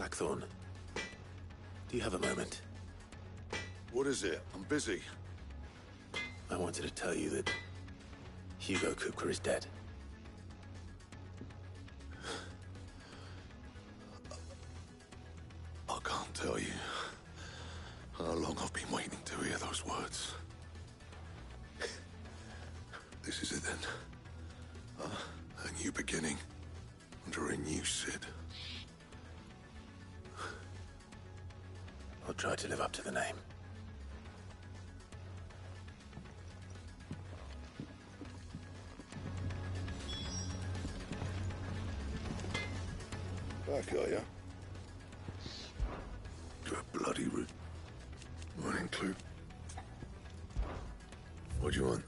Blackthorn, do you have a moment? What is it? I'm busy. I wanted to tell you that Hugo Kupka is dead. I can't tell you how long I've been waiting to hear those words. This is it then. A new beginning under a new Sid. I'll try to live up to the name. Back, are ya? You're a bloody rude. Morning, Clue. What do you want?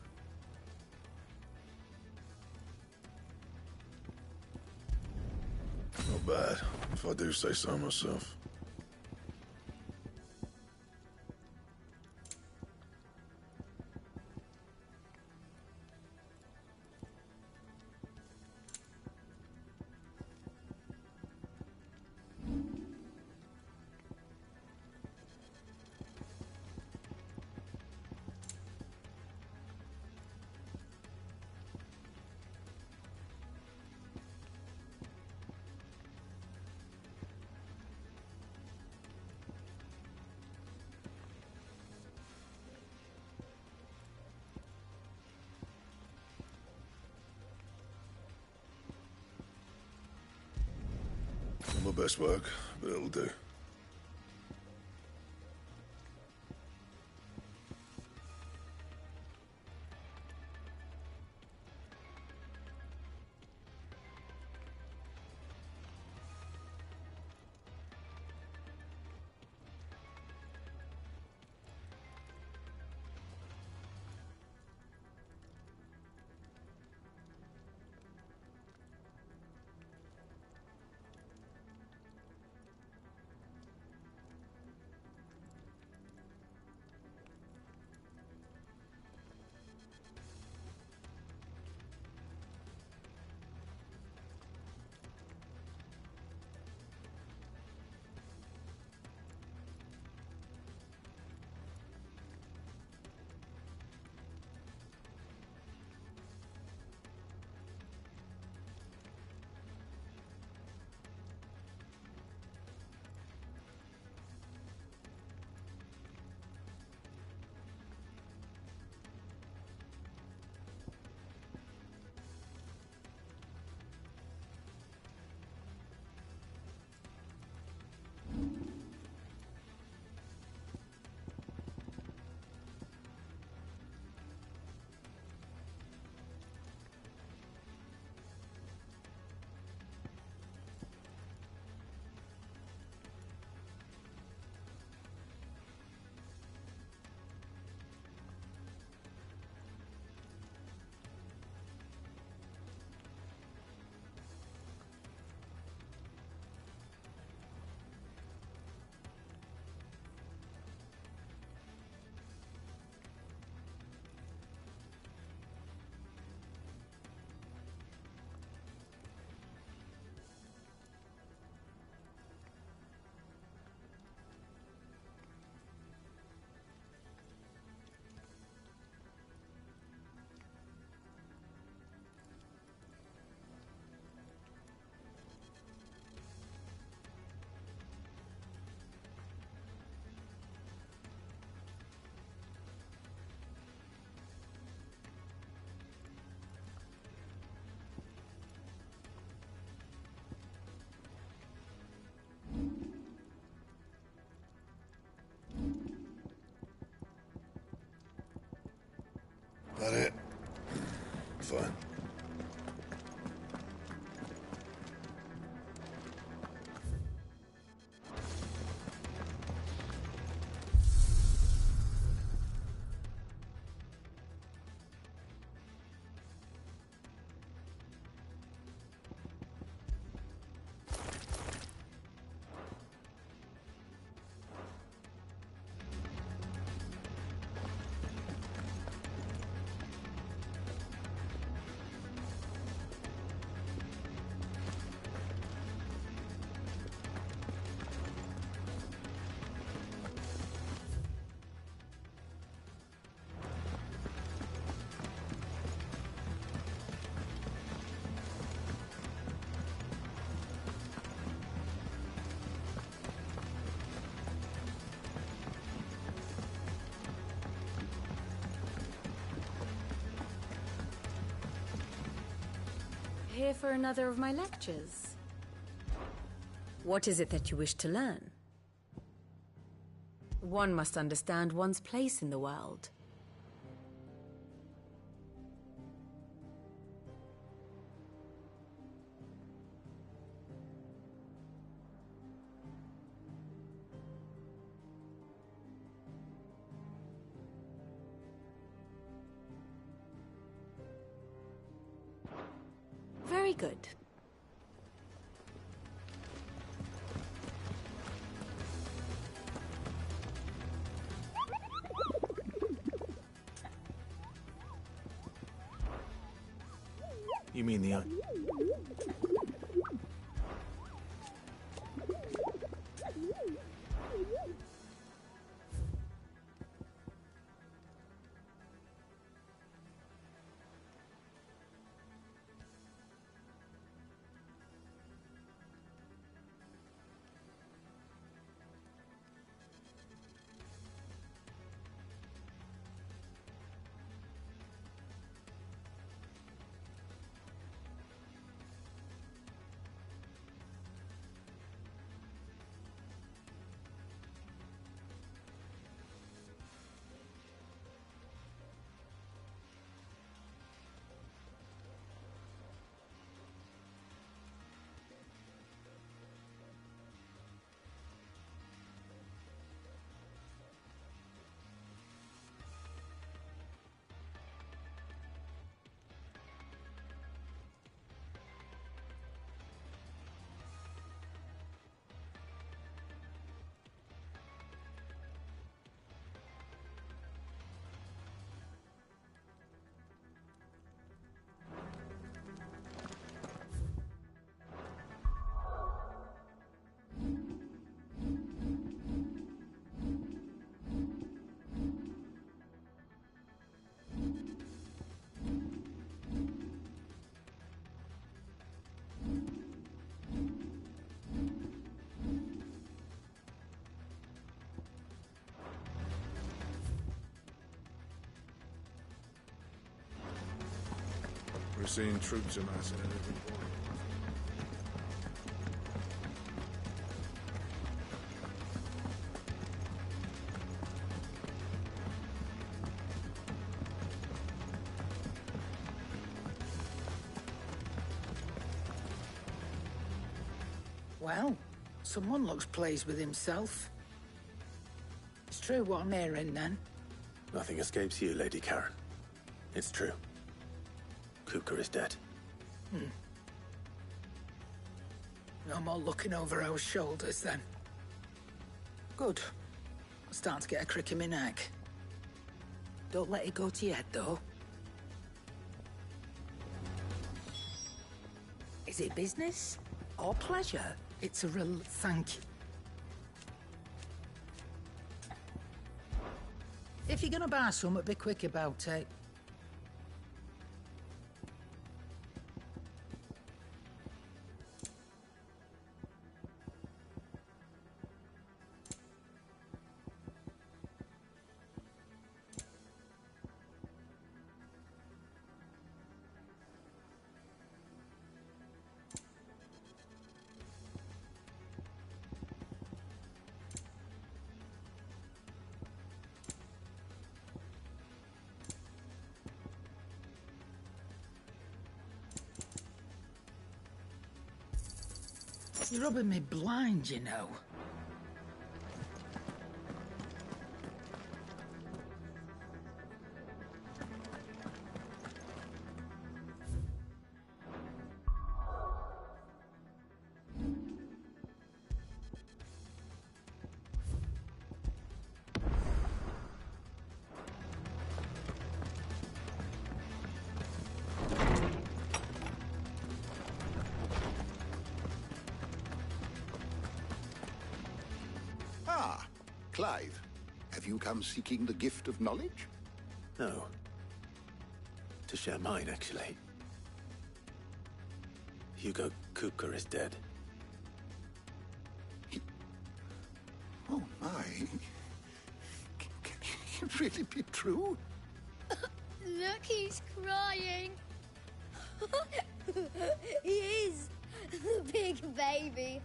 Not bad, if I do say so myself. Not my best work, but it'll do. That it? Fine. here for another of my lectures? What is it that you wish to learn? One must understand one's place in the world. Very good. You mean the... We're seeing troops amassing at every point. Well, someone looks pleased with himself. It's true what I'm hearing, then. Nothing escapes you, Lady Karen. It's true. Kupka is dead. No more looking over our shoulders, then. Good. I'm starting to get a crick in my neck. Don't let it go to your head, though. Is it business or pleasure? It's a real thank you. If you're gonna buy something, be quick about it. You're rubbing me blind, you know. Clive, have you come seeking the gift of knowledge? No. To share mine, actually. Hugo Kupka is dead. Oh, my. Can it really be true? Look, he's crying. He is the big baby.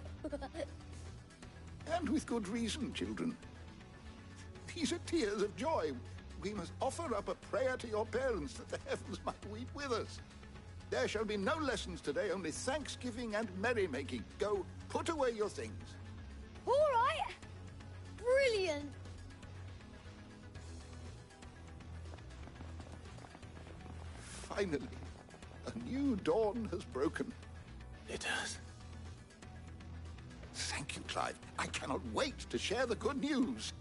And with good reason, children. These are tears of joy. We must offer up a prayer to your parents that the heavens might weep with us. There shall be no lessons today, only thanksgiving and merrymaking. Go, put away your things. All right. Brilliant. Finally, a new dawn has broken. It has. Thank you, Clive. I cannot wait to share the good news.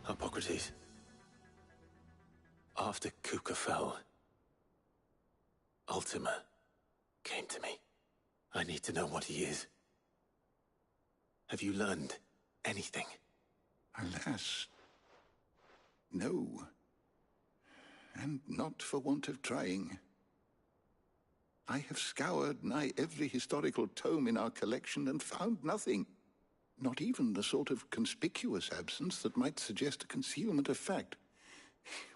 Hippocrates. After Kuka fell, Ultima came to me. I need to know what he is. Have you learned anything? Alas, no. And not for want of trying. I have scoured nigh every historical tome in our collection and found nothing. Not even the sort of conspicuous absence that might suggest a concealment of fact.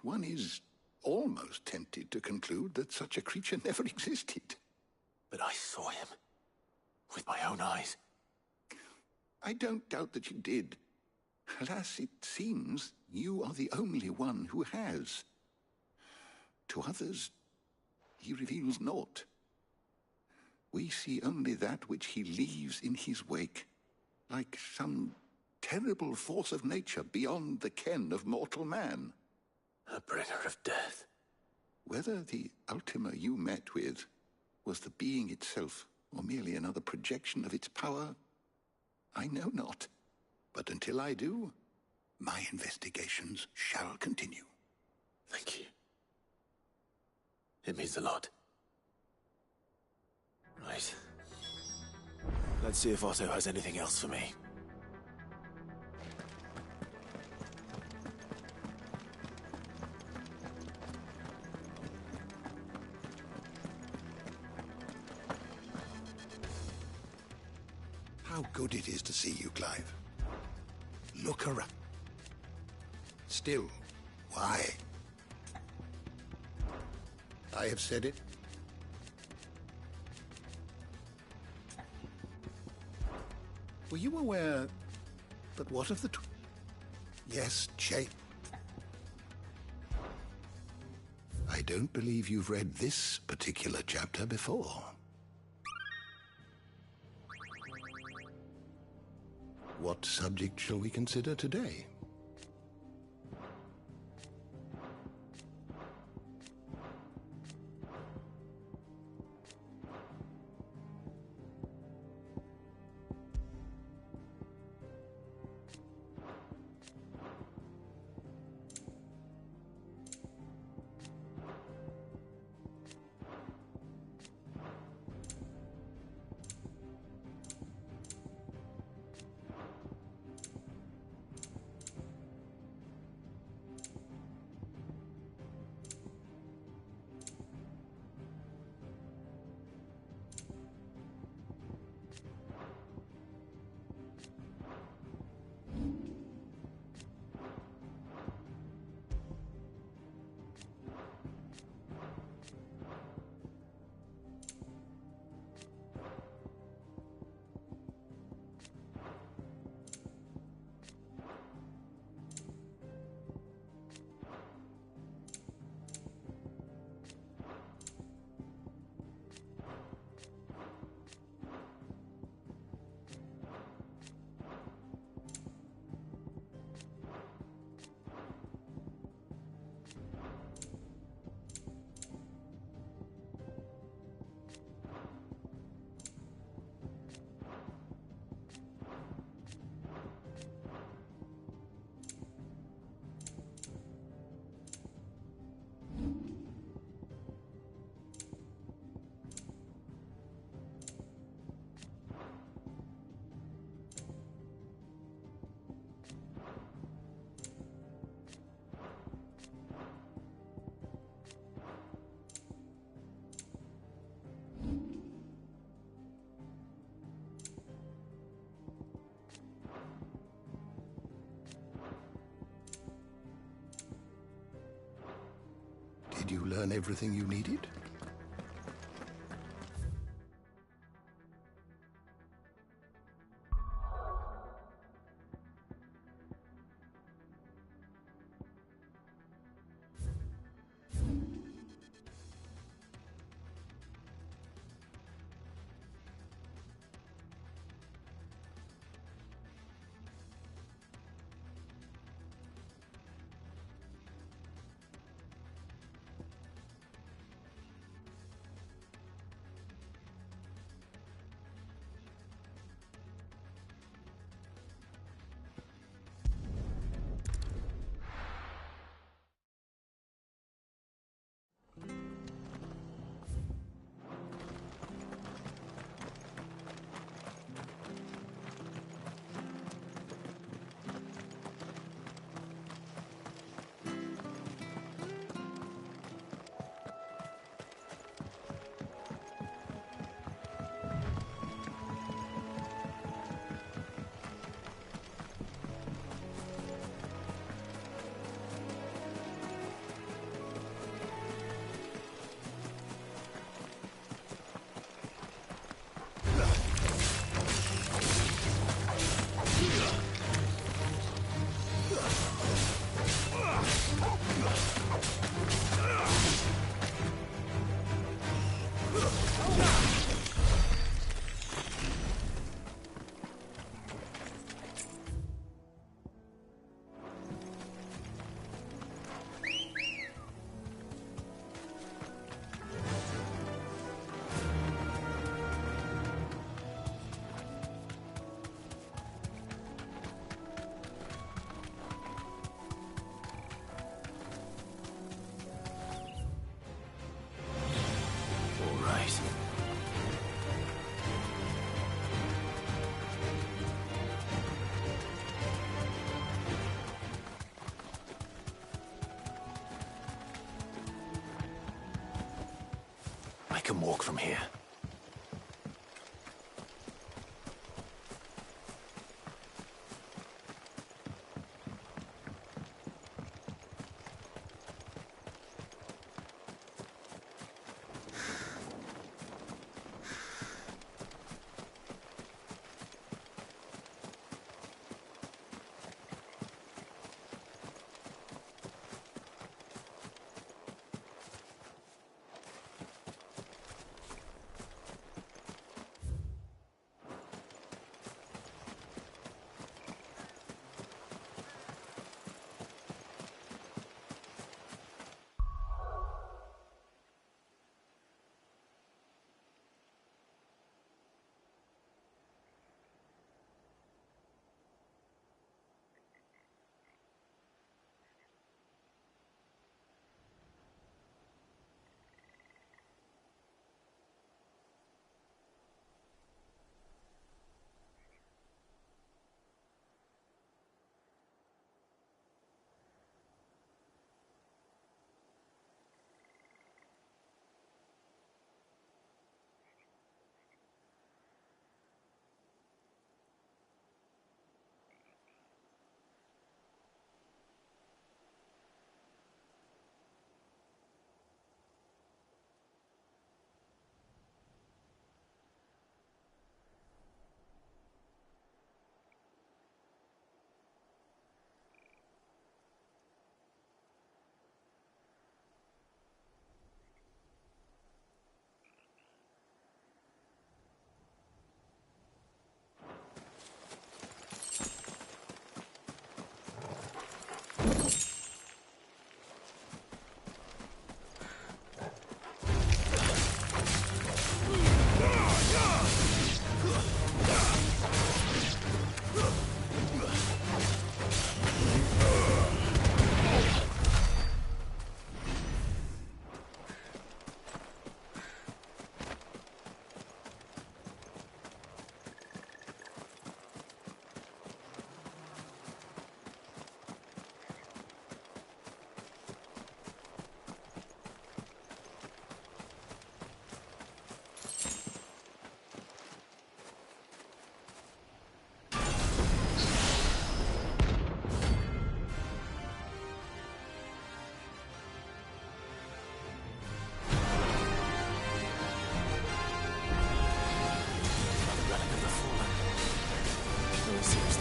One is almost tempted to conclude that such a creature never existed. But I saw him. With my own eyes. I don't doubt that you did. Alas, it seems you are the only one who has. To others, he reveals naught. We see only that which he leaves in his wake, like some terrible force of nature beyond the ken of mortal man. A bringer of death. Whether the Ultima you met with was the being itself, or merely another projection of its power, I know not. But until I do, my investigations shall continue. Thank you. It means a lot. Right. Let's see if Otto has anything else for me. How good it is to see you, Clive. Look around. Still, why? I have said it. Were you aware that what of the Yes, Jay. I don't believe you've read this particular chapter before. What subject shall we consider today? Did you learn everything you needed? can walk from here.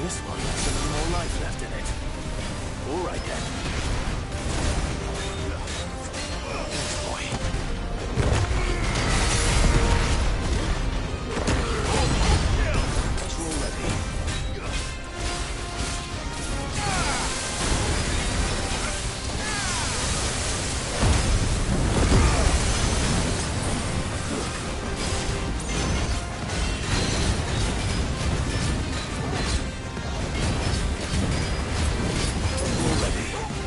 This one has a little more life left in it. All right then. Thanks, boy. You're ready. All ready.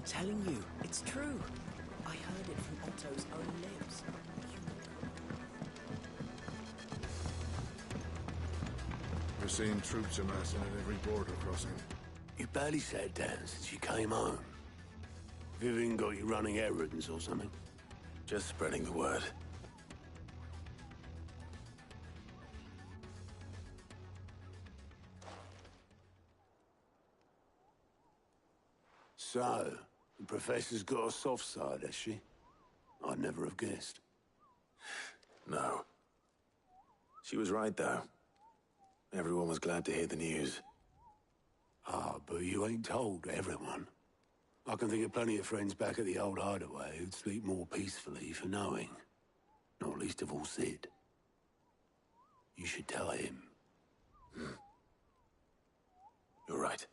telling you, it's true. I heard it from Otto's own lips. We're seeing troops amassing at every border crossing. You barely sat down since you came home. Vivian got you running errands or something? Just spreading the word. So, the Professor's got a soft side, has she? I'd never have guessed. No. She was right, though. Everyone was glad to hear the news. Ah, but you ain't told everyone. I can think of plenty of friends back at the old hideaway who'd sleep more peacefully for knowing. Not least of all Sid. You should tell him. You're right.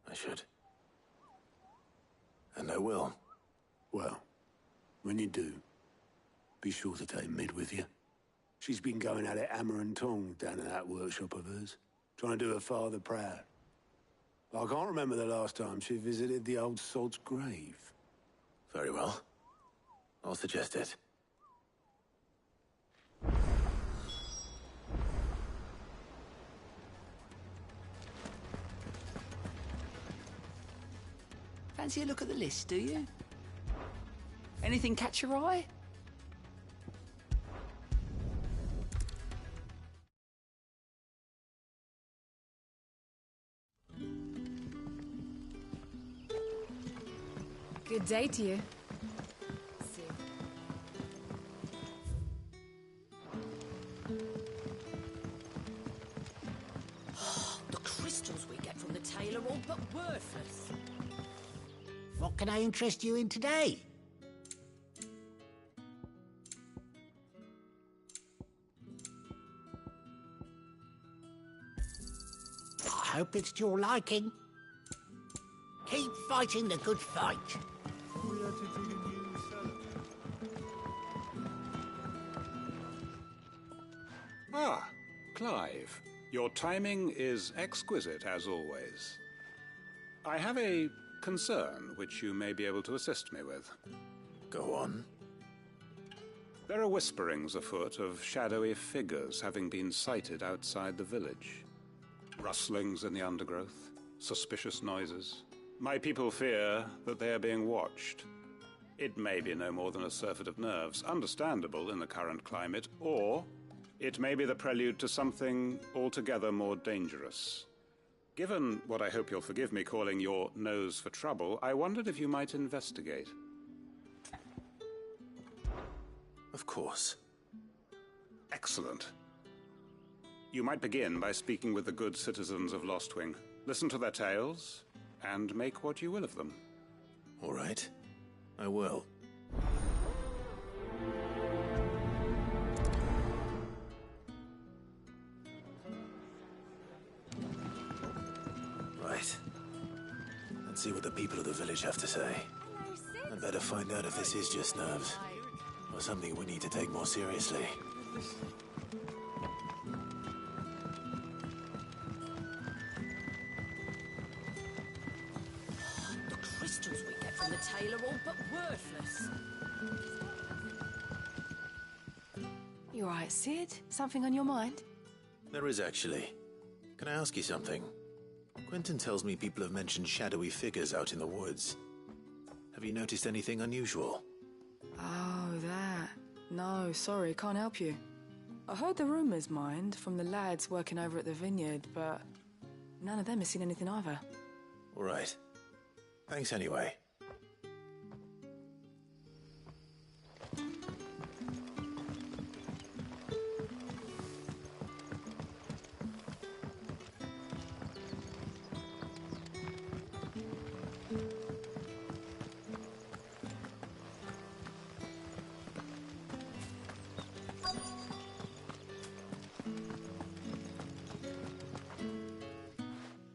I should. And I will. Well, when you do, be sure to take Mid with you. She's been going at it hammer and tong down in that workshop of hers, trying to do her father proud. I can't remember the last time she visited the old sod's grave. Very well. I'll suggest it. Fancy a look at the list, do you? Anything catch your eye? Good day to you. The crystals we get from the tailor are all but worthless. What can I interest you in today? I hope it's to your liking. Keep fighting the good fight. Ah, Clive. Your timing is exquisite, as always. I have a concern which you may be able to assist me with. Go on. There are whisperings afoot of shadowy figures having been sighted outside the village. Rustlings in the undergrowth, suspicious noises. My people fear that they are being watched. It may be no more than a surfeit of nerves, understandable in the current climate, or it may be the prelude to something altogether more dangerous. Given what I hope you'll forgive me calling your nose for trouble, I wondered if you might investigate. Of course. Excellent. You might begin by speaking with the good citizens of Lostwing. Listen to their tales, and make what you will of them. All right. I will. Right. Let's see what the people of the village have to say. I'd better find out if this is just nerves, or something we need to take more seriously. The crystals we get from the tailor are all but worthless. You all right, Sid? Something on your mind? There is actually. Can I ask you something? Quentin tells me people have mentioned shadowy figures out in the woods. Have you noticed anything unusual? Oh, that. No, sorry, can't help you. I heard the rumours, mind, from the lads working over at the vineyard, but none of them has seen anything either. All right. Thanks anyway.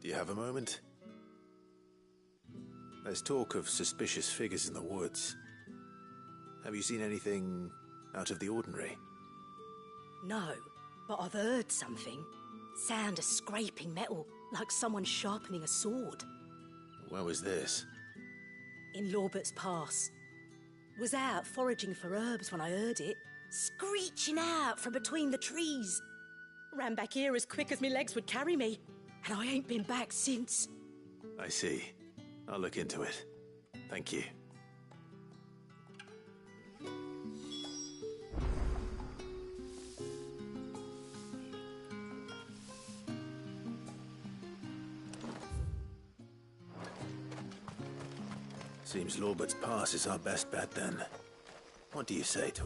Do you have a moment? There's talk of suspicious figures in the woods. Have you seen anything out of the ordinary? No, but I've heard something. Sound of scraping metal, like someone sharpening a sword. Where was this? in Lorbert's Pass. Was out foraging for herbs when I heard it, screeching out from between the trees. Ran back here as quick as my legs would carry me, and I ain't been back since. I see. I'll look into it. Thank you. Seems Lorbert's Pass is our best bet then. What do you say to...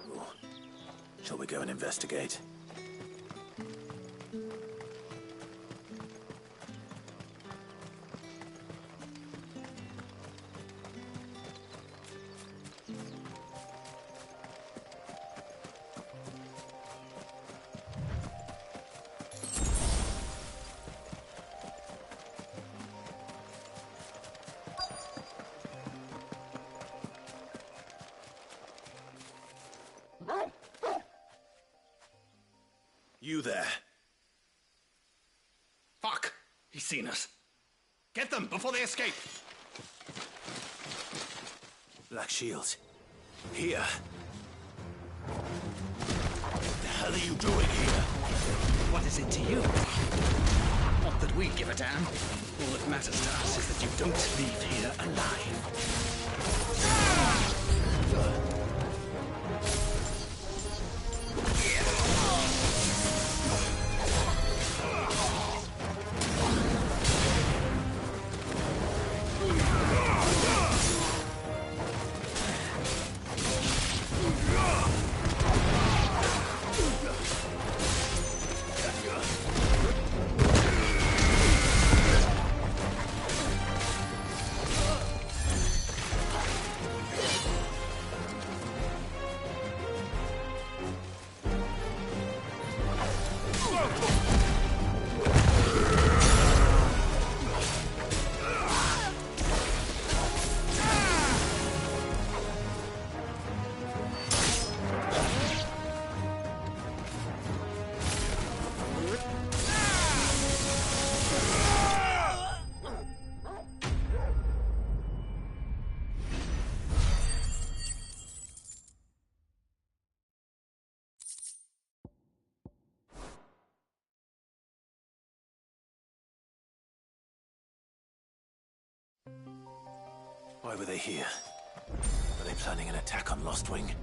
Ooh. Shall we go and investigate? You there. Fuck! He's seen us. Get them before they escape! Black Shields. Here. What the hell are you doing here? What is it to you? Not that we give a damn. All that matters to us is that you don't leave here alive. Why were they here? Are they planning an attack on Lost Wing?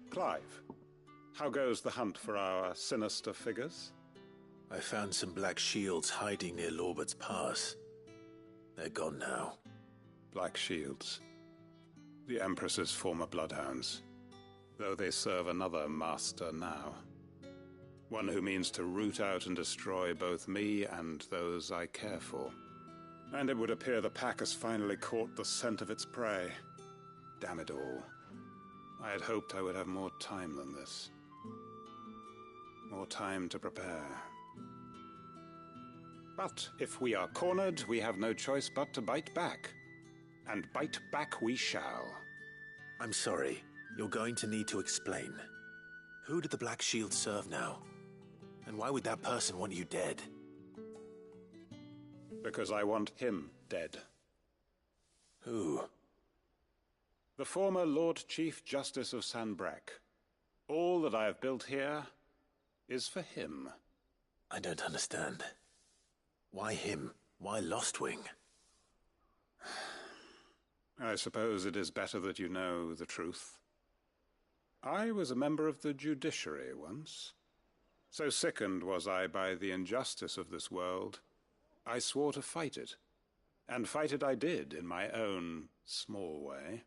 Clive, how goes the hunt for our sinister figures? I found some Black Shields hiding near Lorbert's Pass. They're gone now. Black Shields. The Empress's former bloodhounds. Though they serve another master now. One who means to root out and destroy both me and those I care for. And it would appear the pack has finally caught the scent of its prey. Damn it all. I had hoped I would have more time than this. More time to prepare. But if we are cornered, we have no choice but to bite back. And bite back we shall. I'm sorry. You're going to need to explain. Who did the Black Shield serve now? And why would that person want you dead? Because I want him dead. Who? The former Lord Chief Justice of Sanbreque. All that I have built here is for him. I don't understand. Why him? Why Lost Wing? I suppose it is better that you know the truth. I was a member of the judiciary once. So sickened was I by the injustice of this world, I swore to fight it. And fight it I did, in my own small way.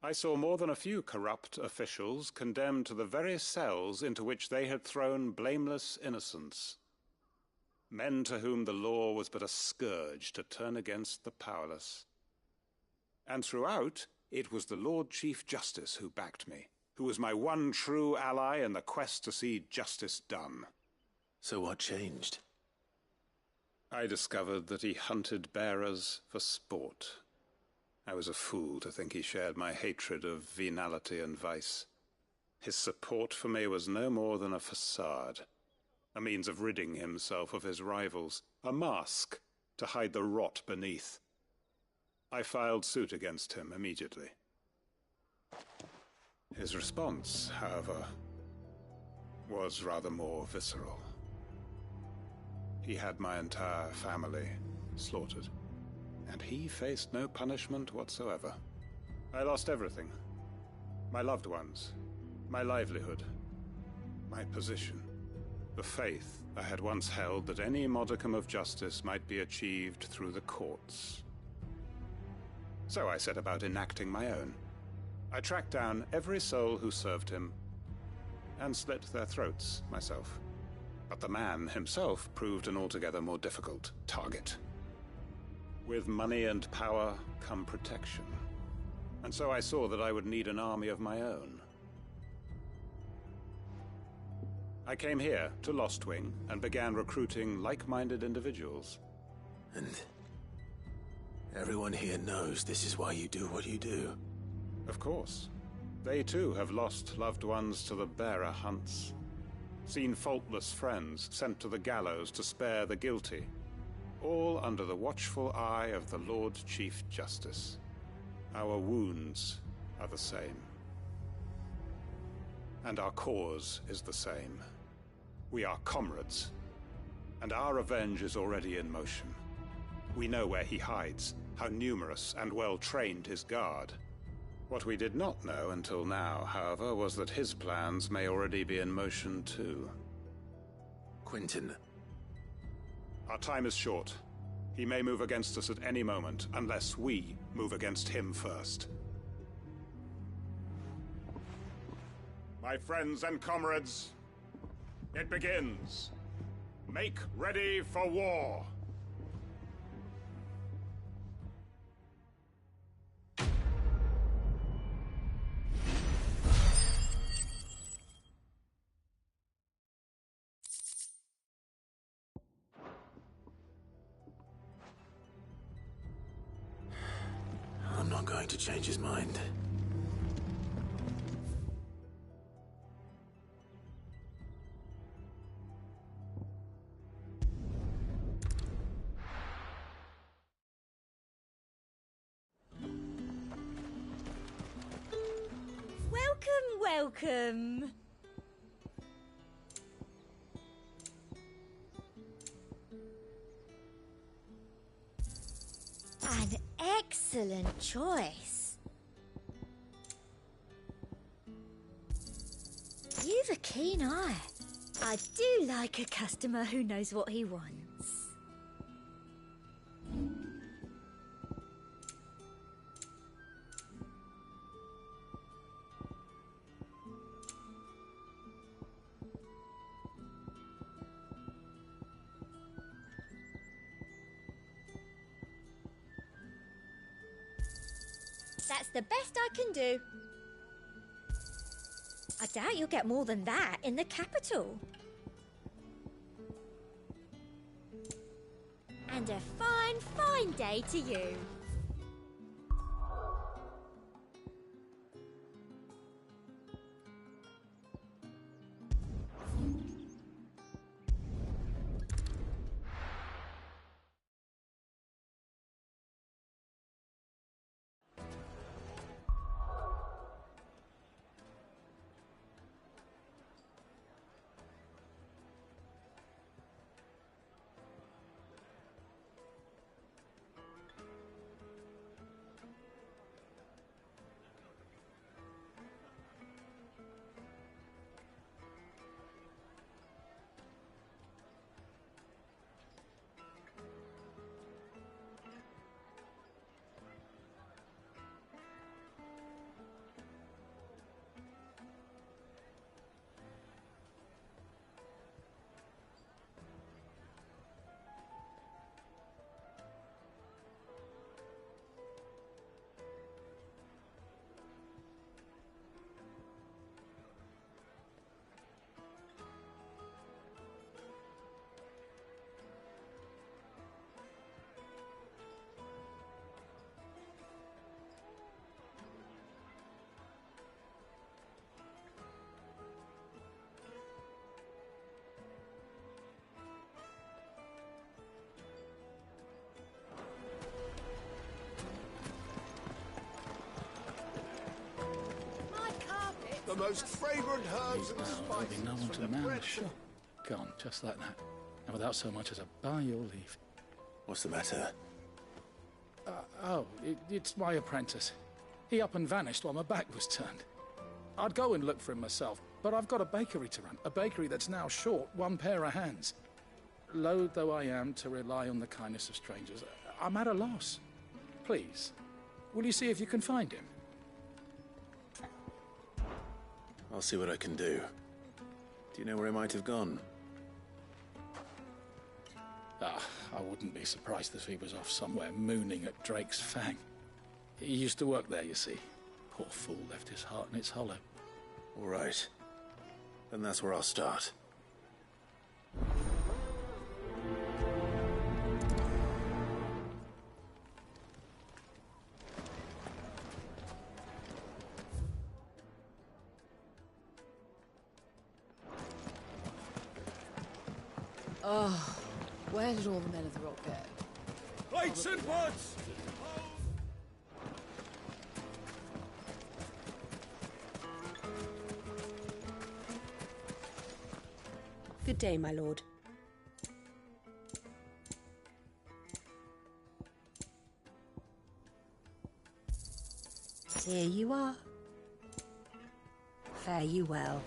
I saw more than a few corrupt officials condemned to the very cells into which they had thrown blameless innocents. Men to whom the law was but a scourge to turn against the powerless. And throughout, it was the Lord Chief Justice who backed me, who was my one true ally in the quest to see justice done. So what changed? I discovered that he hunted bearers for sport. I was a fool to think he shared my hatred of venality and vice. His support for me was no more than a facade, a means of ridding himself of his rivals, a mask to hide the rot beneath. I filed suit against him immediately. His response, however, was rather more visceral. He had my entire family slaughtered, and he faced no punishment whatsoever. I lost everything. My loved ones, my livelihood, my position, the faith I had once held that any modicum of justice might be achieved through the courts. So I set about enacting my own. I tracked down every soul who served him and slit their throats myself. But the man himself proved an altogether more difficult target. With money and power come protection. And so I saw that I would need an army of my own. I came here to Lostwing and began recruiting like-minded individuals. And everyone here knows this is why you do what you do. Of course. They too have lost loved ones to the bearer hunts. Seen faultless friends sent to the gallows to spare the guilty, all under the watchful eye of the Lord Chief Justice. Our wounds are the same. And our cause is the same. We are comrades, and our revenge is already in motion. We know where he hides, how numerous and well-trained his guard. What we did not know until now, however, was that his plans may already be in motion too. Quentin. Our time is short. He may move against us at any moment, unless we move against him first. My friends and comrades, it begins. Make ready for war. I'm not going to change his mind. Welcome. An excellent choice. You've a keen eye. I do like a customer who knows what he wants. That's the best I can do. I doubt you'll get more than that in the capital. And a fine, fine day to you. the most fragrant herbs and There'll be spices no one to from the man the bread. shop. Gone, just like that. And without so much as a by your leave. What's the matter? It's my apprentice. He up and vanished while my back was turned. I'd go and look for him myself, but I've got a bakery to run. A bakery that's now short one pair of hands. Loath though I am to rely on the kindness of strangers, I'm at a loss. Please, will you see if you can find him? I'll see what I can do. Do you know where he might have gone? I wouldn't be surprised if he was off somewhere mooning at Drake's Fang. He used to work there, you see. Poor fool left his heart in its hollow. All right. Then that's where I'll start. Oh, where did all the men of the rock go? Plates and pots! Good day, my lord. Here you are. Fare you well.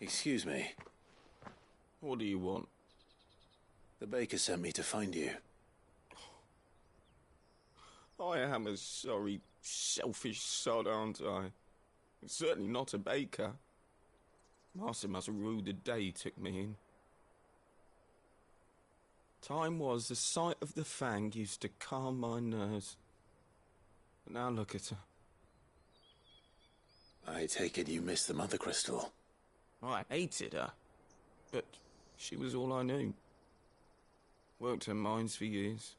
Excuse me. What do you want? The baker sent me to find you. I am a sorry, selfish sod, aren't I? Certainly not a baker. Master must have ruled the day he took me in. Time was the sight of the Fang used to calm my nerves. But now look at her. I take it you missed the Mother Crystal. I hated her, but she was all I knew. Worked her mines for years.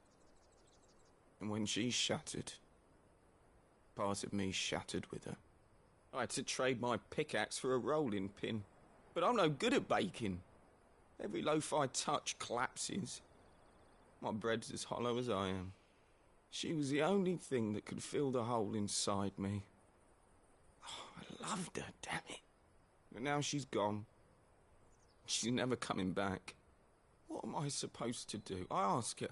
And when she shattered, part of me shattered with her. I had to trade my pickaxe for a rolling pin, but I'm no good at baking. Every loaf I touch collapses. My bread's as hollow as I am. She was the only thing that could fill the hole inside me. Oh, I loved her, damn it. But now she's gone. She's never coming back. What am I supposed to do? I ask her.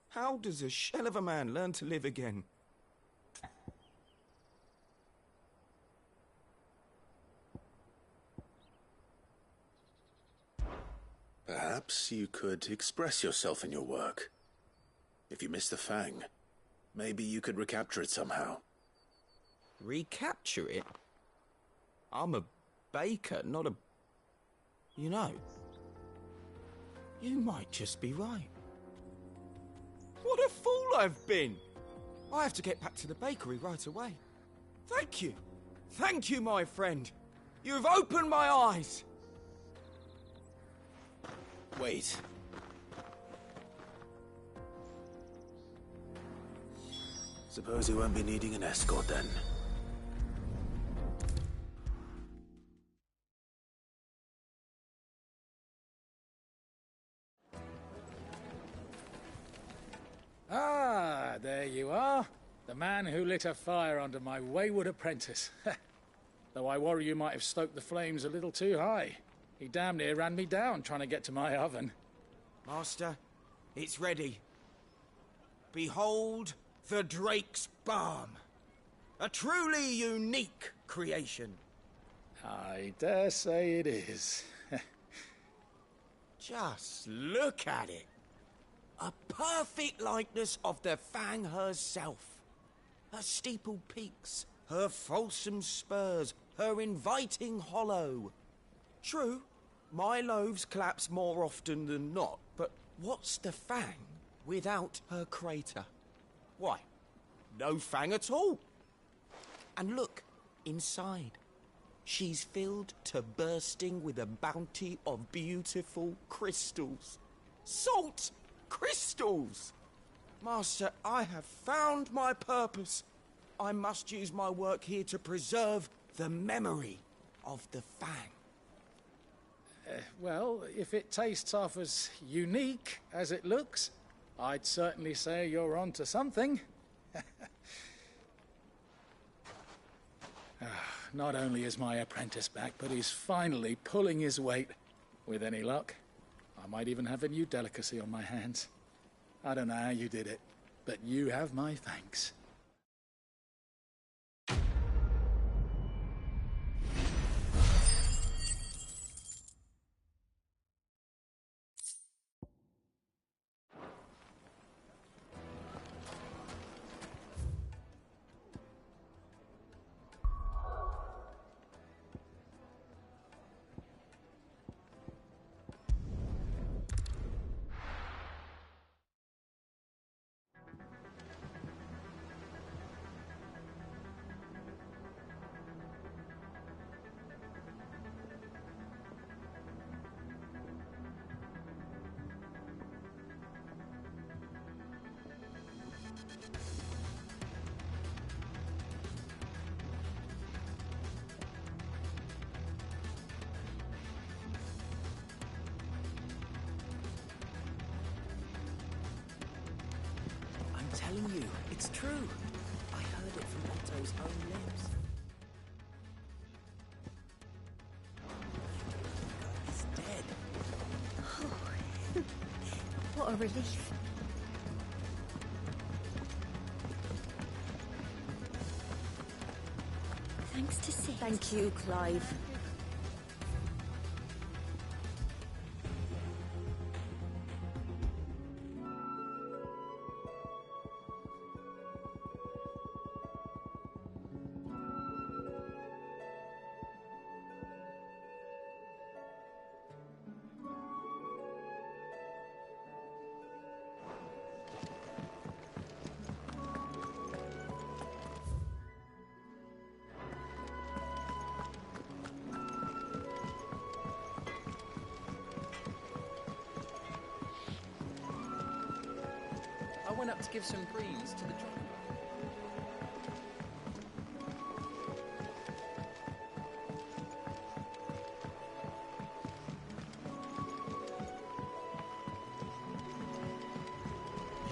How does a shell of a man learn to live again? Perhaps you could express yourself in your work. If you miss the Fang, maybe you could recapture it somehow. Recapture it? I'm a baker, not a... You know, you might just be right. What a fool I've been! I have to get back to the bakery right away. Thank you. Thank you, my friend. You've opened my eyes. Wait. Suppose you won't be needing an escort then. Ah, there you are. The man who lit a fire under my wayward apprentice. Though I worry you might have stoked the flames a little too high. He damn near ran me down trying to get to my oven. Master, it's ready. Behold the Drake's Balm. A truly unique creation. I dare say it is. Just look at it. A perfect likeness of the Fang herself. Her steepled peaks, her fulsome spurs, her inviting hollow. True, my loaves collapse more often than not, but what's the Fang without her crater? Why, no Fang at all. And look, inside. She's filled to bursting with a bounty of beautiful crystals. Salt crystals! Master, I have found my purpose. I must use my work here to preserve the memory of the Fang. Well, if it tastes half as unique as it looks, I'd certainly say you're onto something. Not only is my apprentice back, but he's finally pulling his weight. With any luck, I might even have a new delicacy on my hands. I don't know how you did it, but you have my thanks. I'm telling you, it's true. I heard it from Otto's own lips. He's dead. Oh, what a relief. Thanks to Sid. Thank you, Clive. I went up to give some greens to the driver.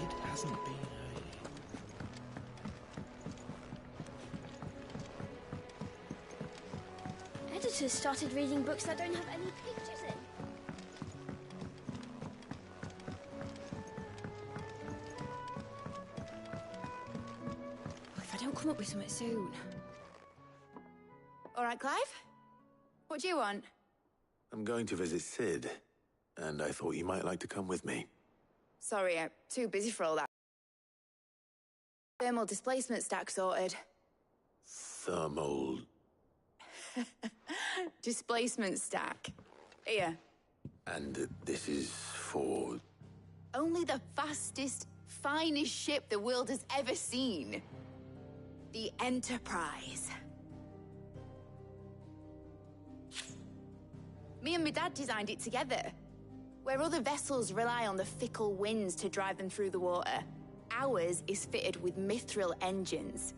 It hasn't been Editors started reading books that don't have any pictures in. If I don't come up with something soon. All right, Clive? What do you want? I'm going to visit Sid, and I thought you might like to come with me. Sorry, I'm too busy for all that. Thermal displacement stack sorted. Thermal... Displacement stack. Here. And this is for... Only the fastest, finest ship the world has ever seen. The Enterprise. Me and my dad designed it together. Where other vessels rely on the fickle winds to drive them through the water, ours is fitted with mithril engines.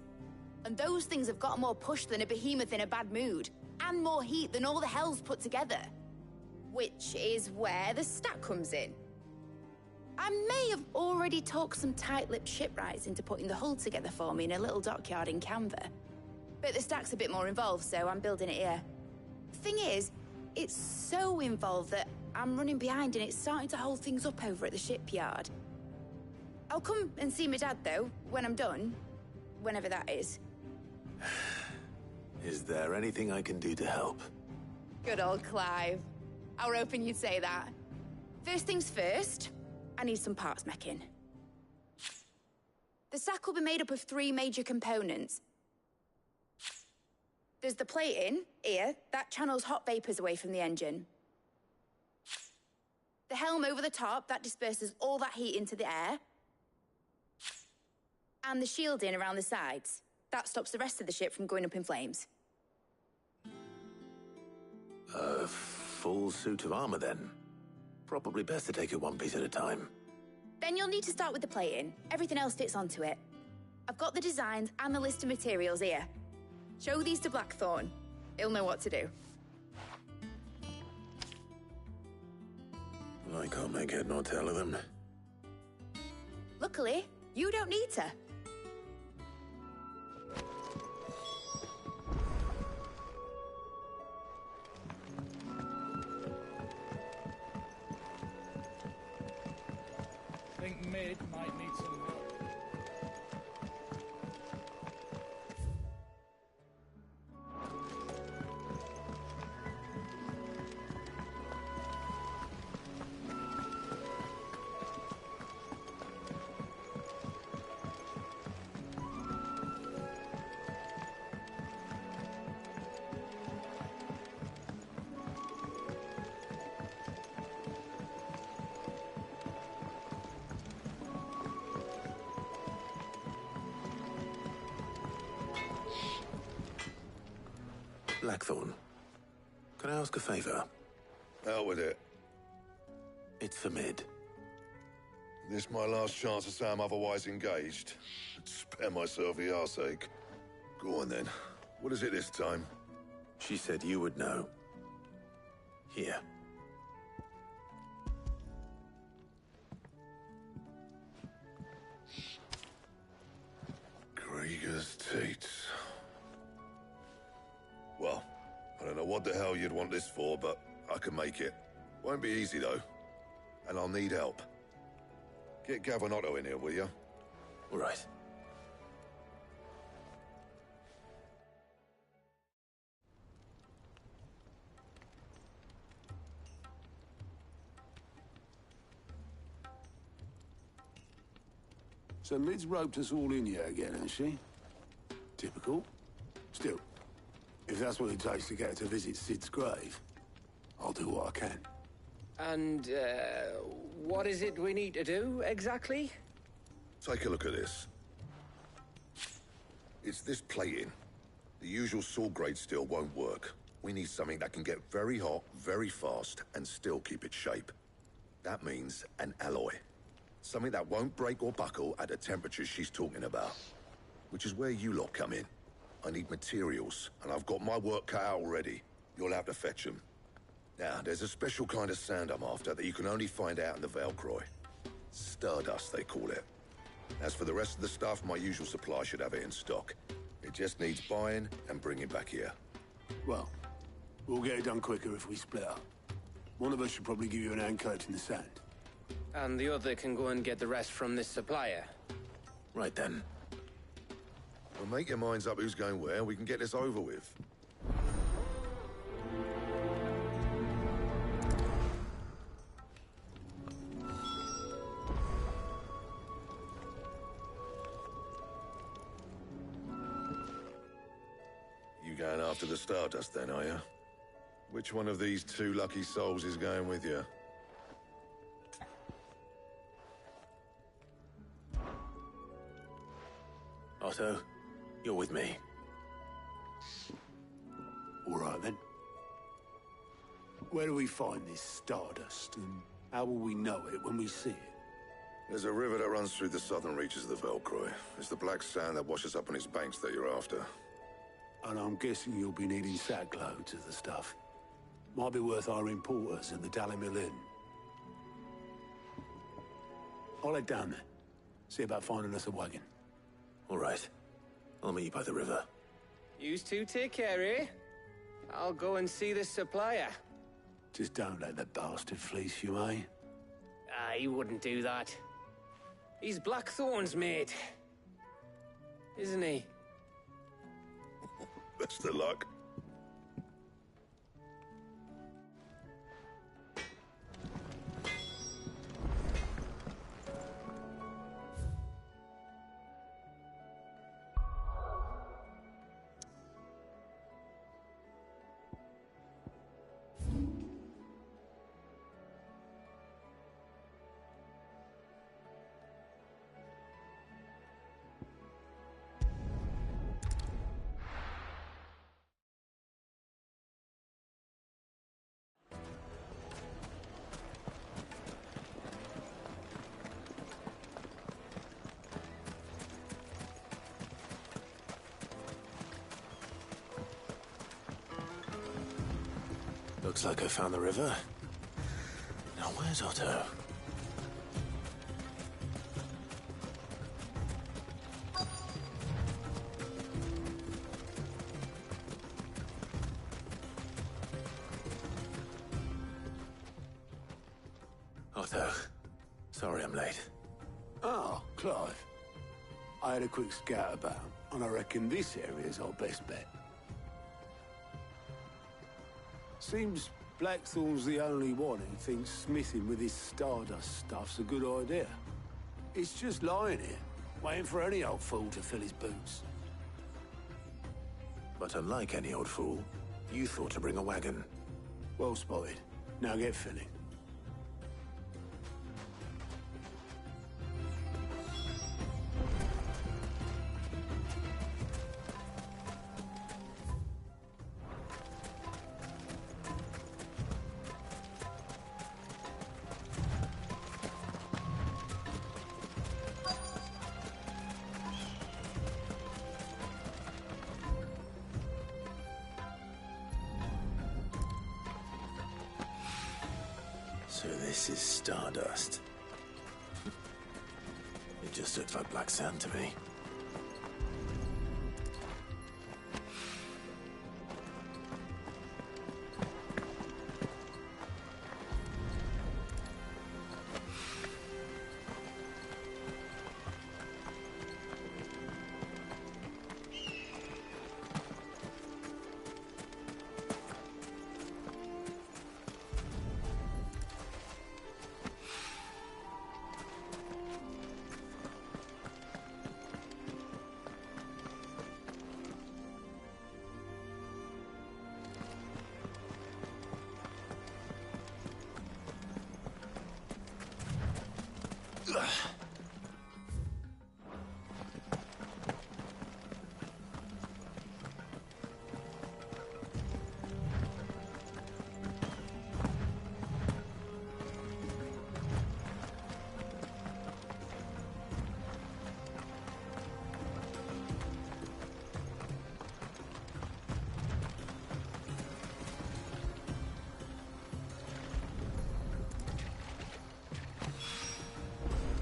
And those things have got more push than a behemoth in a bad mood, and more heat than all the hells put together. Which is where the stack comes in. I may have already talked some tight-lipped shipwrights into putting the hull together for me in a little dockyard in Canva. But the stack's a bit more involved, so I'm building it here. Thing is, it's so involved that I'm running behind and it's starting to hold things up over at the shipyard. I'll come and see my dad, though, when I'm done. Whenever that is. Is there anything I can do to help? Good old Clive. I were hoping you'd say that. First things first, I need some parts mecking. The sack will be made up of 3 major components. There's the plating, here, that channels hot vapors away from the engine. The helm over the top, that disperses all that heat into the air. And the shielding around the sides. That stops the rest of the ship from going up in flames. A full suit of armor, then. Probably best to take it one piece at a time. Then you'll need to start with the plating. Everything else fits onto it. I've got the designs and the list of materials here. Show these to Blackthorn. He'll know what to do. I can't make head nor tail of them. Luckily, you don't need to. Think Mid might need some help. Blackthorn, can I ask a favor? Out with it. It's for Mid. This my last chance to say I'm otherwise engaged. Spare myself the arseache. Go on then. What is it this time? She said you would know. Here. Krieger's Tates. Well, I don't know what the hell you'd want this for, but I can make it. Won't be easy, though. And I'll need help. Get Gavinotto in here, will you? All right. So Mid's roped us all in here again, has she? Typical. Still, if that's what it takes to get her to visit Sid's grave, I'll do what I can. And, what is it we need to do, exactly? Take a look at this. It's this plating. The usual saw grade steel won't work. We need something that can get very hot, very fast, and still keep its shape. That means an alloy. Something that won't break or buckle at the temperatures she's talking about. Which is where you lot come in. I need materials, and I've got my work cut out already. You'll have to fetch them. Now, there's a special kind of sand I'm after that you can only find out in the Valcroy. Stardust, they call it. As for the rest of the stuff, my usual supply should have it in stock. It just needs buying and bringing back here. Well, we'll get it done quicker if we split up. One of us should probably give you an hand coat in the sand. And the other can go and get the rest from this supplier. Right then. Well, make your minds up who's going where, we can get this over with. You going after the Stardust then, are you? Which one of these 2 lucky souls is going with you? Otto, you're with me. All right, then. Where do we find this Stardust, and how will we know it when we see it? There's a river that runs through the southern reaches of the Valcroy. It's the black sand that washes up on its banks that you're after. And I'm guessing you'll be needing sackloads of the stuff. Might be worth our importers at the Dalimil Inn. I'll head down there. See about finding us a wagon. All right. I'll meet you by the river. Yous two take care, eh? I'll go and see this supplier. Just don't let the bastard fleece you, eh? He wouldn't do that. He's Blackthorn's mate. Isn't he? Best of luck. Looks like I found the river. Now where's Otto? Otto, sorry I'm late. Oh, Clive. I had a quick scout about, and I reckon this area's our best bet. Seems Blackthorn's the only one who thinks smithing with his Stardust stuff's a good idea. It's just lying here, waiting for any old fool to fill his boots. But unlike any old fool, you thought to bring a wagon. Well spotted. Now get filling. So this is Stardust. It just looks like black sand to me.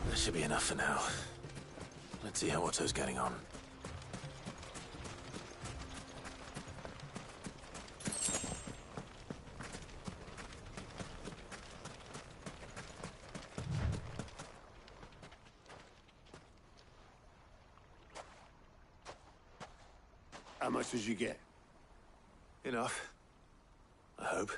That should be enough for now. Let's see how Otto's getting on. How much did you get? Enough. I hope.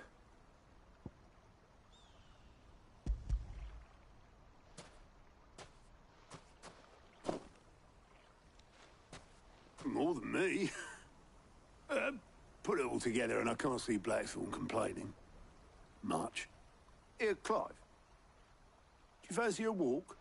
More than me. Put it all together and I can't see Blackthorn complaining. Much. Here, Clive. Do you fancy a walk?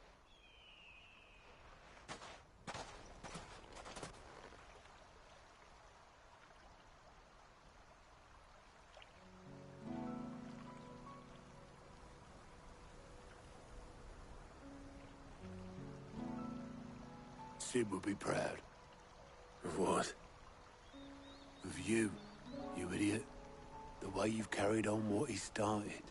Sid would be proud. Of what? Of you, you idiot. The way you've carried on what he started.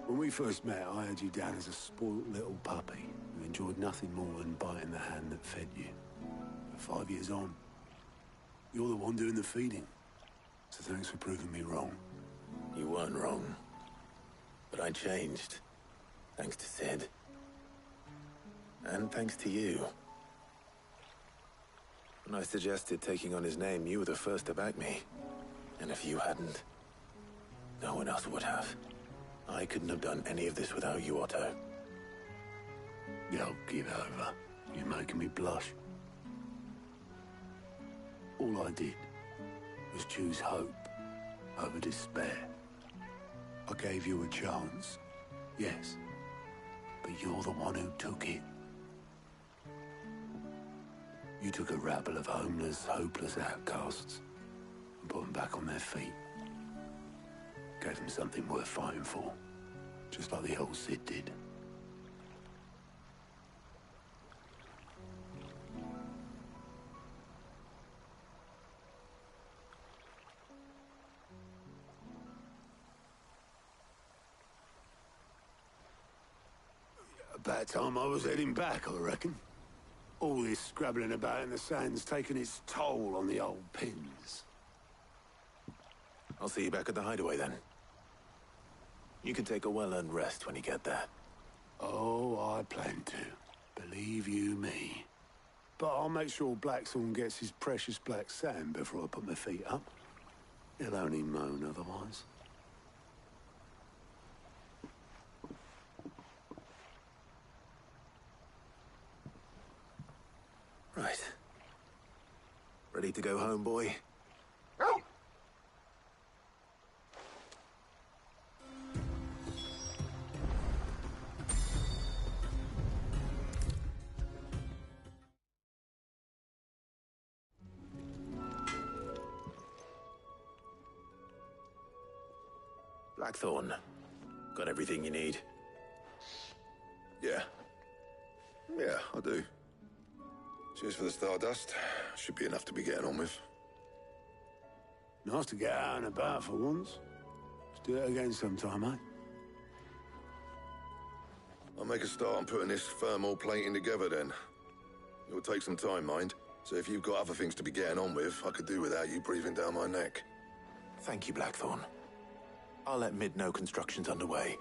When we first met, I had you down as a spoilt little puppy who enjoyed nothing more than biting the hand that fed you. But 5 years on, you're the one doing the feeding. So thanks for proving me wrong. You weren't wrong. But I changed. Thanks to Sid. And thanks to you. When I suggested taking on his name, you were the first to back me. And if you hadn't, no one else would have. I couldn't have done any of this without you, Otto. Yo, give over. You're making me blush. All I did was choose hope over despair. I gave you a chance, yes, but you're the one who took it. You took a rabble of homeless, hopeless outcasts and put them back on their feet. Gave them something worth fighting for, just like the old Cid did. About time I was heading back, I reckon. All this scrabbling about in the sand's taken its toll on the old pins. I'll see you back at the hideaway then. You can take a well-earned rest when you get there. Oh, I plan to. Believe you me. But I'll make sure Blackthorn gets his precious black sand before I put my feet up. He'll only moan otherwise. Right. Ready to go home, boy? Blackthorn. Got everything you need? Yeah. Yeah, I do. Cheers for the stardust. Should be enough to be getting on with. Nice to get out and about for once. Let's do it again sometime, eh? I'll make a start on putting this thermal plating together then. It'll take some time, mind. So if you've got other things to be getting on with, I could do without you breathing down my neck. Thank you, Blackthorn. I'll let Mid know construction's underway.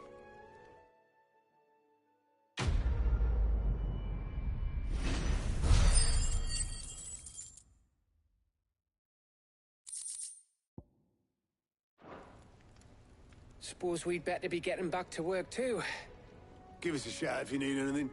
Suppose we'd better be getting back to work too. Give us a shout if you need anything.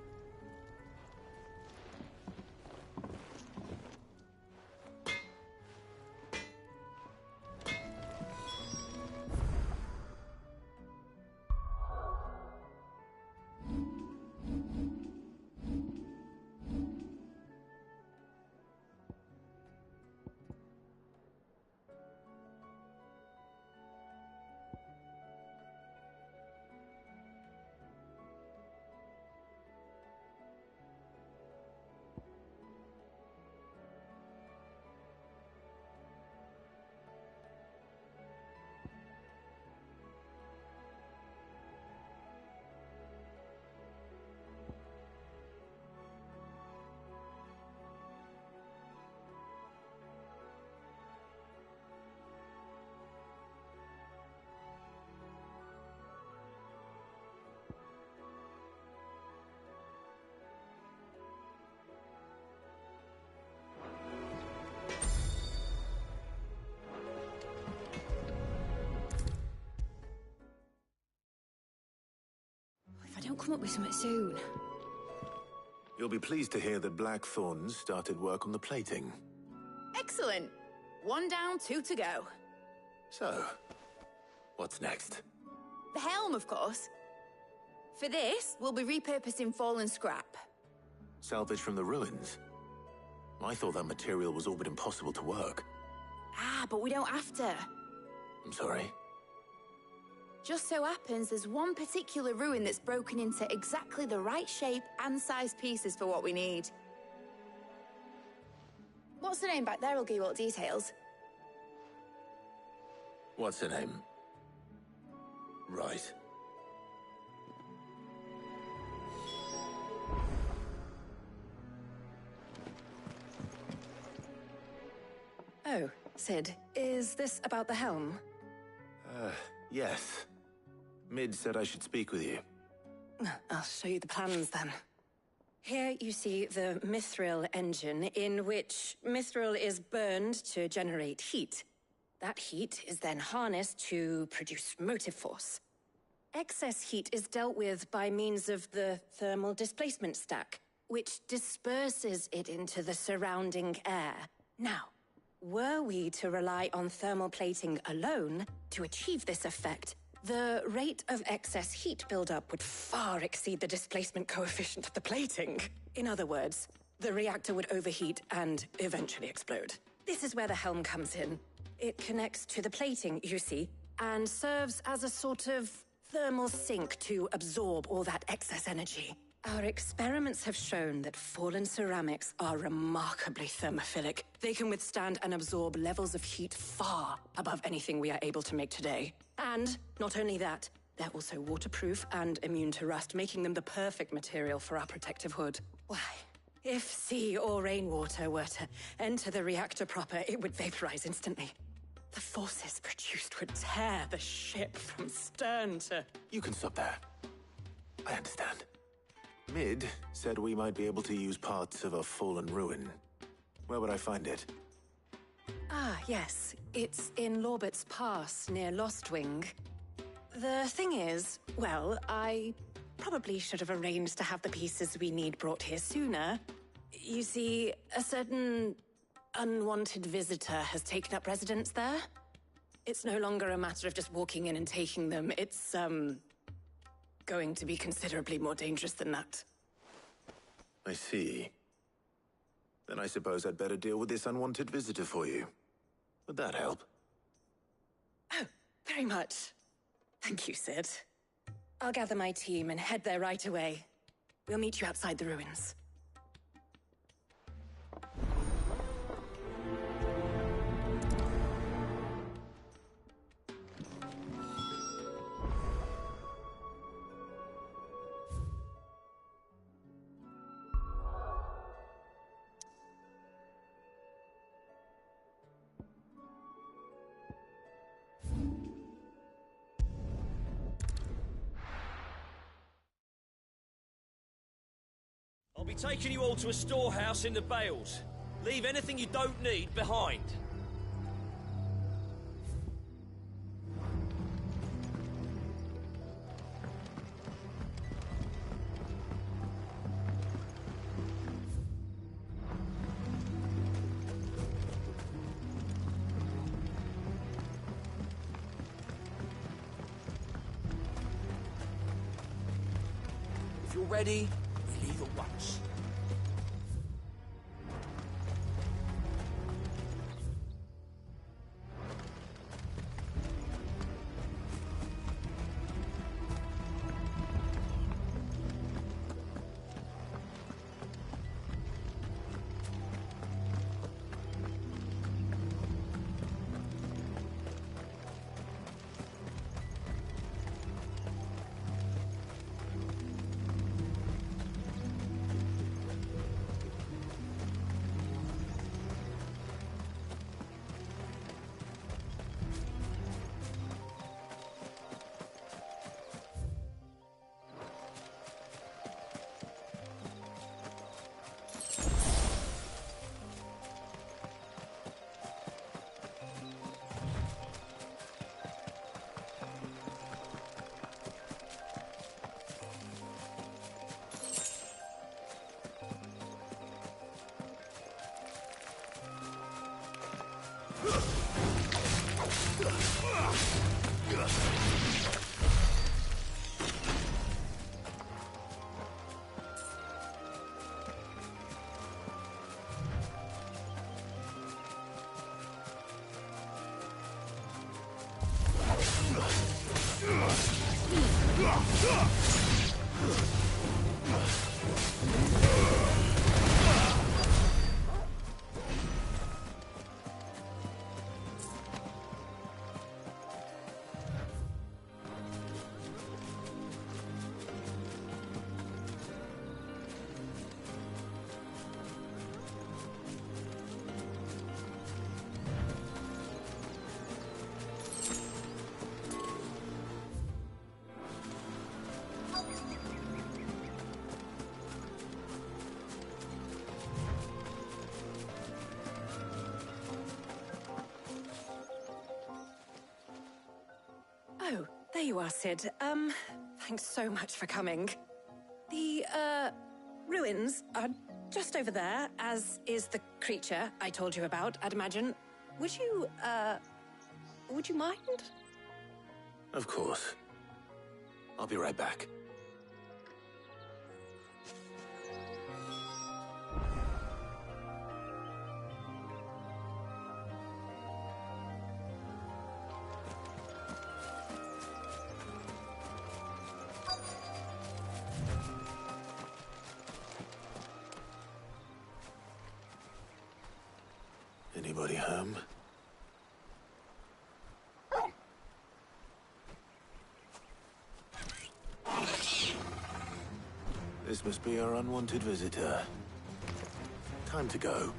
Don't come up with something soon. You'll be pleased to hear that Blackthorn's started work on the plating. Excellent. 1 down, 2 to go. So, what's next? The helm, of course. For this, we'll be repurposing fallen scrap. Salvage from the ruins? I thought that material was all but impossible to work. Ah, but we don't have to. I'm sorry? Just so happens there's one particular ruin that's broken into exactly the right shape and size pieces for what we need. What's the name back there? I'll give you all the details. What's her name? Right. Oh, Sid, is this about the helm? Yes. Mid said I should speak with you. I'll show you the plans then. Here you see the mithril engine, in which mithril is burned to generate heat. That heat is then harnessed to produce motive force. Excess heat is dealt with by means of the thermal displacement stack, which disperses it into the surrounding air. Now, were we to rely on thermal plating alone to achieve this effect, the rate of excess heat buildup would far exceed the displacement coefficient of the plating. In other words, the reactor would overheat and eventually explode. This is where the helm comes in. It connects to the plating, you see, and serves as a sort of thermal sink to absorb all that excess energy. Our experiments have shown that fallen ceramics are remarkably thermophilic. They can withstand and absorb levels of heat far above anything we are able to make today. And not only that, they're also waterproof and immune to rust, making them the perfect material for our protective hood. Why, if sea or rainwater were to enter the reactor proper, it would vaporize instantly. The forces produced would tear the ship from stern to... You can stop there. I understand. Mid said we might be able to use parts of a fallen ruin. Where would I find it? Ah, yes. It's in Lorbert's Pass, near Lostwing. The thing is, well, I probably should have arranged to have the pieces we need brought here sooner. You see, a certain unwanted visitor has taken up residence there. It's no longer a matter of just walking in and taking them. It's, going to be considerably more dangerous than that. I see. Then I suppose I'd better deal with this unwanted visitor for you. Would that help? Oh, very much. Thank you, Sid. I'll gather my team and head there right away. We'll meet you outside the ruins. I'll be taking you all to a storehouse in the Bales. Leave anything you don't need behind. If you're ready, we leave at once. There you are, Sid. Thanks so much for coming. The, ruins are just over there, as is the creature I told you about, I'd imagine. Would you mind? Of course. I'll be right back. Anybody home? This must be our unwanted visitor. Time to go.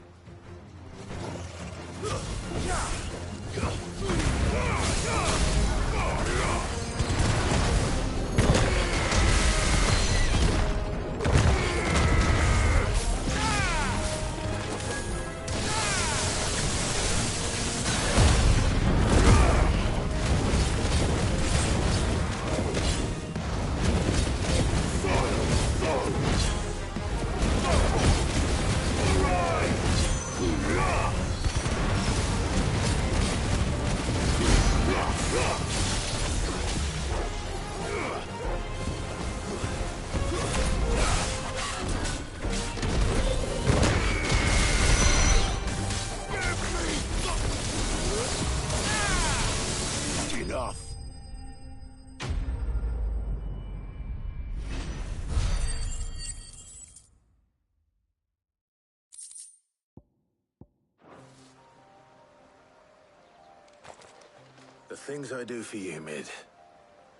The things I do for you, Mid.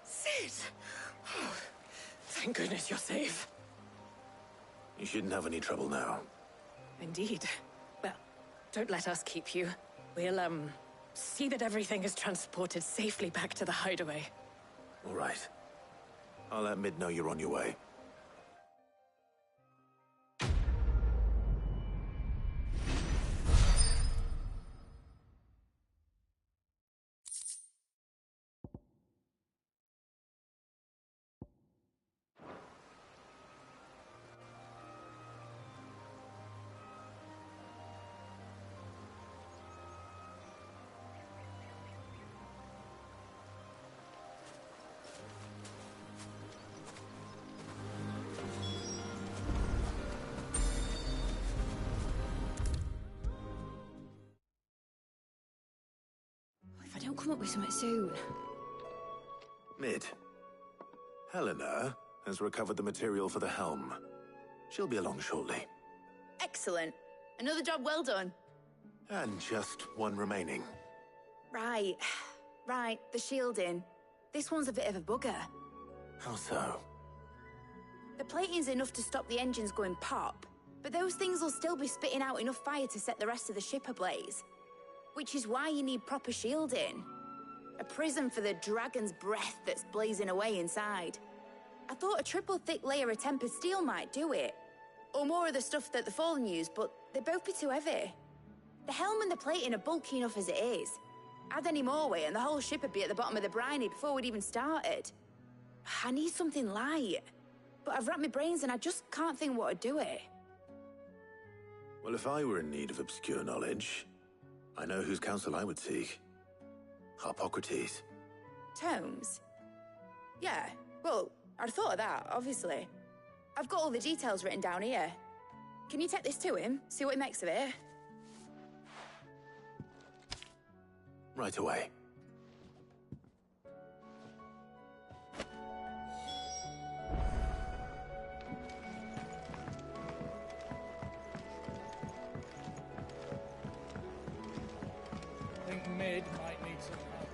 Sid! Oh, thank goodness you're safe. You shouldn't have any trouble now. Indeed. Well, don't let us keep you. We'll, see that everything is transported safely back to the hideaway. All right. I'll let Mid know you're on your way. If I don't come up with something soon. Mid. Helena has recovered the material for the helm. She'll be along shortly. Excellent. Another job well done. And just one remaining. Right. Right, the shielding. This one's a bit of a bugger. How so? The plating's enough to stop the engines going pop, but those things will still be spitting out enough fire to set the rest of the ship ablaze. Which is why you need proper shielding. A prism for the dragon's breath that's blazing away inside. I thought a triple thick layer of tempered steel might do it. Or more of the stuff that the Fallen use, but they'd both be too heavy. The helm and the plating are bulky enough as it is. Add any more weight and the whole ship would be at the bottom of the briny before we'd even started. I need something light. But I've wrapped my brains and I just can't think what would do it. Well, if I were in need of obscure knowledge, I know whose counsel I would seek. Harpocrates. Tomes? Yeah, well, I'd thought of that, obviously. I've got all the details written down here. Can you take this to him, see what he makes of it? Right away. I think Mid might need some help.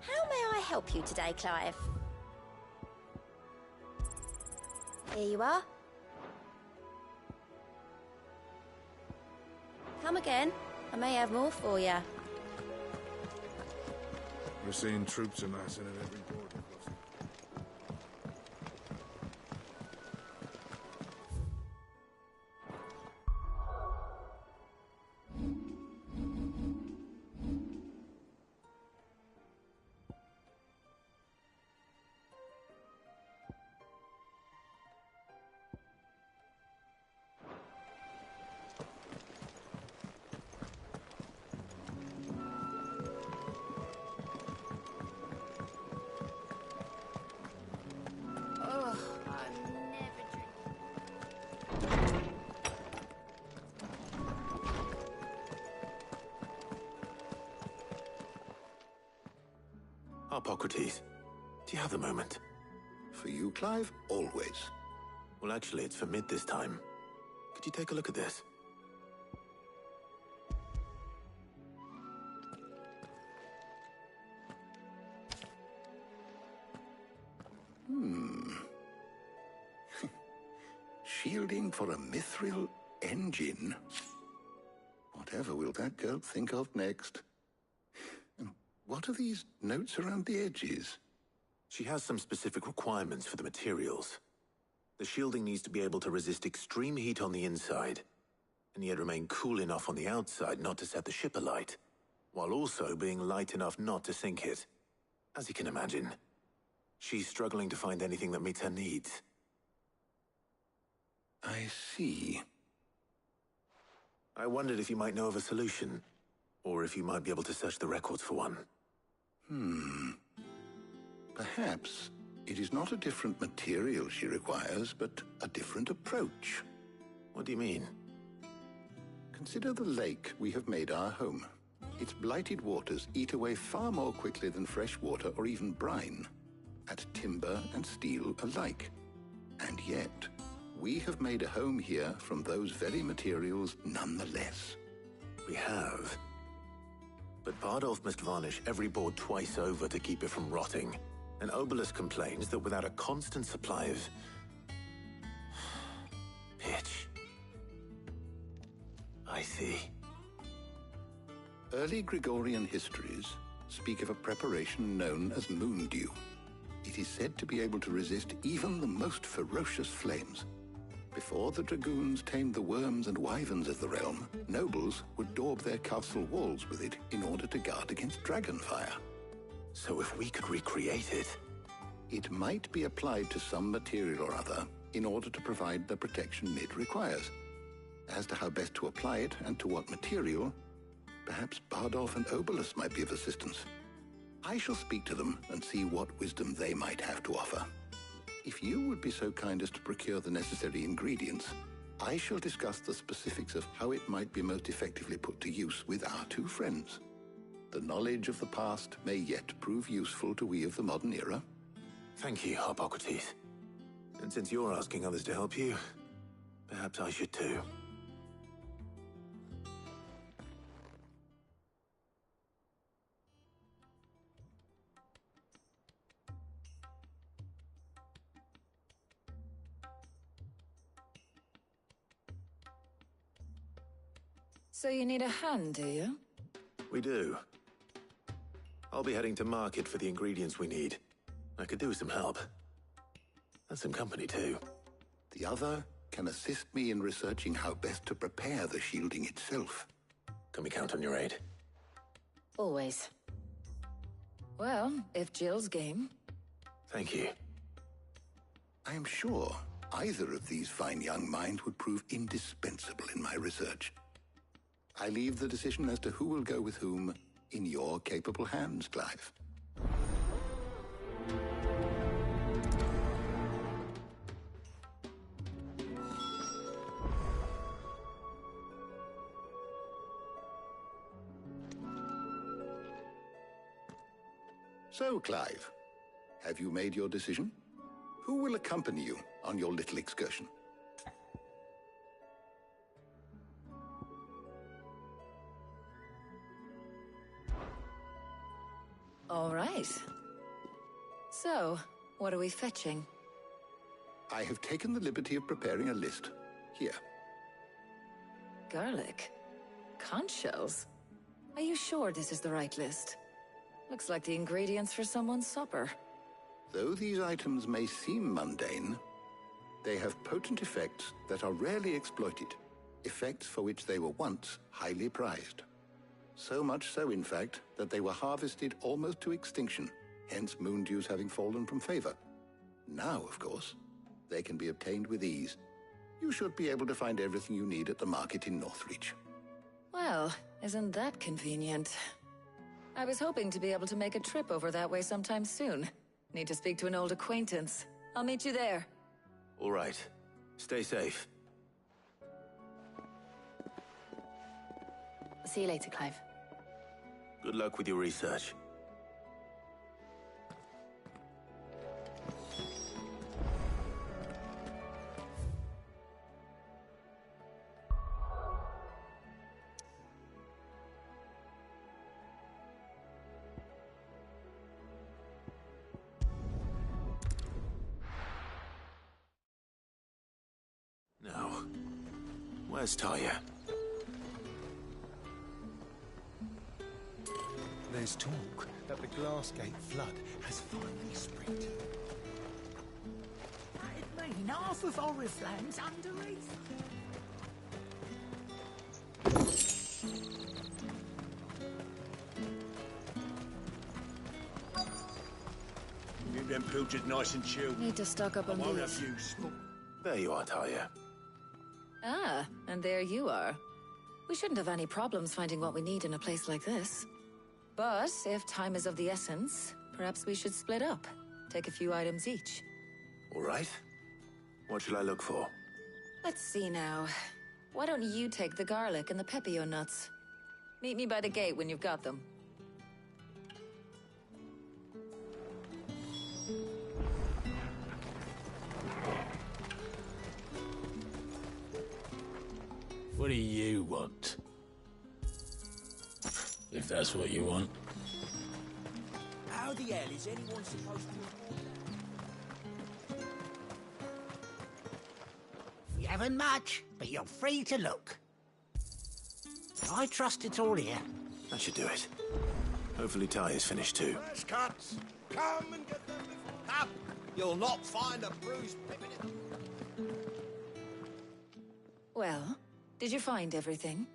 How may I help you today, Clive? Here you are. Come again. I may have more for you. We're seeing troops amassing at every border crossing. Hippocrates, do you have a moment? For you, Clive, always. Well, actually, it's for mid this time. Could you take a look at this? Shielding for a mithril engine? Whatever will that girl think of next? And what are these notes around the edges? She has some specific requirements for the materials. The shielding needs to be able to resist extreme heat on the inside, and yet remain cool enough on the outside not to set the ship alight, while also being light enough not to sink it. As you can imagine, she's struggling to find anything that meets her needs. I see. I wondered if you might know of a solution, or if you might be able to search the records for one. Perhaps it is not a different material she requires, but a different approach. What do you mean? Consider the lake we have made our home. Its blighted waters eat away far more quickly than fresh water or even brine, at timber and steel alike. And yet, we have made a home here from those very materials nonetheless. We have. But Bardolph must varnish every board twice over to keep it from rotting. And Obelus complains that without a constant supply of pitch. I see. Early Gregorian histories speak of a preparation known as moon dew. It is said to be able to resist even the most ferocious flames. Before the dragoons tamed the worms and wyverns of the realm, nobles would daub their castle walls with it in order to guard against dragonfire. So if we could recreate it... It might be applied to some material or other in order to provide the protection Mid requires. As to how best to apply it and to what material, perhaps Bardolph and Obelus might be of assistance. I shall speak to them and see what wisdom they might have to offer. If you would be so kind as to procure the necessary ingredients, I shall discuss the specifics of how it might be most effectively put to use with our two friends. The knowledge of the past may yet prove useful to we of the modern era. Thank you, Hippocrates. And since you're asking others to help you, perhaps I should too. So you need a hand, do you? We do. I'll be heading to market for the ingredients we need. I could do with some help. And some company, too. The other can assist me in researching how best to prepare the shielding itself. Can we count on your aid? Always. Well, if Jill's game. Thank you. I am sure either of these fine young minds would prove indispensable in my research. I leave the decision as to who will go with whom in your capable hands, Clive. So, Clive, have you made your decision? Who will accompany you on your little excursion? All right. So, what are we fetching? I have taken the liberty of preparing a list. Here. Garlic. Conch shells. Are you sure this is the right list? Looks like the ingredients for someone's supper. Though these items may seem mundane, they have potent effects that are rarely exploited, effects for which they were once highly prized. So much so, in fact, that they were harvested almost to extinction, hence moon dews having fallen from favor. Now, of course, they can be obtained with ease. You should be able to find everything you need at the market in Northreach. Well, isn't that convenient? I was hoping to be able to make a trip over that way sometime soon. Need to speak to an old acquaintance. I'll meet you there. All right. Stay safe. See you later, Clive. Good luck with your research. Now, where's Taya? There's talk that the Glassgate flood has finally spread. That'd mean half of Oriflamme's underneath. Keep them pilchards nice and chilled. Need to stock up on I won't these. have you sport. There you are, Taya. Ah, and there you are. We shouldn't have any problems finding what we need in a place like this. But if time is of the essence, perhaps we should split up. Take a few items each. All right. What should I look for? Let's see now. Why don't you take the garlic and the pepio nuts? Meet me by the gate when you've got them. What do you want? If that's what you want. How the hell is anyone supposed to afford We haven't much, but you're free to look. I trust it's all here. That should do it. Hopefully Taya's finished too. Fresh cuts. Come and get them before... Come! You'll not find a bruised pippin in... Well, did you find everything?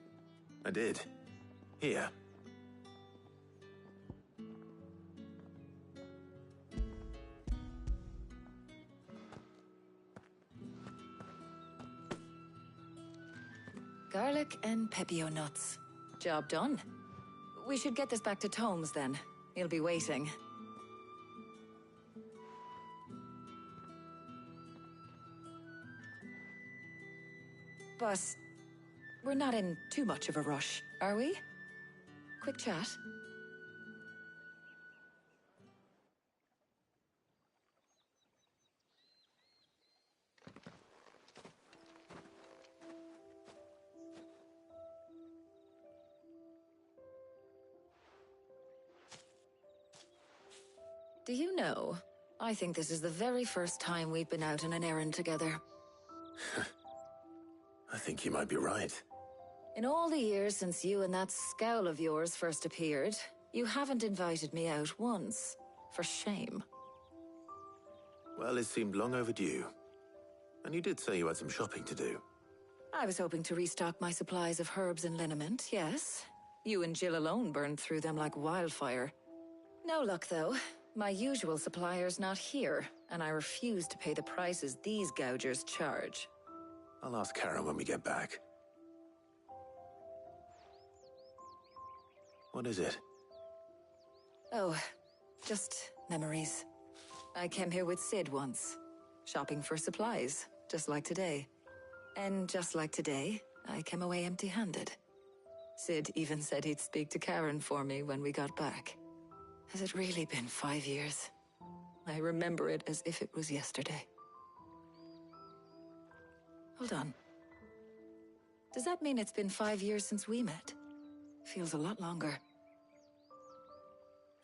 I did. Here. Garlic and pepio nuts. Job done. We should get this back to Tomes then. He'll be waiting. But we're not in too much of a rush, are we? Quick chat. Do you know, I think this is the very first time we've been out on an errand together. I think you might be right. In all the years since you and that scowl of yours first appeared, you haven't invited me out once. For shame. Well, it seemed long overdue. And you did say you had some shopping to do. I was hoping to restock my supplies of herbs and liniment, yes. You and Jill alone burned through them like wildfire. No luck, though. My usual supplier's not here, and I refuse to pay the prices these gougers charge. I'll ask Karen when we get back. What is it? Oh, just memories. I came here with Sid once, shopping for supplies, just like today. And just like today, I came away empty-handed. Sid even said he'd speak to Karen for me when we got back. Has it really been 5 years? I remember it as if it was yesterday. Hold on. Does that mean it's been 5 years since we met? Feels a lot longer.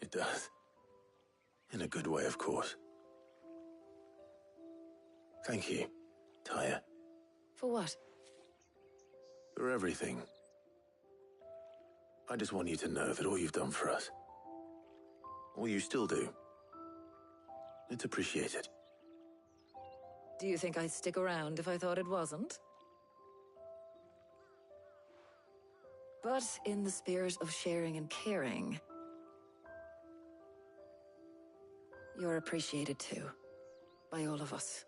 It does. In a good way, of course. Thank you, Taya. For what? For everything. I just want you to know that all you've done for us, Or you still do. It's appreciated. Do you think I'd stick around if I thought it wasn't? But in the spirit of sharing and caring, you're appreciated too, by all of us.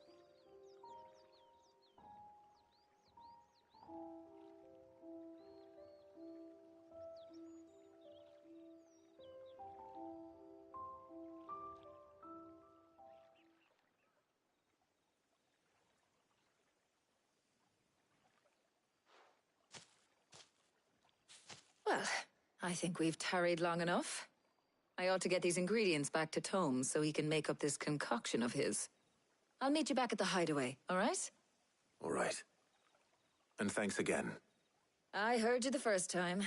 Well, I think we've tarried long enough. I ought to get these ingredients back to Tomes so he can make up this concoction of his. I'll meet you back at the hideaway, all right? All right. And thanks again. I heard you the first time.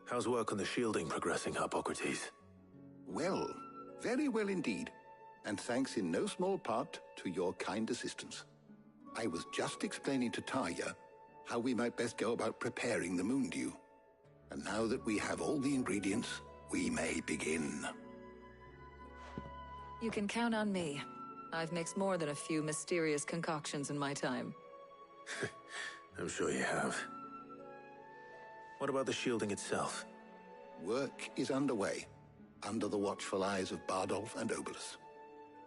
How's work on the shielding progressing, Hippocrates? Well, very well indeed. And thanks in no small part to your kind assistance. I was just explaining to Tarja how we might best go about preparing the moon dew. And now that we have all the ingredients, we may begin. You can count on me. I've mixed more than a few mysterious concoctions in my time. I'm sure you have. What about the shielding itself? Work is underway, under the watchful eyes of Bardolph and Obolus.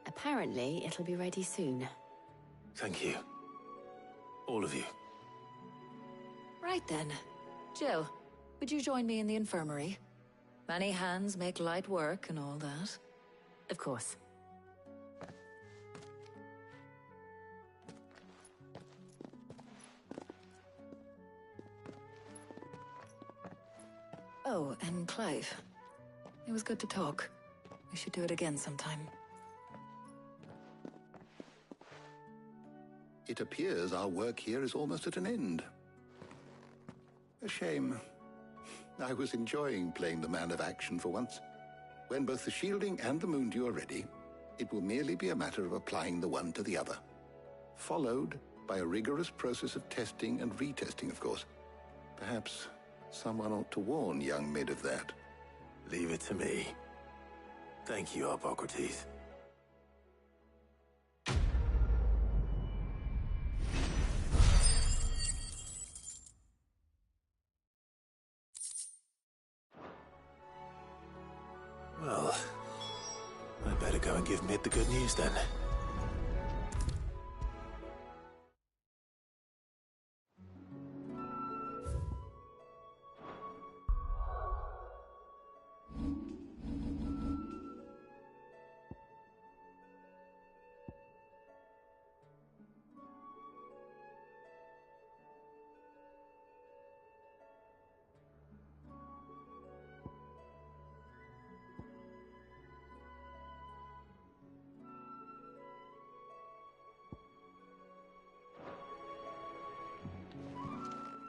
Apparently, it'll be ready soon. Thank you. All of you. Right then. Jill, would you join me in the infirmary? Many hands make light work and all that. Of course. Oh, and Clive. It was good to talk. We should do it again sometime. It appears our work here is almost at an end. A shame. I was enjoying playing the man of action for once. When both the shielding and the moon dew are ready, it will merely be a matter of applying the one to the other. Followed by a rigorous process of testing and retesting, of course. Perhaps someone ought to warn young Mid of that. Leave it to me. Thank you, Hippocrates. Well, I'd better go and give Mid the good news then.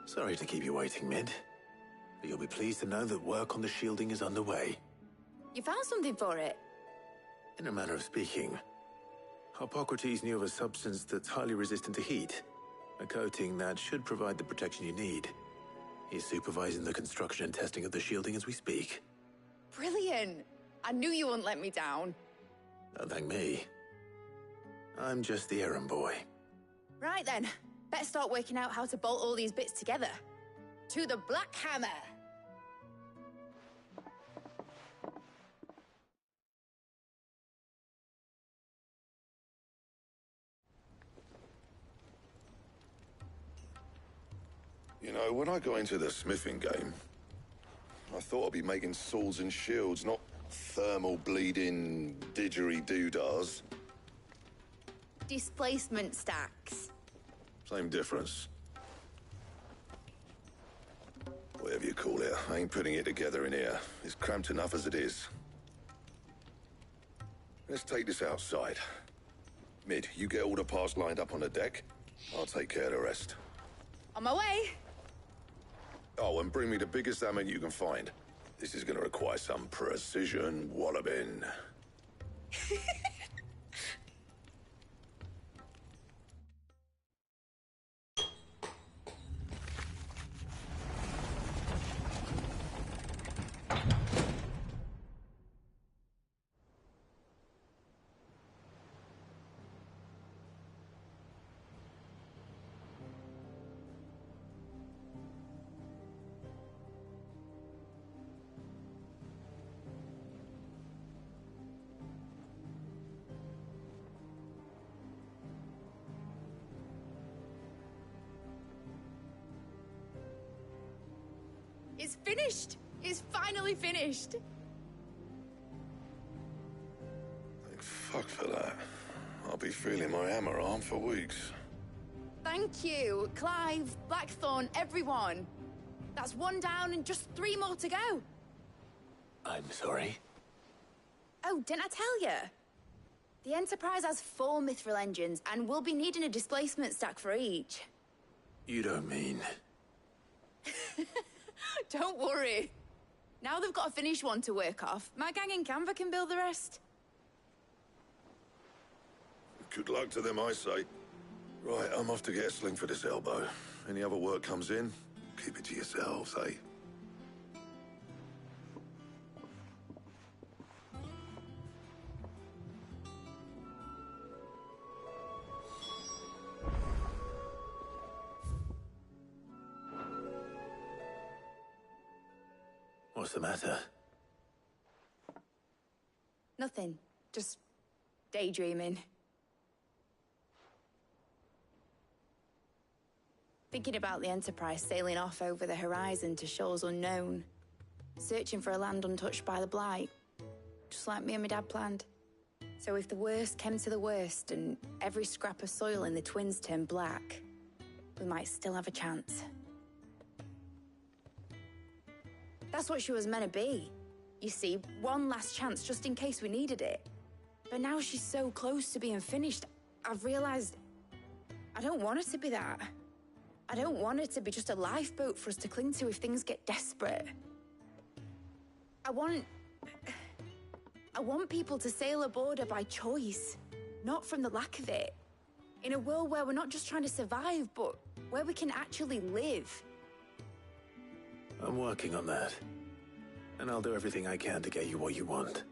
Sorry to keep you waiting, Mid. But you'll be pleased to know that work on the shielding is underway. You found something for it? In a manner of speaking, Hippocrates knew of a substance that's highly resistant to heat. A coating that should provide the protection you need. He's supervising the construction and testing of the shielding as we speak. Brilliant! I knew you wouldn't let me down. Don't thank me. I'm just the errand boy. Right then, better start working out how to bolt all these bits together. To the Black Hammer! You know, when I got into the smithing game, I thought I'd be making swords and shields, not thermal bleeding didgeridoo-dahs. Displacement stacks. Same difference. Whatever you call it, I ain't putting it together in here. It's cramped enough as it is. Let's take this outside. Mid, you get all the parts lined up on the deck. I'll take care of the rest. On my way! Oh, and bring me the biggest salmon you can find. This is going to require some precision walloping. It's finished! It's finally finished! Thank fuck for that. I'll be feeling my hammer arm for weeks. Thank you, Clive, Blackthorn, everyone. That's one down and just 3 more to go. I'm sorry. Oh, didn't I tell you? The Enterprise has 4 mithril engines, and we'll be needing a displacement stack for each. You don't mean... Don't worry. Now they've got a finished one to work off, my gang in Canva can build the rest. Good luck to them, I say. Right, I'm off to get a sling for this elbow. Any other work comes in, keep it to yourselves, eh? What's the matter? Nothing. Just daydreaming. Thinking about the Enterprise sailing off over the horizon to shores unknown. Searching for a land untouched by the Blight. Just like me and my dad planned. So if the worst came to the worst and every scrap of soil in the Twins turned black, we might still have a chance. That's what she was meant to be. You see, one last chance just in case we needed it. But now she's so close to being finished, I've realized I don't want her to be that. I don't want her to be just a lifeboat for us to cling to if things get desperate. I want people to sail aboard her by choice, not from the lack of it. In a world where we're not just trying to survive, but where we can actually live. I'm working on that. And I'll do everything I can to get you what you want.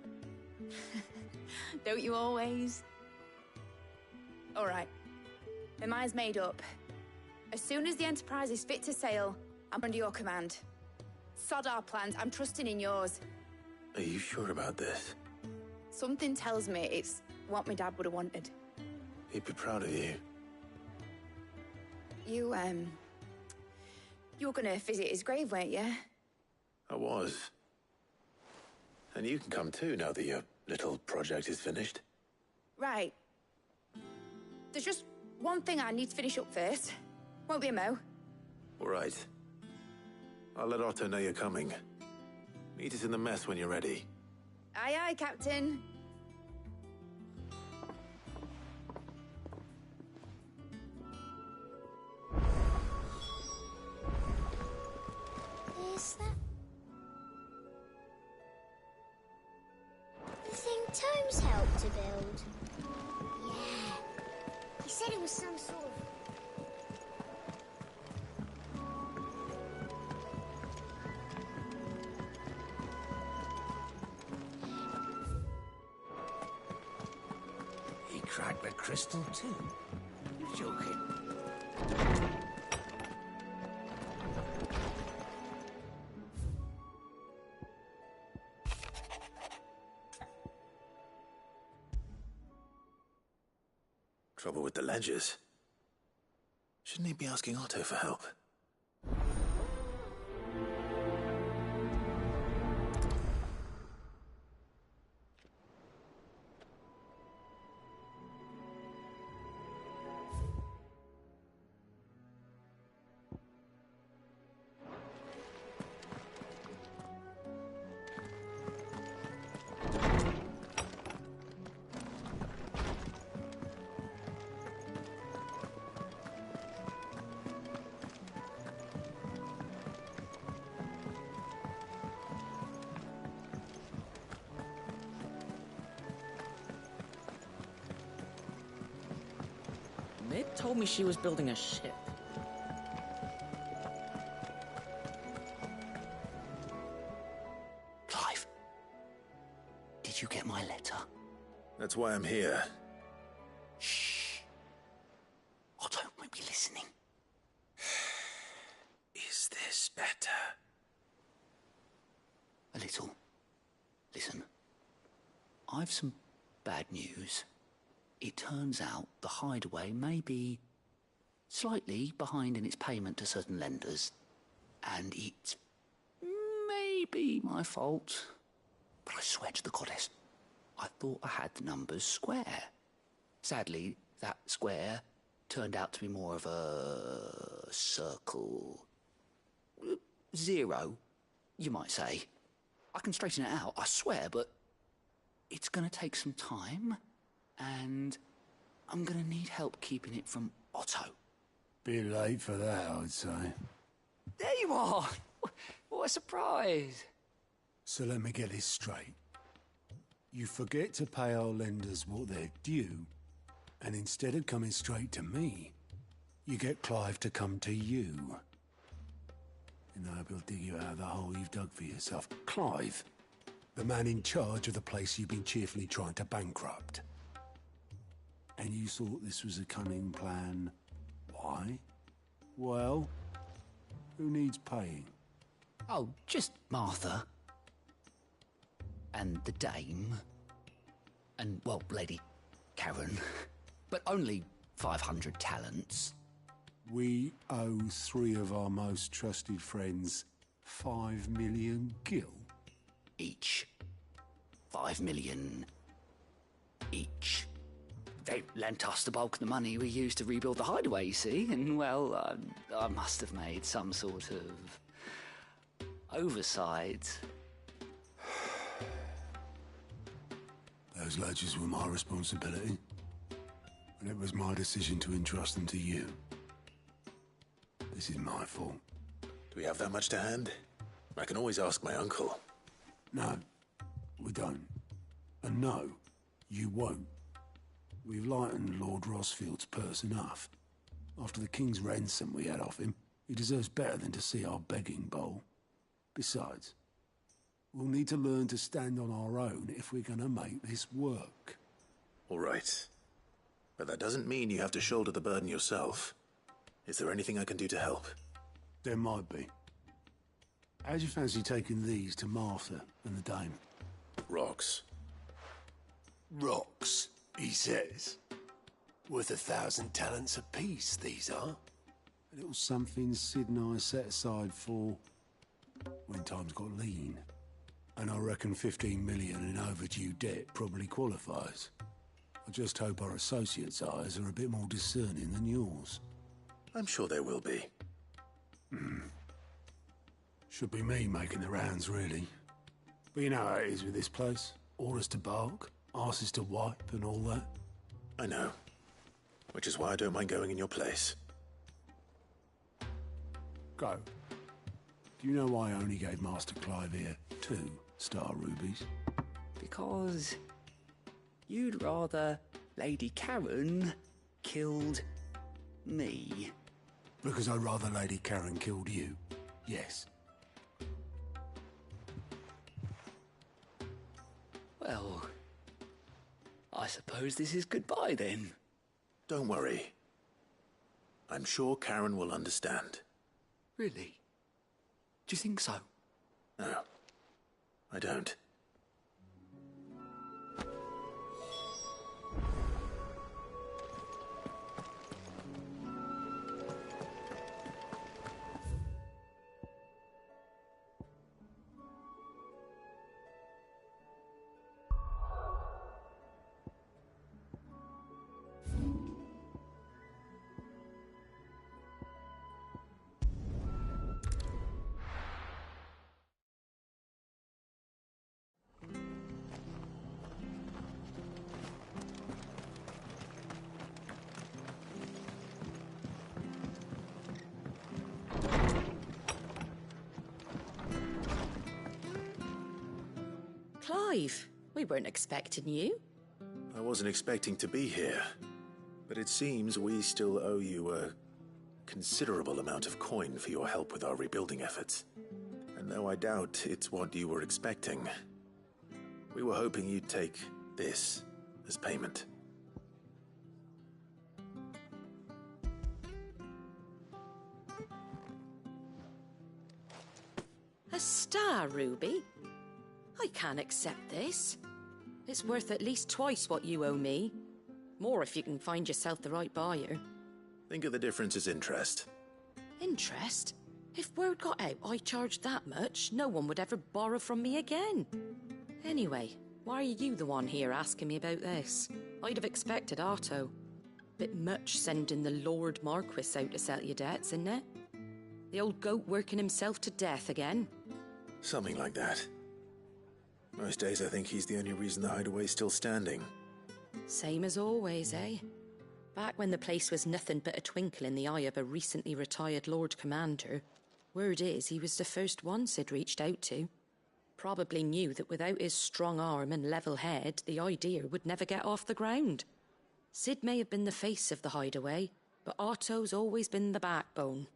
Don't you always? All right. My mind's made up. As soon as the Enterprise is fit to sail, I'm under your command. Sod our plans, I'm trusting in yours. Are you sure about this? Something tells me it's what my dad would have wanted. He'd be proud of you. You were gonna visit his grave, weren't you? I was. And you can come too now that your little project is finished. Right. There's just one thing I need to finish up first. Won't be a mo. All right. I'll let Otto know you're coming. Meet us in the mess when you're ready. Aye, aye, Captain. Is that the thing Tomes helped to build? Yeah. He said it was some sort of... He cracked the crystal too? You're joking. Trouble with the ledgers. Shouldn't he be asking Otto for help? It told me she was building a ship. Clive, did you get my letter? That's why I'm here. Shh. Otto might be listening. Is this better? A little. Listen, I've some bad news. It turns out the hideaway may be slightly behind in its payment to certain lenders, and it may be my fault. But I swear to the goddess, I thought I had the numbers square. Sadly, that square turned out to be more of a circle. 0, you might say. I can straighten it out, I swear, but it's going to take some time, and I'm going to need help keeping it from Otto. Bit late for that, I'd say. There you are! What a surprise! So let me get this straight. You forget to pay our lenders what they're due, and instead of coming straight to me, you get Clive to come to you. And I will dig you out of the hole you've dug for yourself. Clive, the man in charge of the place you've been cheerfully trying to bankrupt. And you thought this was a cunning plan. Why? Well, who needs paying? Oh, just Martha. And the dame. And, well, Lady Karen. But only 500 talents. We owe 3 of our most trusted friends 5 million gil. Each. 5 million each. They lent us the bulk of the money we used to rebuild the hideaway, you see, and, well, I must have made some sort of oversight. Those ledgers were my responsibility, and it was my decision to entrust them to you. This is my fault. Do we have that much to hand? I can always ask my uncle. No, we don't. And no, you won't. We've lightened Lord Rosfield's purse enough. After the king's ransom we had off him, he deserves better than to see our begging bowl. Besides, we'll need to learn to stand on our own if we're gonna make this work. All right. But that doesn't mean you have to shoulder the burden yourself. Is there anything I can do to help? There might be. How'd you fancy taking these to Martha and the dame? Rocks. Rocks, he says. Worth 1,000 talents apiece, these are. A little something Sid and I set aside for when times got lean. And I reckon 15 million in overdue debt probably qualifies. I just hope our associates' eyes are a bit more discerning than yours. I'm sure there will be. Should be me making the rounds, really. But you know how it is with this place. Orders to bark, arses to wipe, and all that. I know. Which is why I don't mind going in your place. Go. Do you know why I only gave Master Clive here 2 star rubies? Because you'd rather Lady Karen killed me. Because I'd rather Lady Karen killed you. Yes. Well, I suppose this is goodbye then. Don't worry. I'm sure Karen will understand. Really? Do you think so? No, I don't. Clive, we weren't expecting you. I wasn't expecting to be here. But it seems we still owe you a considerable amount of coin for your help with our rebuilding efforts. And though I doubt it's what you were expecting, we were hoping you'd take this as payment. A star ruby? I can't accept this. It's worth at least twice what you owe me. More if you can find yourself the right buyer. Think of the difference as interest. Interest? If word got out I charged that much, no one would ever borrow from me again. Anyway, why are you the one here asking me about this? I'd have expected Otto. Bit much sending the Lord Marquis out to settle your debts, isn't it? The old goat working himself to death again? Something like that. Most days I think he's the only reason the hideaway's still standing. Same as always, eh? Back when the place was nothing but a twinkle in the eye of a recently retired Lord Commander, word is he was the first one Sid reached out to. Probably knew that without his strong arm and level head, the idea would never get off the ground. Sid may have been the face of the hideaway, but Otto's always been the backbone.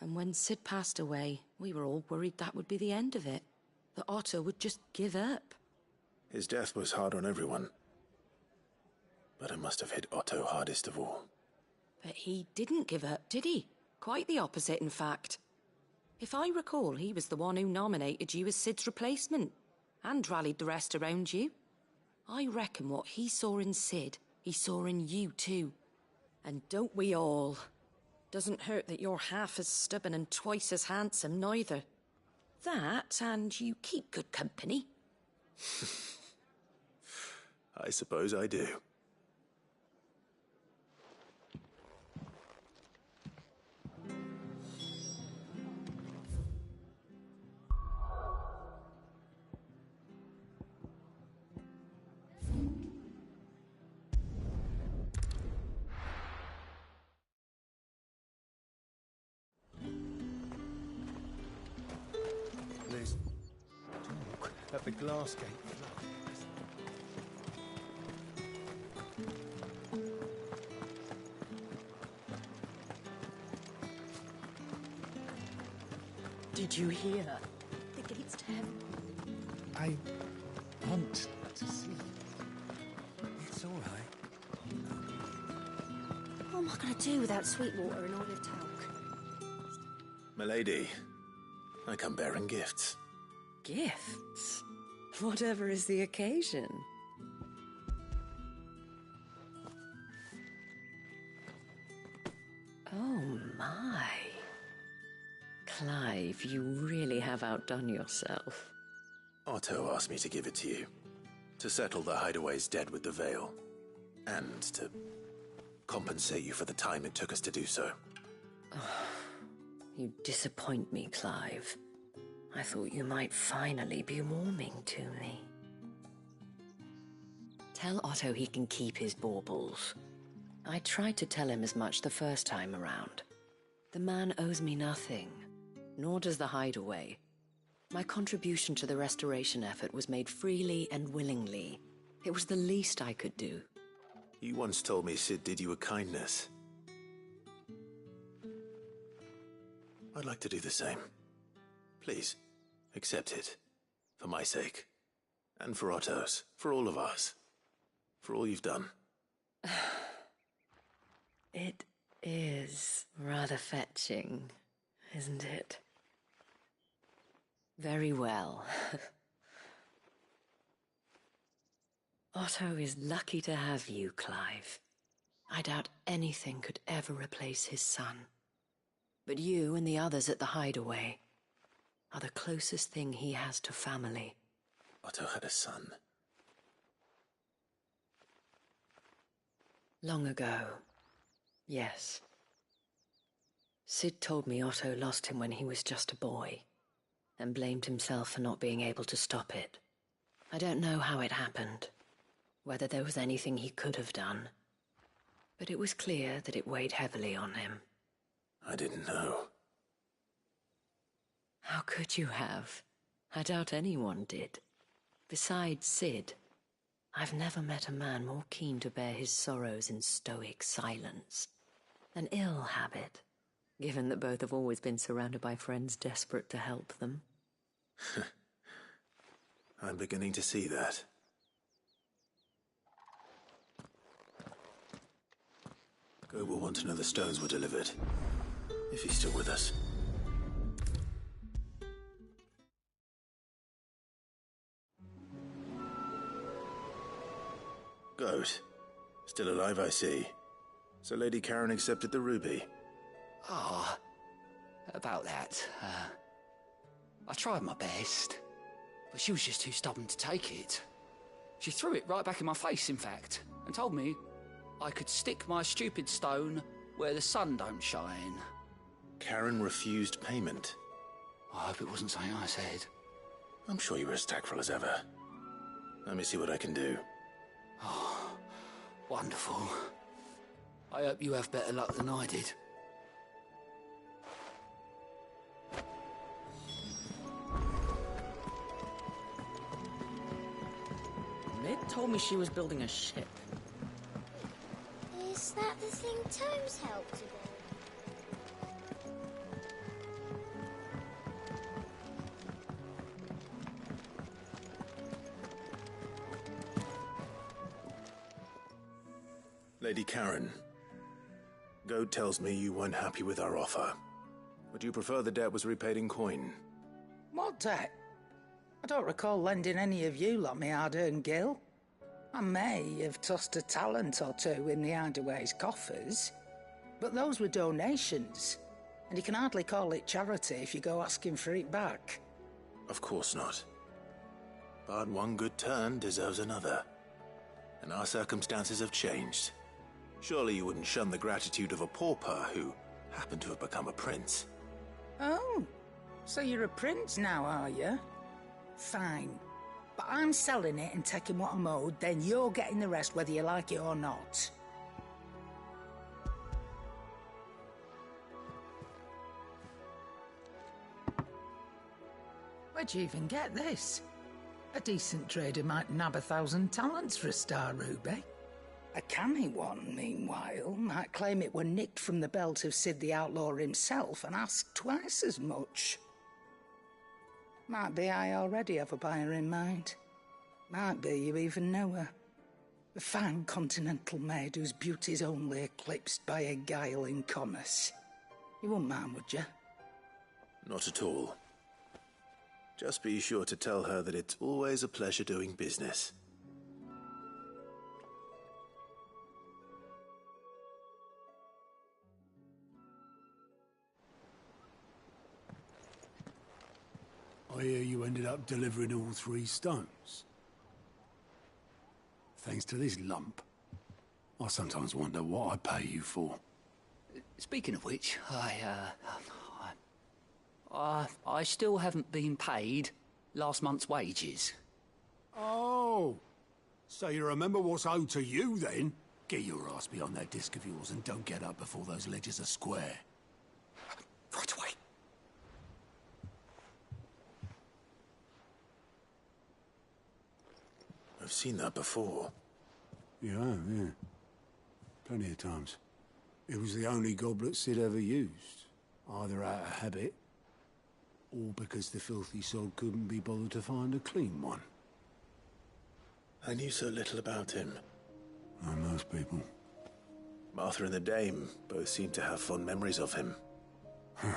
And when Sid passed away, we were all worried that would be the end of it. That Otto would just give up. His death was hard on everyone. But it must have hit Otto hardest of all. But he didn't give up, did he? Quite the opposite, in fact. If I recall, he was the one who nominated you as Sid's replacement, and rallied the rest around you. I reckon what he saw in Sid, he saw in you too. And don't we all? Doesn't hurt that you're half as stubborn and twice as handsome, neither. That, and you keep good company. I suppose I do. There's talk at the glass gate. Did you hear? The gate's to heaven. I want to see. It's all right. What am I going to do without Sweetwater and olive talc? Milady, I come bearing gifts. Gifts? Whatever is the occasion. Oh my. Clive, you really have outdone yourself. Otto asked me to give it to you. To settle the hideaway's debt with the Veil. And to compensate you for the time it took us to do so. You disappoint me, Clive. I thought you might finally be warming to me. Tell Otto he can keep his baubles. I tried to tell him as much the first time around. The man owes me nothing, nor does the hideaway. My contribution to the restoration effort was made freely and willingly. It was the least I could do. You once told me Sid did you a kindness. I'd like to do the same. Please, accept it. For my sake. And for Otto's. For all of us. For all you've done. It is rather fetching, isn't it? Very well. Otto is lucky to have you, Clive. I doubt anything could ever replace his son. But you and the others at the hideaway are the closest thing he has to family. Otto had a son. Long ago, yes. Sid told me Otto lost him when he was just a boy, and blamed himself for not being able to stop it. I don't know how it happened, whether there was anything he could have done, but it was clear that it weighed heavily on him. I didn't know. How could you have? I doubt anyone did. Besides Sid. I've never met a man more keen to bear his sorrows in stoic silence. An ill habit, given that both have always been surrounded by friends desperate to help them. I'm beginning to see that. Go will want to know the stones were delivered, if he's still with us. Goat. Still alive, I see. So Lady Karen accepted the ruby. About that. I tried my best, but she was just too stubborn to take it. She threw it right back in my face, in fact, and told me I could stick my stupid stone where the sun don't shine. Karen refused payment. I hope it wasn't something I said. I'm sure you were as tactful as ever. Let me see what I can do. Oh, wonderful. I hope you have better luck than I did. Mid told me she was building a ship. Is that the thing Tomes helped to build? Lady Karen, Goat tells me you weren't happy with our offer. Would you prefer the debt was repaid in coin? What debt? I don't recall lending any of you lot me hard-earned gil. I may have tossed a talent or two in the Hideaway's coffers, but those were donations, and you can hardly call it charity if you go asking for it back. Of course not. But one good turn deserves another. And our circumstances have changed. Surely you wouldn't shun the gratitude of a pauper who happened to have become a prince. Oh, so you're a prince now, are you? Fine. But I'm selling it and taking what I'm owed, then you're getting the rest whether you like it or not. Where'd you even get this? A decent trader might nab 1,000 talents for a star ruby. A canny one, meanwhile, might claim it were nicked from the belt of Sid the Outlaw himself and ask twice as much. Might be I already have a buyer in mind. Might be you even know her. A fine continental maid whose beauty's only eclipsed by a guile in commerce. You wouldn't mind, would you? Not at all. Just be sure to tell her that it's always a pleasure doing business. I hear you ended up delivering all 3 stones. Thanks to this lump. I sometimes wonder what I pay you for. Speaking of which, I still haven't been paid last month's wages. Oh, so you remember what's owed to you then? Get your ass behind that disc of yours and don't get up before those ledgers are square. Right away. I've seen that before. Yeah. Plenty of times. It was the only goblet Sid ever used. Either out of habit, or because the filthy sod couldn't be bothered to find a clean one. I knew so little about him. Like most people. Martha and the Dame both seem to have fond memories of him. I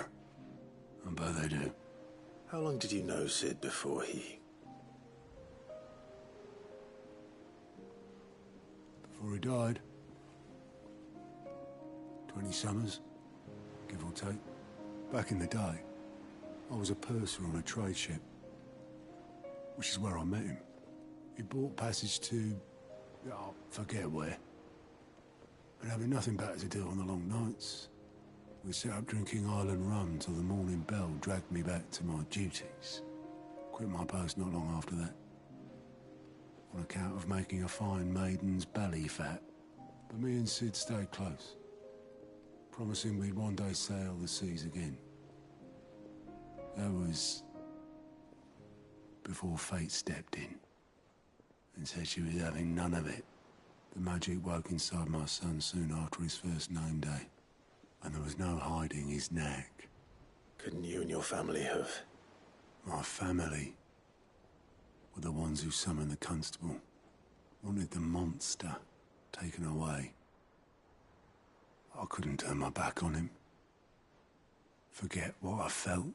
bet they do. How long did you know Sid before he... Before he died. 20 summers, give or take. Back in the day, I was a purser on a trade ship, which is where I met him. He bought passage to... oh, forget where. But having nothing better to do on the long nights, we set up drinking island rum till the morning bell dragged me back to my duties. Quit my post not long after that. On account of making a fine maiden's belly fat. But me and Sid stayed close, promising we'd one day sail the seas again. That was before fate stepped in and said she was having none of it. The magic woke inside my son soon after his first name day, and there was no hiding his knack. Couldn't you and your family have? My family were the ones who summoned the constable, wanted the monster taken away. I couldn't turn my back on him, forget what I felt,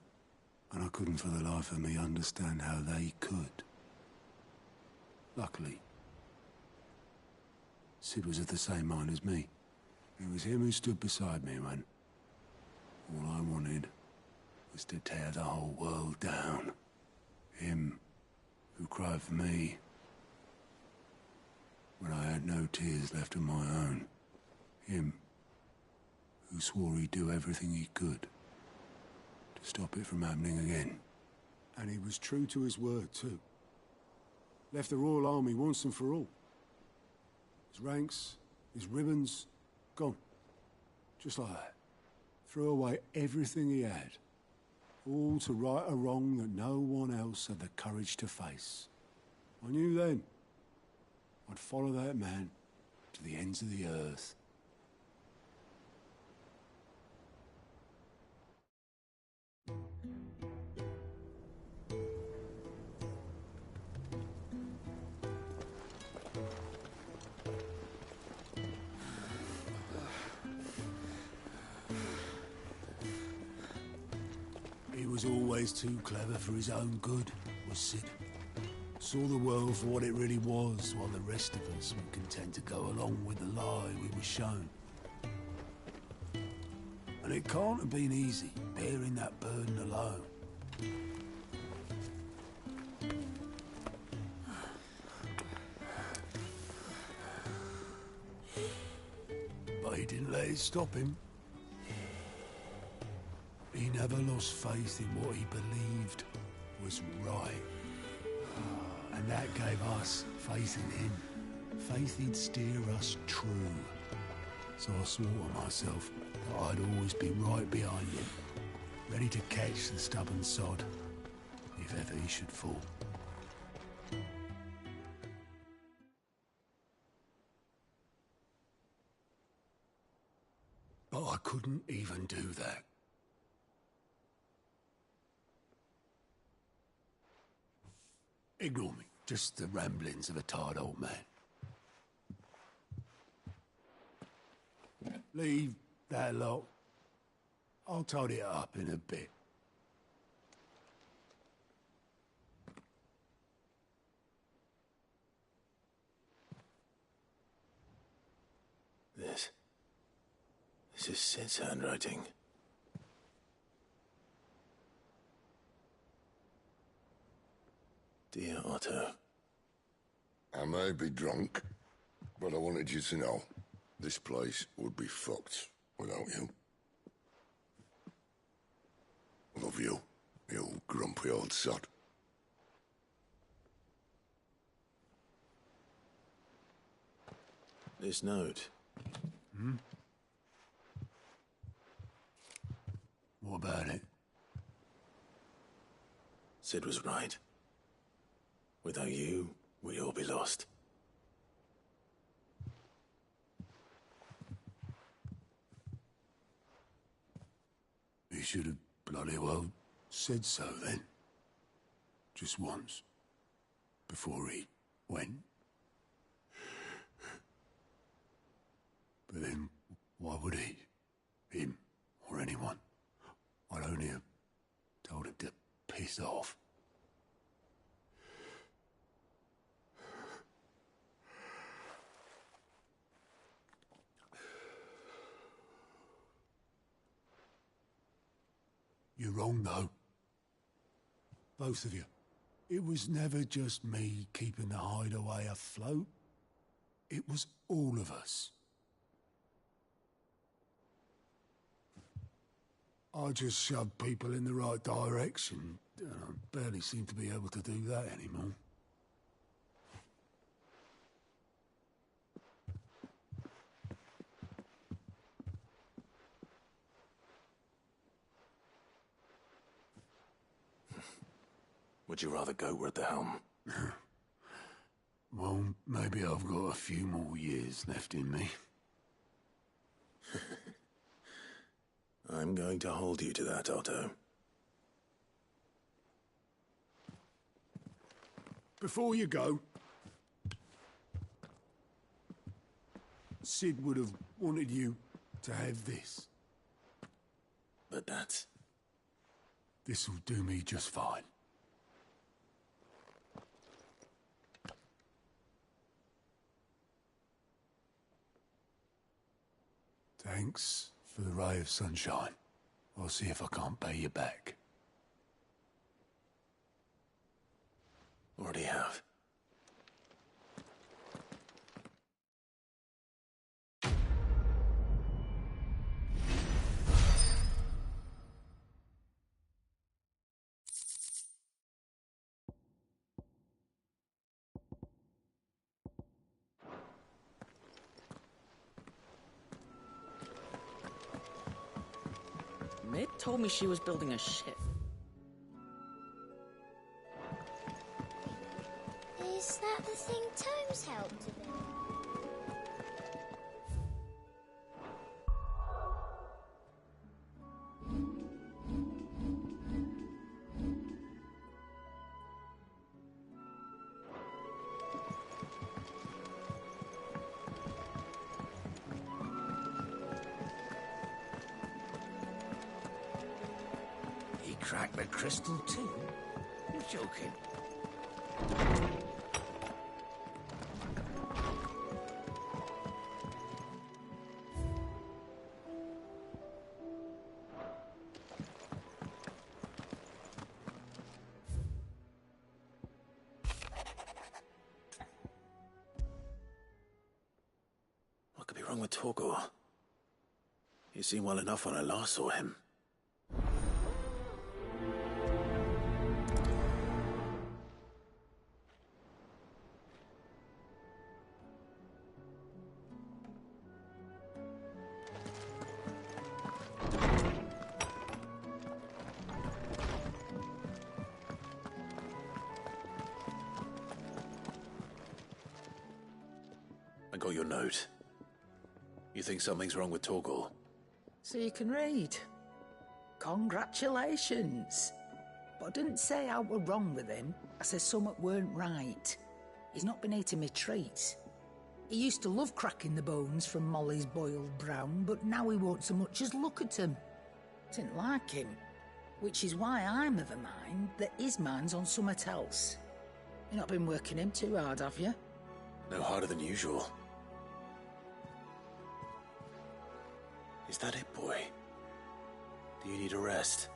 and I couldn't for the life of me understand how they could. Luckily, Sid was of the same mind as me. It was him who stood beside me when all I wanted was to tear the whole world down. Him who cried for me when I had no tears left of my own. Him who swore he'd do everything he could to stop it from happening again. And he was true to his word, too. Left the Royal Army once and for all. His ranks, his ribbons, gone. Just like that. Threw away everything he had. All to right a wrong that no one else had the courage to face. I knew then I'd follow that man to the ends of the earth. He was always too clever for his own good, was Sid. Saw the world for what it really was, while the rest of us were content to go along with the lie we were shown. And it can't have been easy, bearing that burden alone. But he didn't let it stop him. He never lost faith in what he believed was right. And that gave us faith in him. Faith he'd steer us true. So I swore to myself that I'd always be right behind him, ready to catch the stubborn sod, if ever he should fall. But I couldn't even do that. Ignore me. Just the ramblings of a tired old man. Leave that lot. I'll tidy it up in a bit. This is Sid's handwriting. Dear Otto. I may be drunk, but I wanted you to know this place would be fucked without you. Love you, you grumpy old sod. This note. What about it? Sid was right. Without you, we'd all be lost. He should have bloody well said so then. Just once. Before he went. But then, why would he? Him, or anyone? I'd only have told him to piss off. You're wrong, though. Both of you. It was never just me keeping the hideaway afloat. It was all of us. I just shoved people in the right direction, and I barely seem to be able to do that anymore. Would you rather go at the helm? Well, maybe I've got a few more years left in me. I'm going to hold you to that, Otto. Before you go, Sid would have wanted you to have this. But that's... This'll do me just fine. Thanks for the ray of sunshine. I'll see if I can't pay you back. Already have. Mid told me she was building a ship. Is that the thing Tomes helped to build? He cracked the crystal too? You're joking. What could be wrong with Torgor? He seemed well enough when I last saw him. I got your note. You think something's wrong with Torgor? So you can read. Congratulations. But I didn't say I were wrong with him. I said something weren't right. He's not been eating me treats. He used to love cracking the bones from Molly's boiled brown, but now he won't so much as look at them. Didn't like him. Which is why I'm of a mind that his mind's on something else. You've not been working him too hard, have you? No harder than usual. Is that it, boy? Do you need a rest?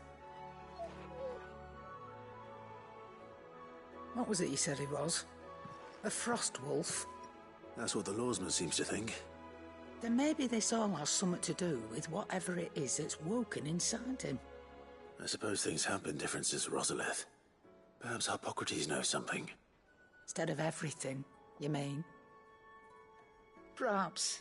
What was it you said he was? A frost wolf? That's what the lawsman seems to think. Then maybe this all has something to do with whatever it is that's woken inside him. I suppose things have been different since Rosalith. Perhaps Hippocrates knows something. Instead of everything, you mean? Perhaps.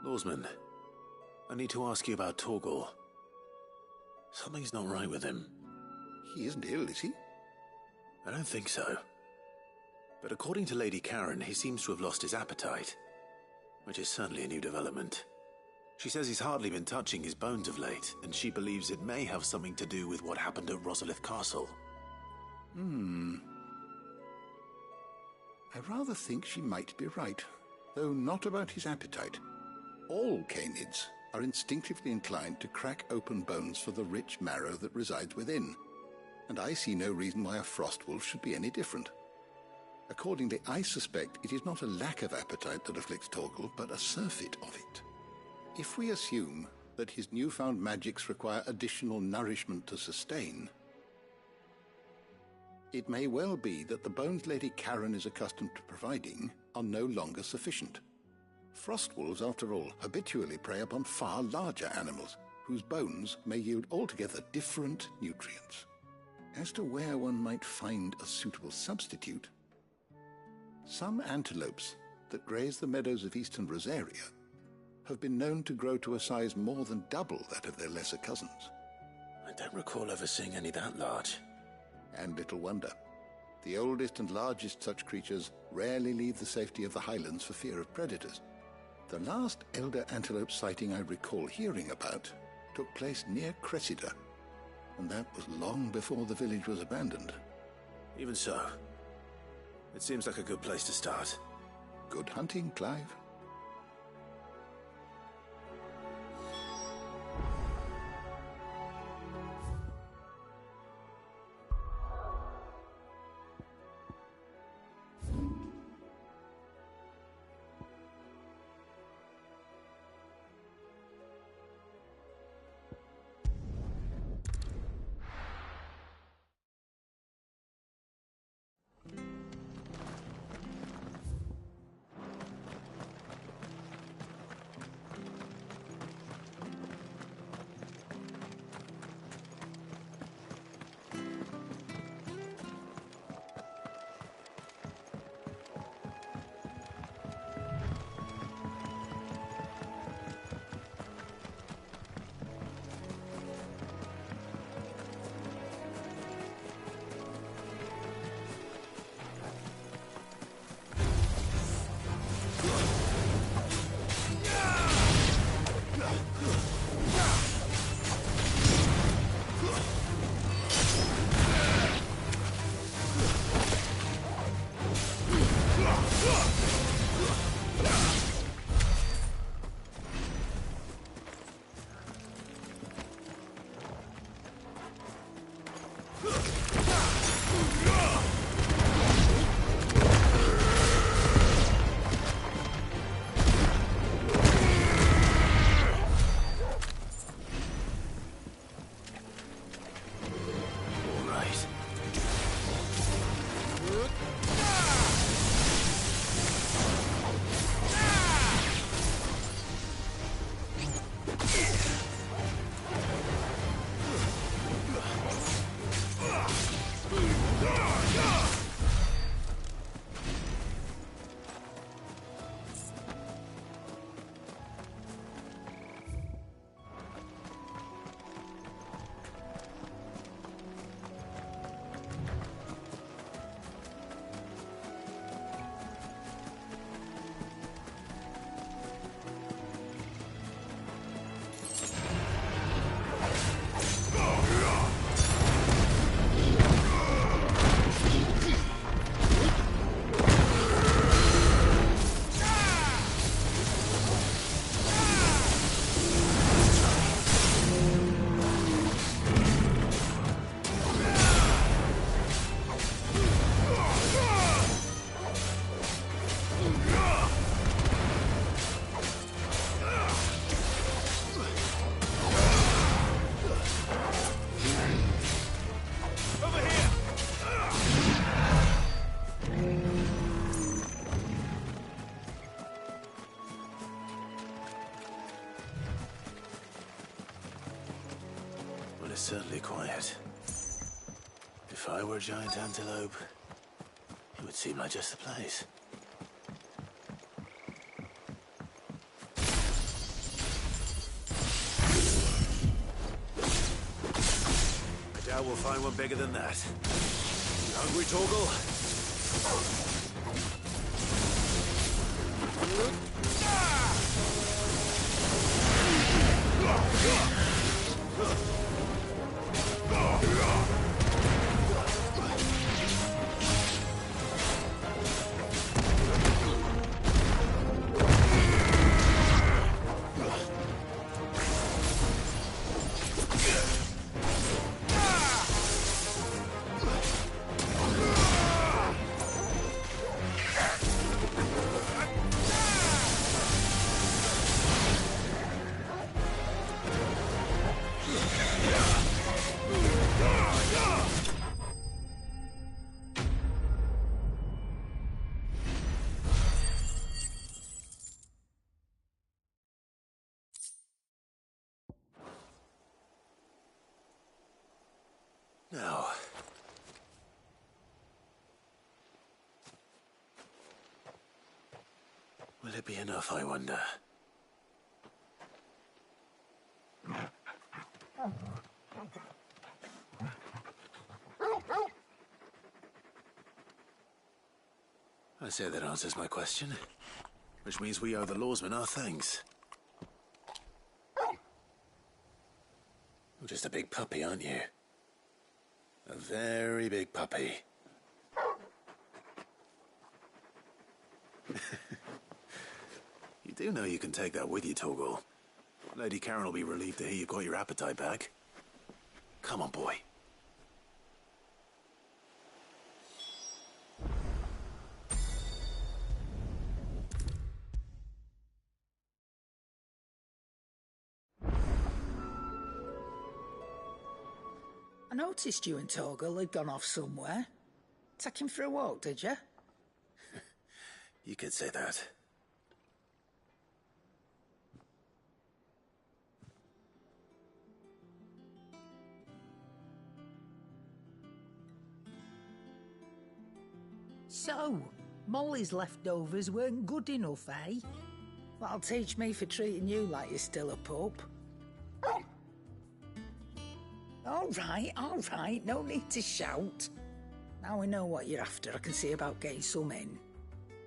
Lawsman, I need to ask you about Torgor. Something's not right with him. He isn't ill, is he? I don't think so. But according to Lady Karen, he seems to have lost his appetite, which is certainly a new development. She says he's hardly been touching his bones of late, and she believes it may have something to do with what happened at Rosalith Castle. I rather think she might be right, though not about his appetite. All canids are instinctively inclined to crack open bones for the rich marrow that resides within, and I see no reason why a frostwolf should be any different. Accordingly, I suspect it is not a lack of appetite that afflicts Torgor, but a surfeit of it. If we assume that his newfound magics require additional nourishment to sustain, it may well be that the bones Lady Karen is accustomed to providing are no longer sufficient. Frostwolves, after all, habitually prey upon far larger animals, whose bones may yield altogether different nutrients. As to where one might find a suitable substitute, some antelopes that graze the meadows of eastern Rosaria have been known to grow to a size more than double that of their lesser cousins. I don't recall ever seeing any that large. And little wonder. The oldest and largest such creatures rarely leave the safety of the highlands for fear of predators. The last elder antelope sighting I recall hearing about took place near Cressida, and that was long before the village was abandoned. Even so, it seems like a good place to start. Good hunting, Clive. Certainly quiet. If I were a giant antelope, it would seem like just the place. I doubt we'll find one bigger than that. You hungry, Torgal? be enough, I wonder? I say that answers my question. Which means we owe the lawsman our thanks. You're just a big puppy, aren't you? A very big puppy. You do know you can take that with you, Torgal. Lady Karen will be relieved to hear you've got your appetite back. Come on, boy. I noticed you and Torgal had gone off somewhere. Take him for a walk, did you? You could say that. So, Molly's leftovers weren't good enough, eh? That'll teach me for treating you like you're still a pup. All right, no need to shout. Now we know what you're after, I can see about getting some in.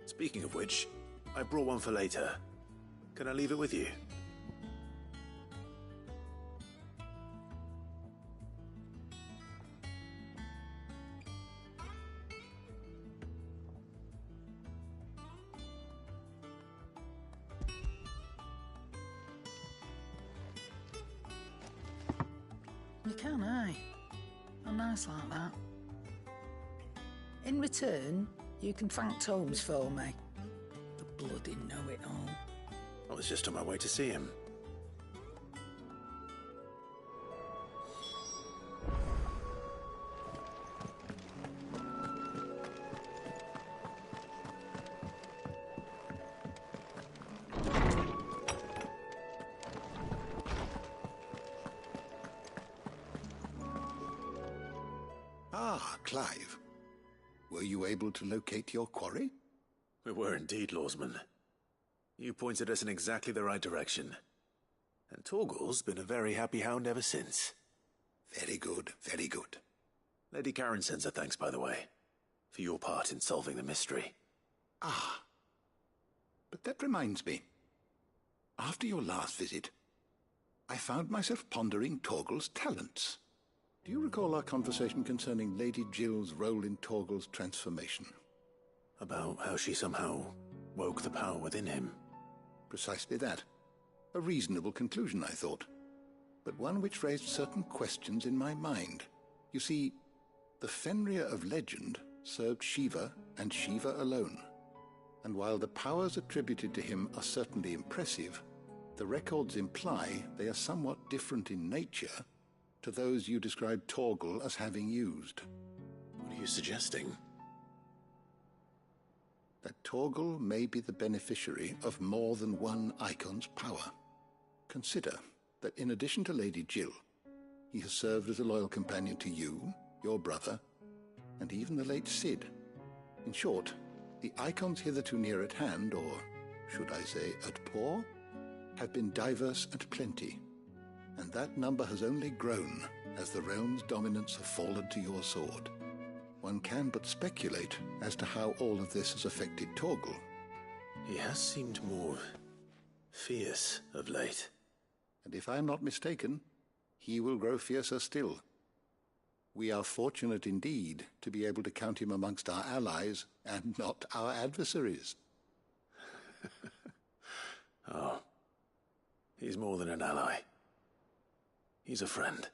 Speaking of which, I brought one for later. Can I leave it with you? You can, aye. I'm nice like that. In return, you can thank Tomes for me. The bloody know-it-all. I was just on my way to see him. Ah, Clive. Were you able to locate your quarry? We were indeed, Lawsman. You pointed us in exactly the right direction. And Torgal's been a very happy hound ever since. Very good, very good. Lady Karen sends her thanks, by the way, for your part in solving the mystery. Ah. But that reminds me. After your last visit, I found myself pondering Torgal's talents. Do you recall our conversation concerning Lady Jill's role in Torgal's transformation? About how she somehow woke the power within him. Precisely that. A reasonable conclusion, I thought. But one which raised certain questions in my mind. You see, the Fenrir of legend served Shiva and Shiva alone. And while the powers attributed to him are certainly impressive, the records imply they are somewhat different in nature to those you described Torgal as having used. What are you suggesting? That Torgal may be the beneficiary of more than one icon's power. Consider that in addition to Lady Jill, he has served as a loyal companion to you, your brother, and even the late Cid. In short, the icons hitherto near at hand, or should I say at paw, have been diverse and plenty, and that number has only grown as the realm's dominance have fallen to your sword. One can but speculate as to how all of this has affected Torgal. He has seemed more fierce of late. And if I am not mistaken, he will grow fiercer still. We are fortunate indeed to be able to count him amongst our allies and not our adversaries. Oh, he's more than an ally. He's a friend.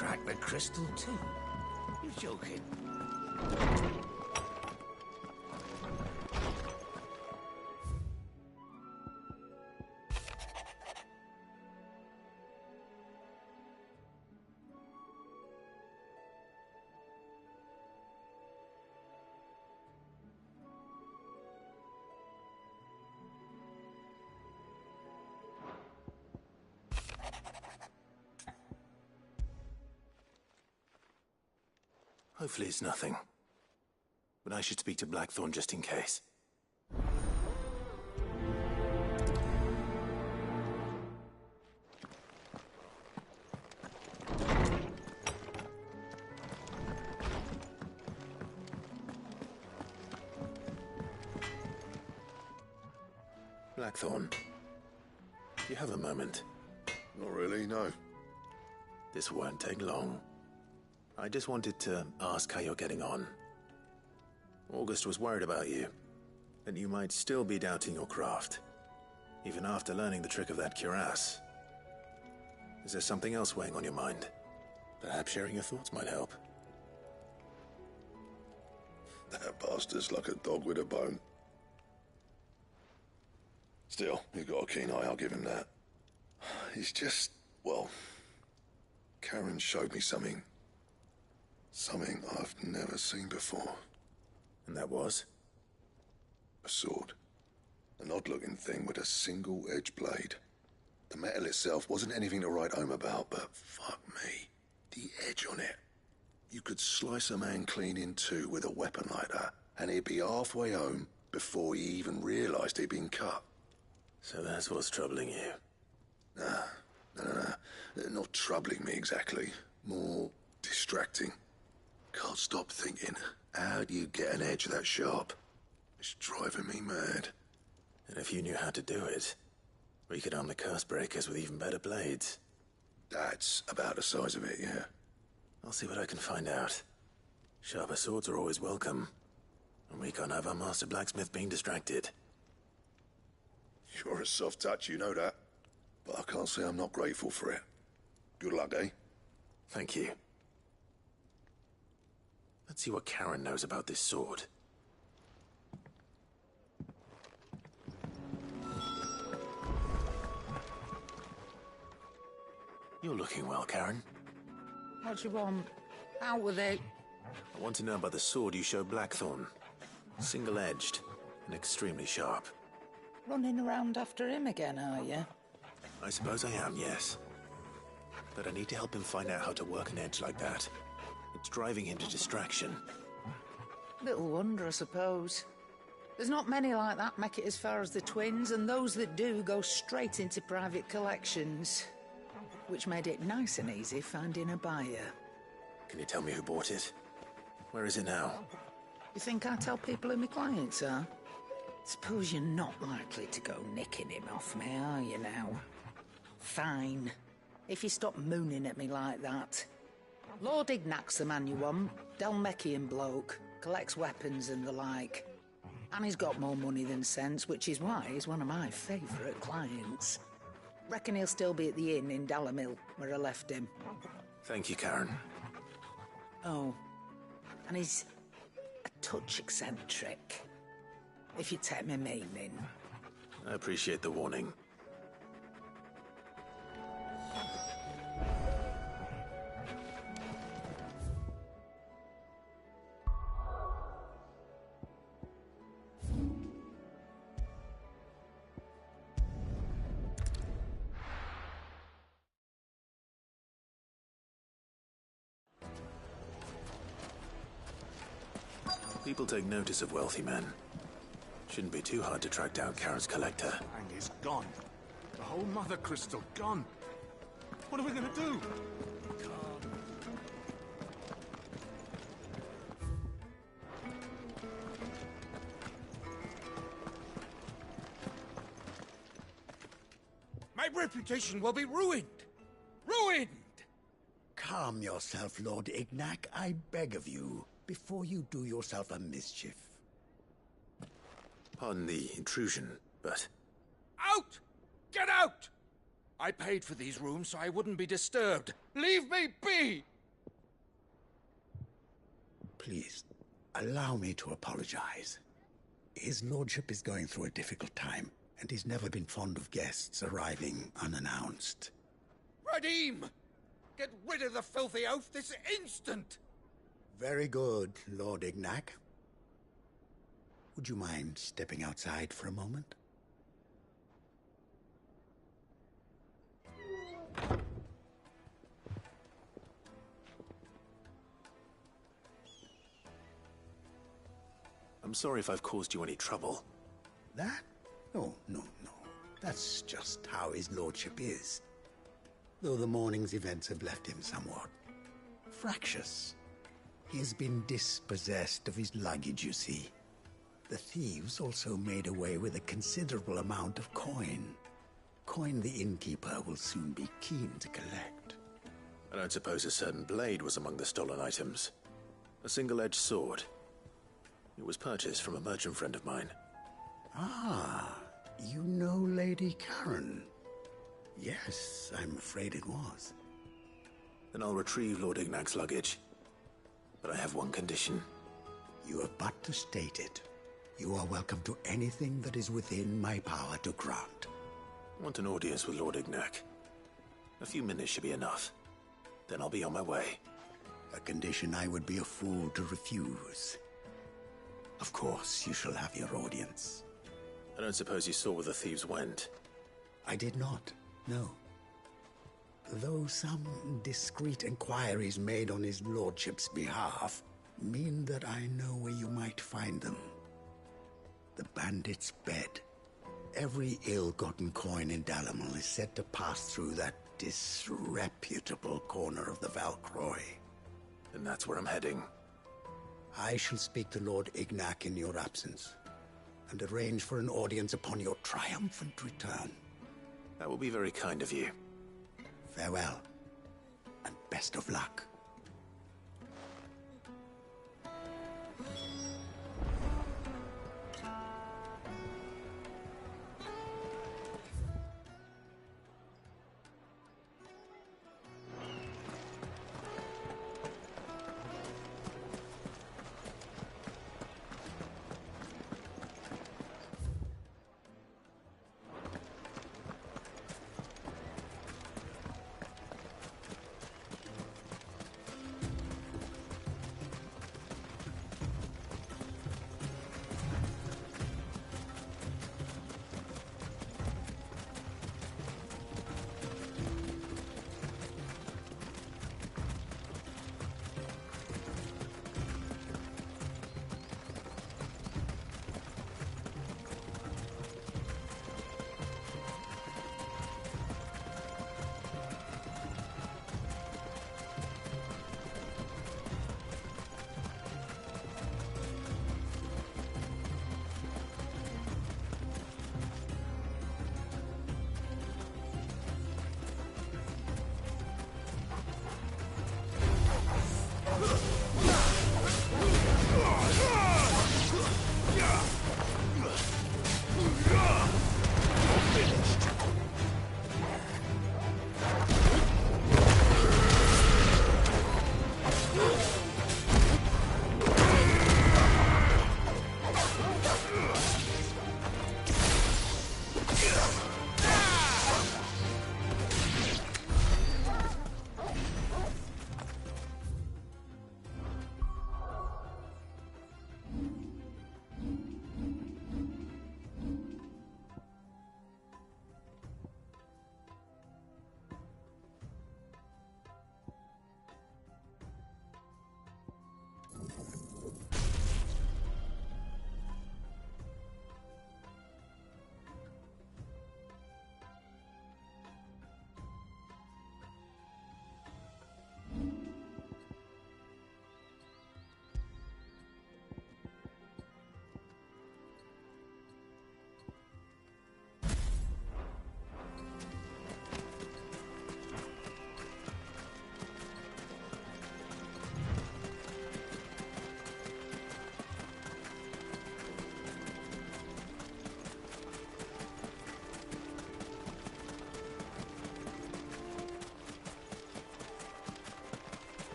crack the crystal too? You're joking. Hopefully it's nothing. But I should speak to Blackthorn just in case. Blackthorn, do you have a moment? Not really, no. This won't take long. I just wanted to ask how you're getting on. August was worried about you, that you might still be doubting your craft, even after learning the trick of that cuirass. Is there something else weighing on your mind? Perhaps sharing your thoughts might help. That bastard's like a dog with a bone. Still, he's got a keen eye, I'll give him that. He's just, well, Karen showed me something. Something I've never seen before. And that was? A sword. An odd-looking thing with a single-edged blade. The metal itself wasn't anything to write home about, but fuck me, the edge on it. You could slice a man clean in two with a weapon like that, and he'd be halfway home before he even realised he'd been cut. So that's what's troubling you? Nah. Not troubling me exactly. More distracting. Can't stop thinking, how do you get an edge that sharp? It's driving me mad. And if you knew how to do it, we could arm the curse breakers with even better blades. That's about the size of it, yeah. I'll see what I can find out. Sharper swords are always welcome. And we can't have our master blacksmith being distracted. You're a soft touch, you know that. But I can't say I'm not grateful for it. Good luck, eh? Thank you. Let's see what Karen knows about this sword. You're looking well, Karen. What do you want? Out with it. I want to know about the sword you showed Blackthorn. Single-edged and extremely sharp. Running around after him again, are you? I suppose I am, yes. But I need to help him find out how to work an edge like that. It's driving him to distraction. Little wonder, I suppose. There's not many like that make it as far as the twins, and those that do go straight into private collections. Which made it nice and easy finding a buyer. Can you tell me who bought it? Where is it now? You think I tell people who my clients are? Suppose you're not likely to go nicking him off me, are you now? Fine. If you stop mooning at me like that. Lord Ignac's the man you want. Delmechian bloke. Collects weapons and the like. And he's got more money than sense, which is why he's one of my favourite clients. Reckon he'll still be at the inn in Dalamil, where I left him. Thank you, Karen. Oh, and he's a touch eccentric, if you take my meaning. I appreciate the warning. People take notice of wealthy men. Shouldn't be too hard to track down Karen's collector. And he's gone. The whole mother crystal gone. What are we gonna do? My reputation will be ruined! Ruined! Calm yourself, Lord Ignac, I beg of you, before you do yourself a mischief. Pardon the intrusion, but... Out! Get out! I paid for these rooms so I wouldn't be disturbed. Leave me be! Please, allow me to apologize. His lordship is going through a difficult time, and he's never been fond of guests arriving unannounced. Radim! Get rid of the filthy oaf this instant! Very good, Lord Ignac. Would you mind stepping outside for a moment? I'm sorry if I've caused you any trouble. That? Oh, no. That's just how his lordship is. Though the morning's events have left him somewhat fractious. He has been dispossessed of his luggage, you see. The thieves also made away with a considerable amount of coin. Coin the innkeeper will soon be keen to collect. I don't suppose a certain blade was among the stolen items. A single-edged sword. It was purchased from a merchant friend of mine. Ah, you know Lady Karen. Yes, I'm afraid it was. Then I'll retrieve Lord Ignac's luggage. But I have one condition. You have but to state it. You are welcome to anything that is within my power to grant. I want an audience with Lord Ignac. A few minutes should be enough. Then I'll be on my way. A condition I would be a fool to refuse. Of course, you shall have your audience. I don't suppose you saw where the thieves went? I did not, no. Though some discreet inquiries made on his lordship's behalf mean that I know where you might find them. The bandit's bed. Every ill-gotten coin in Dalamal is said to pass through that disreputable corner of the Valcroy. And that's where I'm heading. I shall speak to Lord Ignac in your absence, and arrange for an audience upon your triumphant return. That will be very kind of you. Farewell, and best of luck.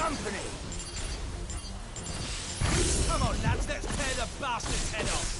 company! Come on, lads, let's tear the bastard's head off!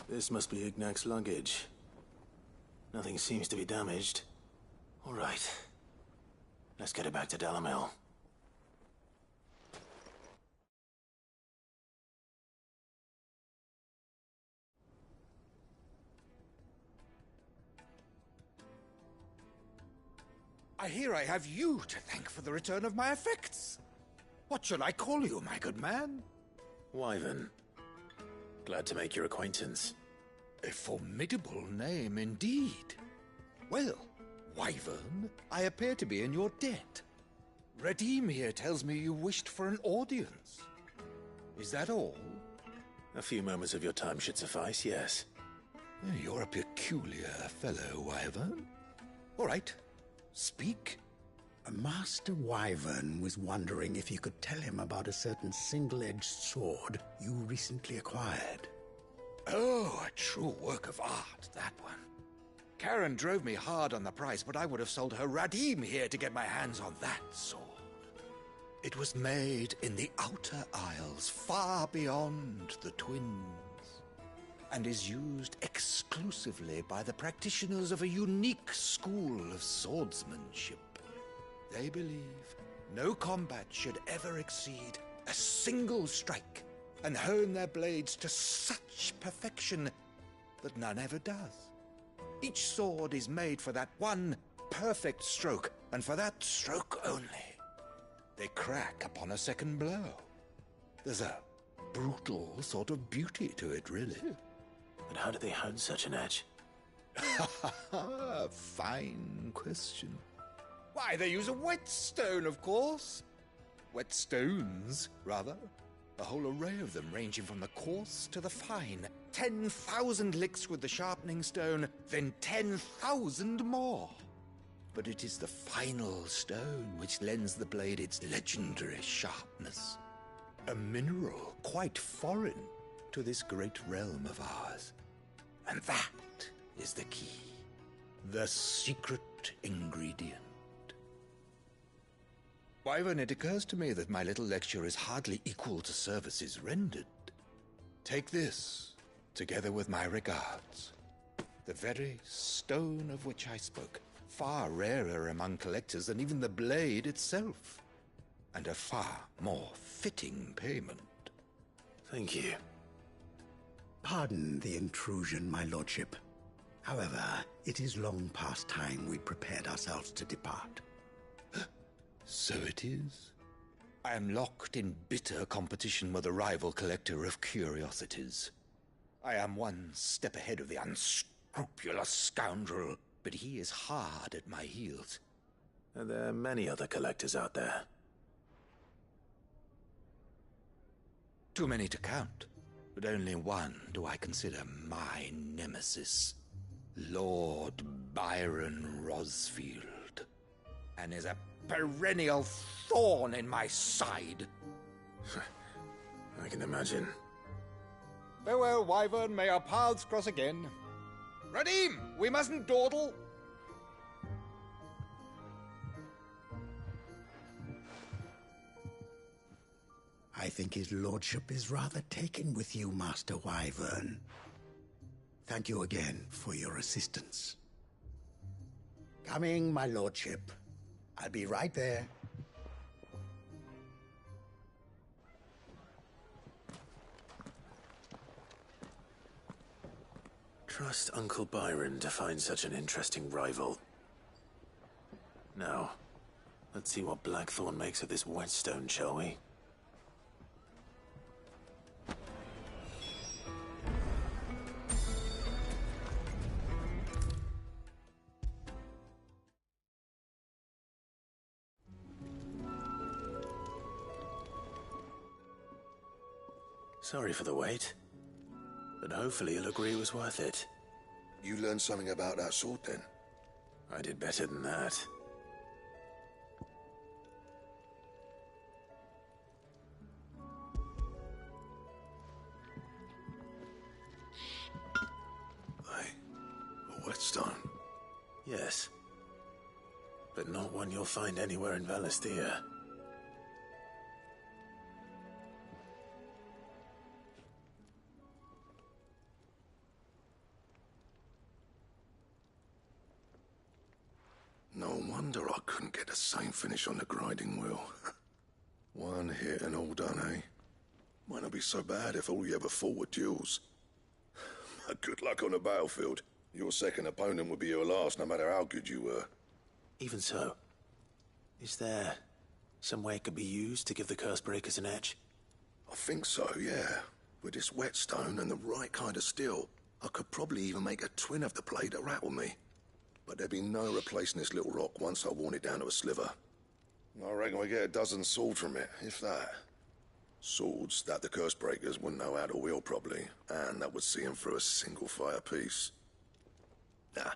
This must be Ignac's luggage. Nothing seems to be damaged. All right. Let's get it back to Dalamel. I hear I have you to thank for the return of my effects. What shall I call you, my good man? Wyvern. Glad to make your acquaintance. A formidable name indeed. Well, Wyvern, I appear to be in your debt. Redeem here tells me you wished for an audience. Is that all? A few moments of your time should suffice, yes. You're a peculiar fellow, Wyvern. All right, speak. Master Wyvern was wondering if you could tell him about a certain single-edged sword you recently acquired. Oh, a true work of art, that one. Karen drove me hard on the price, but I would have sold her Radim here to get my hands on that sword. It was made in the Outer Isles, far beyond the Twins, and is used exclusively by the practitioners of a unique school of swordsmanship. They believe no combat should ever exceed a single strike, and hone their blades to such perfection that none ever does. Each sword is made for that one perfect stroke, and for that stroke only. They crack upon a second blow. There's a brutal sort of beauty to it, really. But how do they hone such an edge? Fine question. Why, they use a whetstone, of course. Whetstones, rather. A whole array of them, ranging from the coarse to the fine. 10,000 licks with the sharpening stone, then 10,000 more. But it is the final stone which lends the blade its legendary sharpness. A mineral quite foreign to this great realm of ours. And that is the key. The secret ingredient. Wyvern, it occurs to me that my little lecture is hardly equal to services rendered. Take this, together with my regards. The very stone of which I spoke, far rarer among collectors than even the blade itself, and a far more fitting payment. Thank you. Pardon the intrusion, my lordship. However, it is long past time we prepared ourselves to depart. So it is. I am locked in bitter competition with a rival collector of curiosities. I am one step ahead of the unscrupulous scoundrel, but he is hard at my heels. Are there many other collectors out there? Too many to count, but only one do I consider my nemesis. Lord Byron Rosfield. And is a perennial thorn in my side. I can imagine. Farewell, Wyvern. May our paths cross again. Radim, we mustn't dawdle. I think his lordship is rather taken with you, Master Wyvern. Thank you again for your assistance. Coming, my lordship. I'll be right there. Trust Uncle Byron to find such an interesting rival. Now, let's see what Blackthorn makes of this whetstone, shall we? Sorry for the wait, but hopefully you'll agree it was worth it. You learned something about that sword, then? I did better than that. A whetstone? Yes. But not one you'll find anywhere in Valisthea. No wonder I couldn't get the same finish on the grinding wheel. One hit and all done, eh? Might not be so bad if all you ever fought were duels. Good luck on the battlefield. Your second opponent would be your last, no matter how good you were. Even so, is there some way it could be used to give the Cursebreakers an edge? I think so, yeah. With this whetstone and the right kind of steel, I could probably even make a twin of the blade that rattled me. But there'd be no replacing this little rock once I worn it down to a sliver. I reckon we get a dozen swords from it, if that. Swords that the Cursebreakers wouldn't know how to wield properly, and that would see them through a single fire piece. Nah,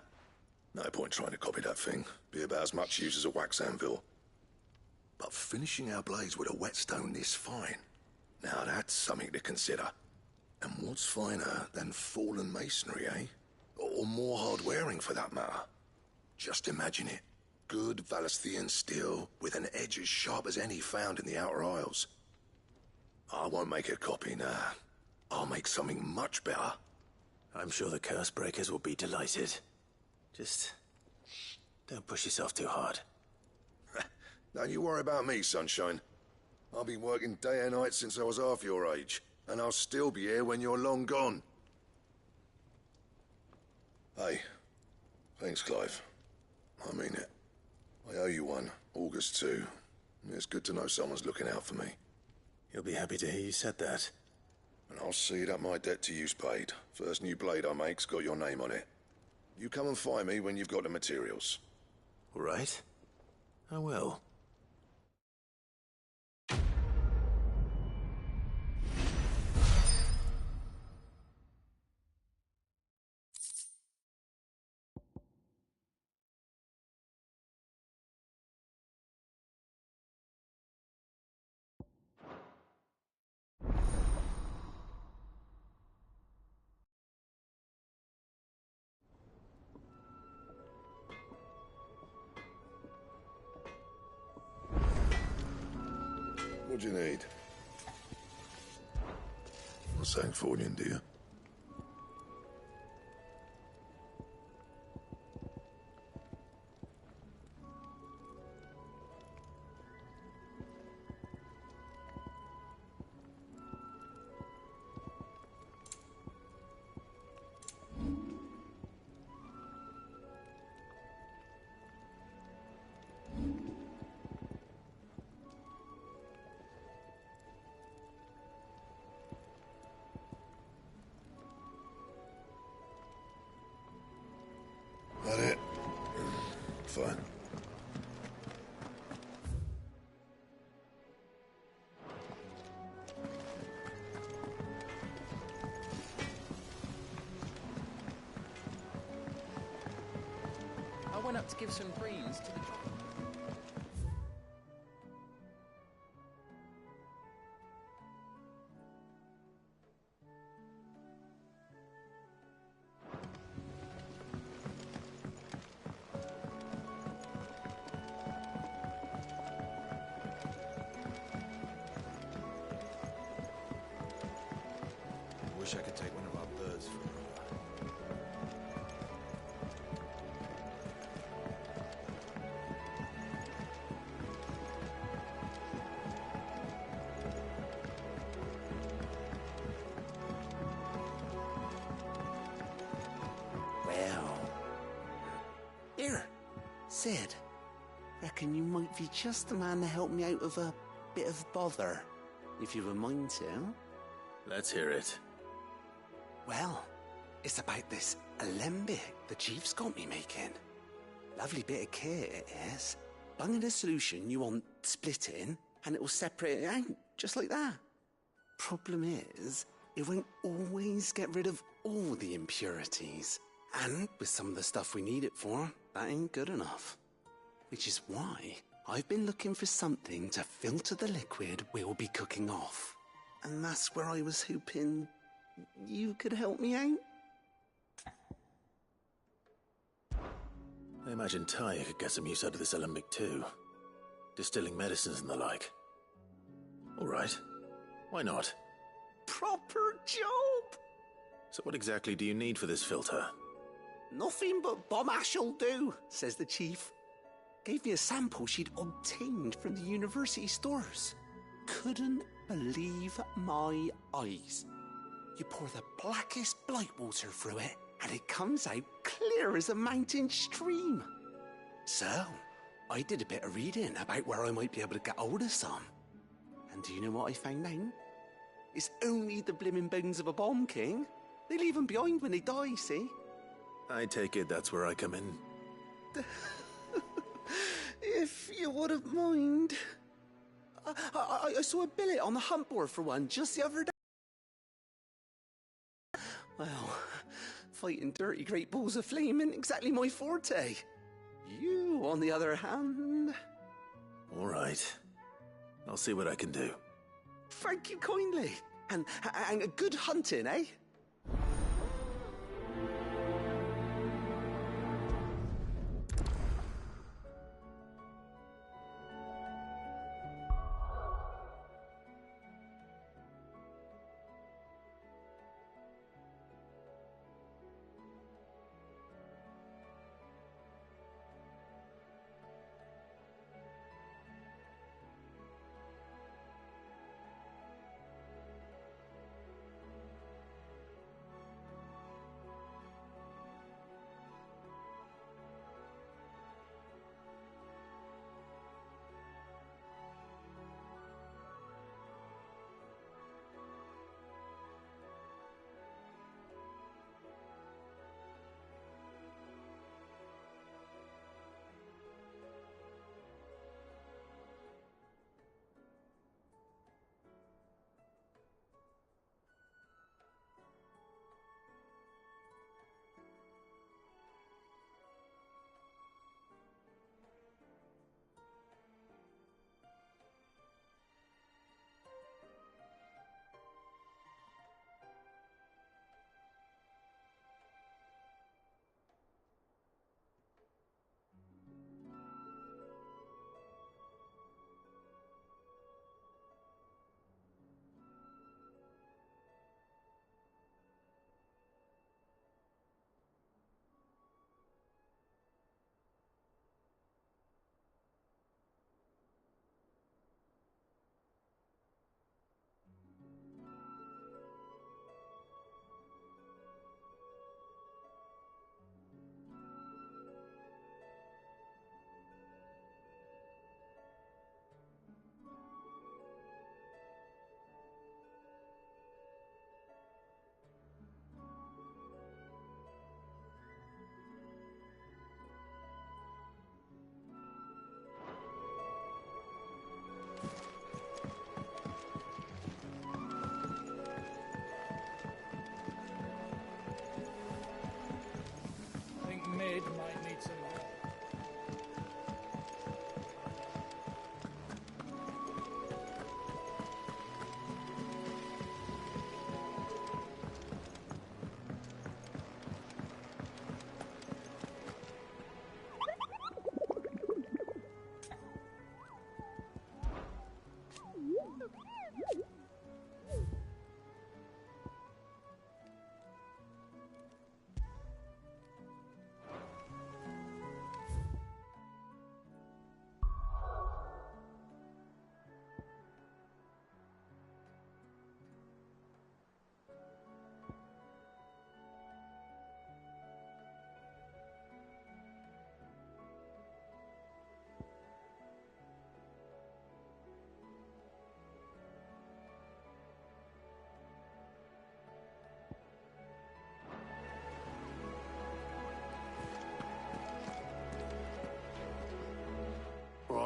no point trying to copy that thing. Be about as much use as a wax anvil. But finishing our blades with a whetstone this fine, now that's something to consider. And what's finer than fallen masonry, eh? Or more hard-wearing, for that matter. Just imagine it. Good Valisthean steel with an edge as sharp as any found in the Outer Isles. I won't make a copy, nah. I'll make something much better. I'm sure the Cursebreakers will be delighted. Just don't push yourself too hard. Don't you worry about me, sunshine. I've been working day and night since I was half your age, and I'll still be here when you're long gone. Hey, thanks, Clive. I mean it. I owe you one, August too. It's good to know someone's looking out for me. He'll be happy to hear you said that. And I'll see that my debt to you's paid. First new blade I make's got your name on it. You come and find me when you've got the materials. All right. I will. What do you need? What's that for you, dear? That it? Fine. I went up to give some greens to the... Wish I could take one of our birds for a ride. Well. Here, Sid. Reckon you might be just the man to help me out of a bit of bother, if you've a mind to. Let's hear it. Well, it's about this alembic the chief's got me making. Lovely bit of kit it is. Bung in a solution you want splitting, and it will separate it out, just like that. Problem is, it won't always get rid of all the impurities. And with some of the stuff we need it for, that ain't good enough. Which is why I've been looking for something to filter the liquid we'll be cooking off. And that's where I was hoping you could help me out. I imagine Tyre could get some use out of this alembic too. Distilling medicines and the like. All right. Why not? Proper job! So what exactly do you need for this filter? Nothing but bomb ash'll do, says the chief. Gave me a sample she'd obtained from the university stores. Couldn't believe my eyes. You pour the blackest blight water through it, and it comes out clear as a mountain stream. So, I did a bit of reading about where I might be able to get hold of some. And do you know what I found out? It's only the blimmin' bones of a bomb king. They leave them behind when they die, see? I take it that's where I come in. If you wouldn't mind. I saw a billet on the hunt board for one just the other day. Well, fighting dirty great balls of flame ain't exactly my forte. You, on the other hand... All right. I'll see what I can do. Thank you kindly. And a good hunting, eh?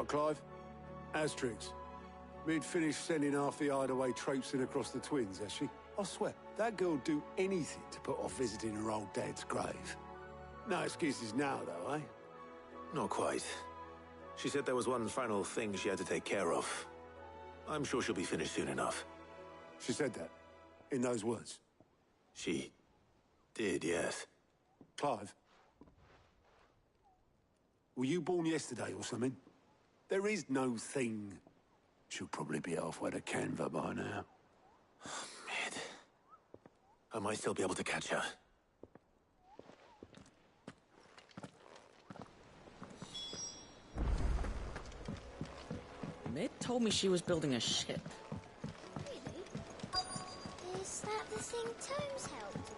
Right, Clive? Asterix. Mid finished sending half the hideaway traipsing across the twins, has she? I swear, that girl'd do anything to put off visiting her old dad's grave. No excuses now, though, eh? Not quite. She said there was one final thing she had to take care of. I'm sure she'll be finished soon enough. She said that? In those words? She did, yes. Clive? Were you born yesterday or something? There is no thing. She'll probably be halfway to Canva by now. Mid. I might still be able to catch her. Mid told me she was building a ship. Really? Is that the thing Tomes helped?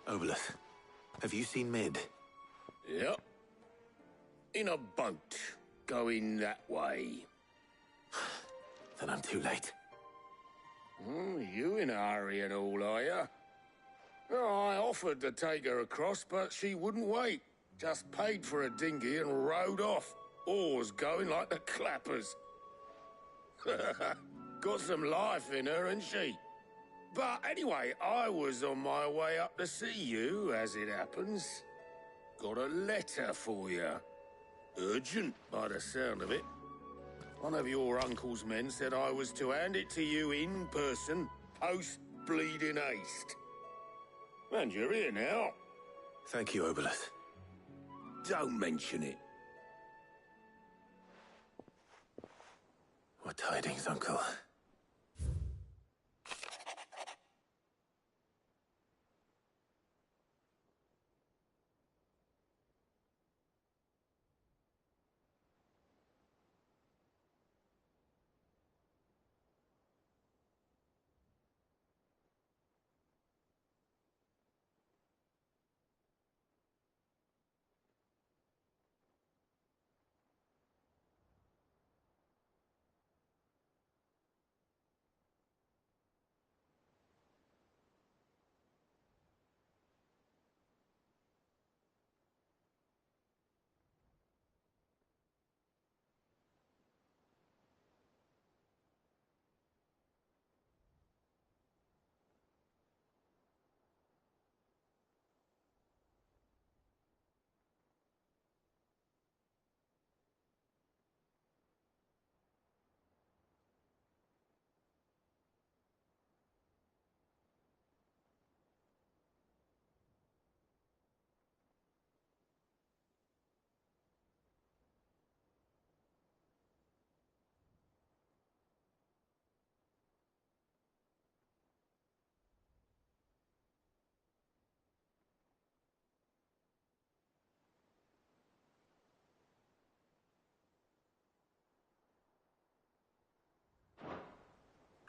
Obolus, have you seen Mid? Yep. In a boat, going that way. Then I'm too late. You in a hurry and all, are you? Oh, I offered to take her across, but she wouldn't wait. Just paid for a dinghy and rowed off. Oars going like the clappers. Got some life in her, ain't she? But anyway, I was on my way up to see you, as it happens. Got a letter for you. Urgent, by the sound of it. One of your uncle's men said I was to hand it to you in person, post-bleeding haste. And you're here now. Thank you, Obolus. Don't mention it. What tidings, Uncle?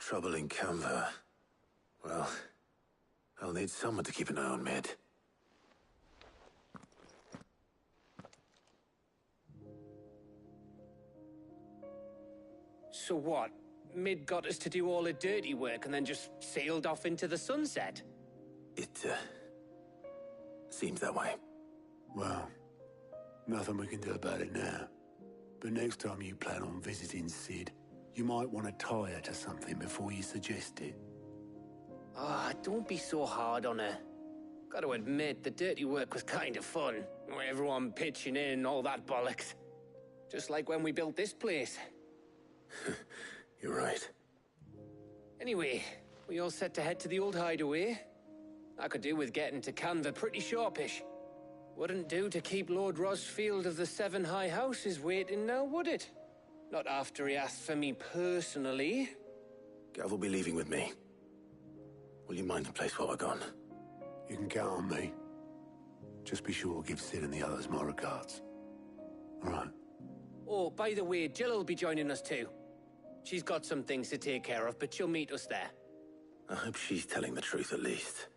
Trouble in Canva. Well, I'll need someone to keep an eye on Mid. So what? Mid got us to do all the dirty work and then just sailed off into the sunset? It, seems that way. Well, nothing we can do about it now. But next time you plan on visiting Sid, you might want to tie her to something before you suggest it. Ah, don't be so hard on her. Gotta admit, the dirty work was kind of fun. Everyone pitching in and all that bollocks. Just like when we built this place. You're right. Anyway, we all set to head to the old hideaway. I could do with getting to Canva pretty sharpish. Wouldn't do to keep Lord Rosfield of the Seven High Houses waiting now, would it? Not after he asked for me personally. Gav will be leaving with me. Will you mind the place while we're gone? You can count on me. Just be sure to give Sid and the others my regards. All right. Oh, by the way, Jill will be joining us too. She's got some things to take care of, but she'll meet us there. I hope she's telling the truth at least.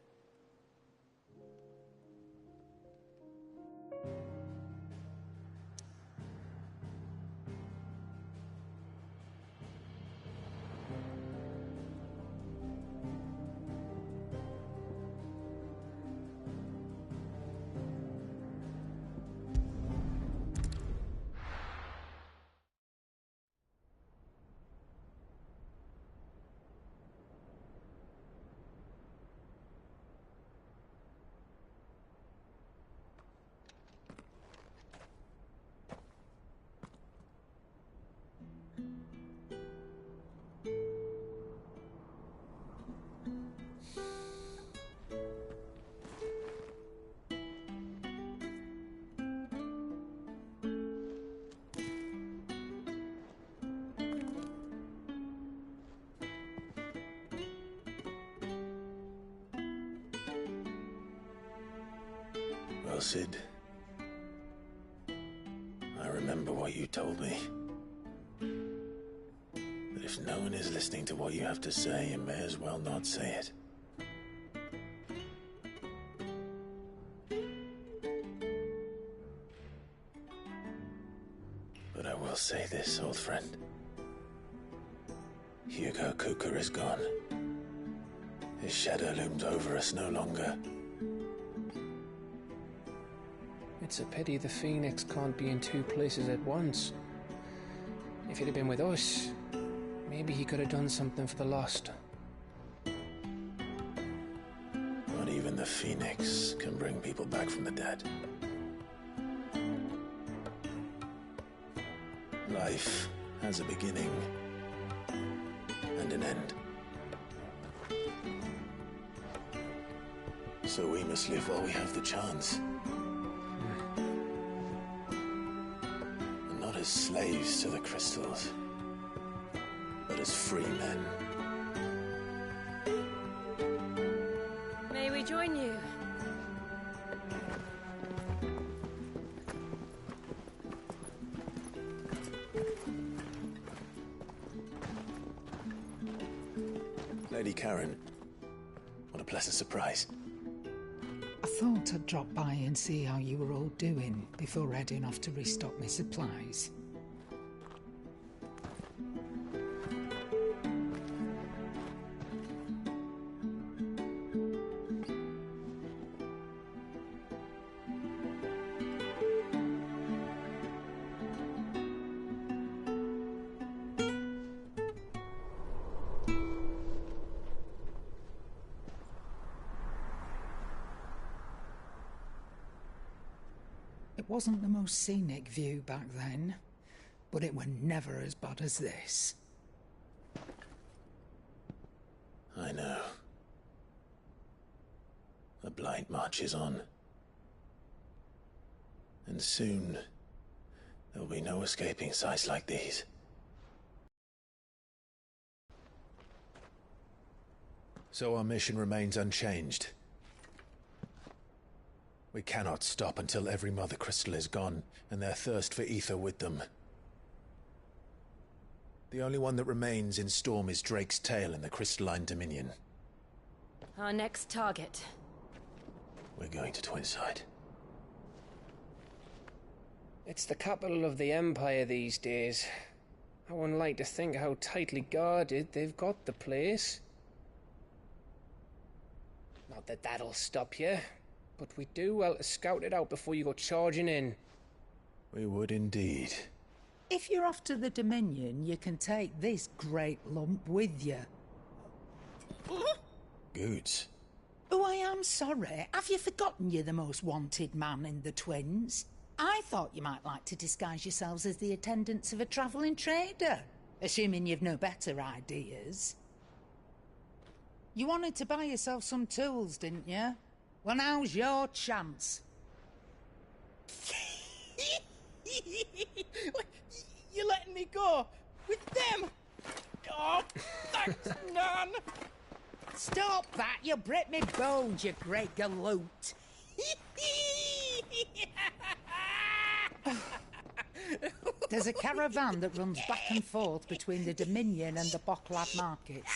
well, Sid. I remember what you told me. But if no one is listening to what you have to say, you may as well not say it. But I will say this, old friend. Hugo Cooker is gone. His shadow looms over us no longer. It's a pity the Phoenix can't be in two places at once. If he'd have been with us, maybe he could have done something for the lost. Not even the Phoenix can bring people back from the dead. Life has a beginning and an end. So we must live while we have the chance. And not as slaves to the crystals, but as free men. May we join you? Lady Karen, what a pleasant surprise. I thought I'd drop by and see how you were all doing before heading off to restock my supplies. It wasn't the most scenic view back then, but it were never as bad as this. I know. The Blight marches on. And soon, there will be no escaping sights like these. So our mission remains unchanged. We cannot stop until every Mother Crystal is gone, and their thirst for ether with them. The only one that remains in Storm is Drake's Tail in the Crystalline Dominion. Our next target. We're going to Twinside. It's the capital of the Empire these days. I wouldn't like to think how tightly guarded they've got the place. Not that that'll stop you, but we do well to scout it out before you go charging in. We would indeed. If you're off to the Dominion, you can take this great lump with you. Goods. Oh, I am sorry. Have you forgotten you're the most wanted man in the Twins? I thought you might like to disguise yourselves as the attendants of a travelling trader, assuming you've no better ideas. You wanted to buy yourself some tools, didn't you? Well, now's your chance. You're letting me go with them? Oh, thanks, Nan. Stop that! You'll break me bones, you great galoot. There's a caravan that runs back and forth between the Dominion and the Bocklad markets.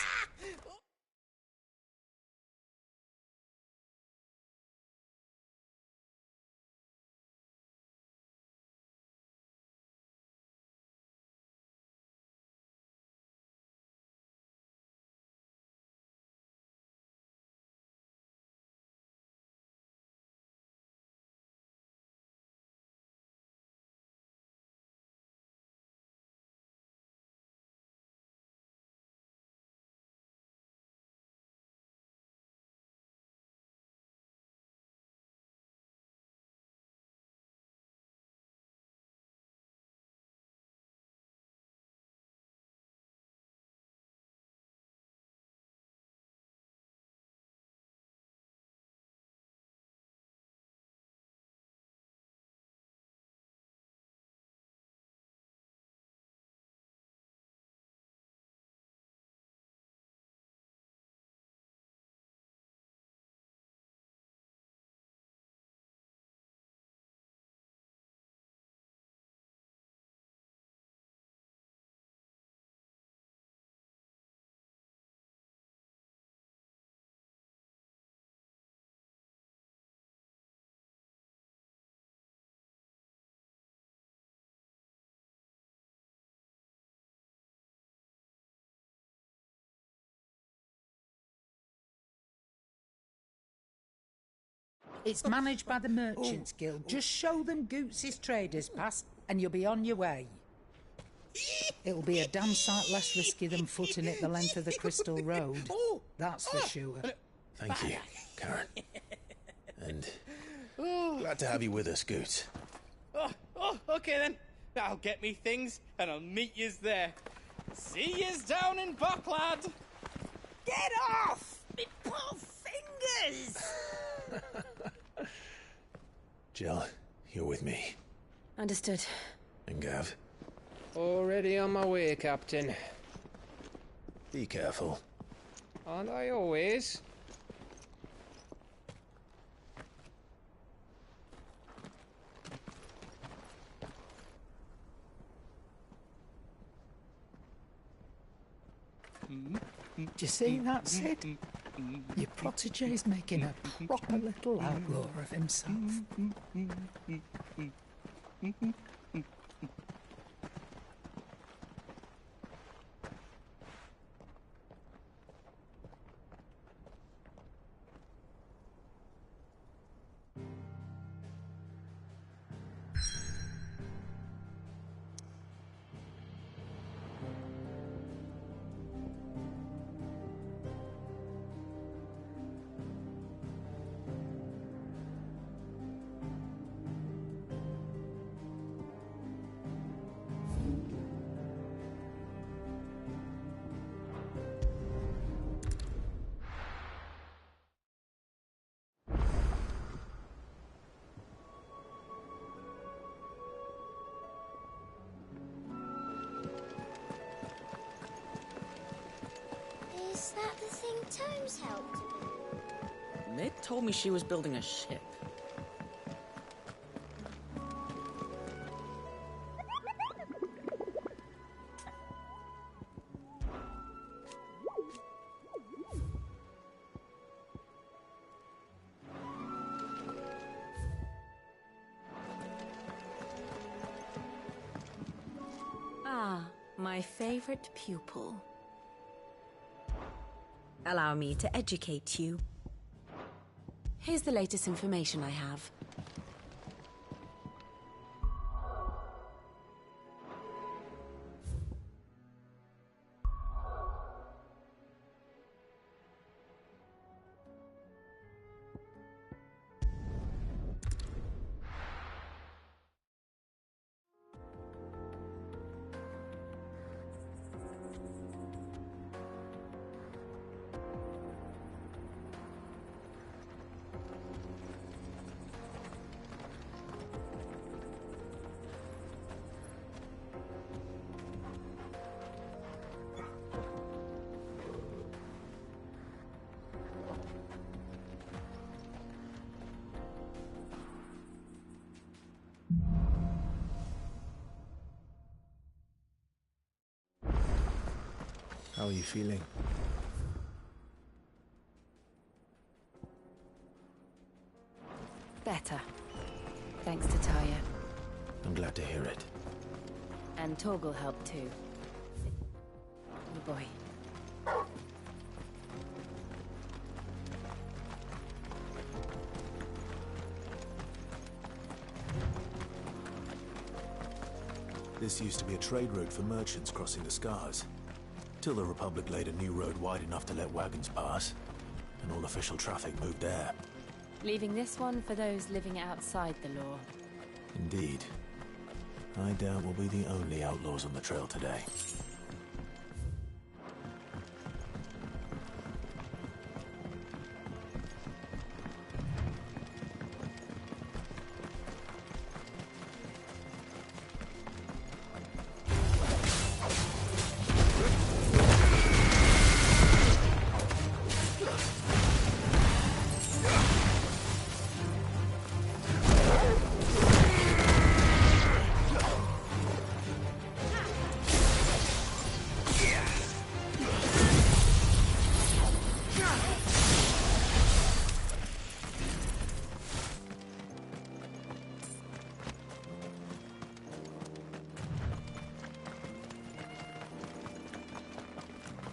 It's managed by the Merchants Guild. Just show them Goots' Traders Pass and you'll be on your way. It'll be a damn sight less risky than footing it the length of the Crystal Road. That's for sure. Thank you, Karen. And glad to have you with us, Goots. Okay then. I'll get me things and I'll meet yous there. See yous down in Bucklad. Get off! Me poor fingers! Jill, you're with me. Understood. And Gav? Already on my way, Captain. Be careful. Aren't I always? Do you see that, Sid? Your protege's making a proper little outlaw of himself. Is that the thing Tomes helped? Mid told me she was building a ship. Ah, my favorite pupil. Allow me to educate you. Here's the latest information I have. How are you feeling? Better. Thanks to Taya. I'm glad to hear it. And Torgal helped too. Oh boy. This used to be a trade route for merchants crossing the Scars. Till the Republic laid a new road wide enough to let wagons pass, and all official traffic moved there. Leaving this one for those living outside the law. Indeed. I doubt we'll be the only outlaws on the trail today.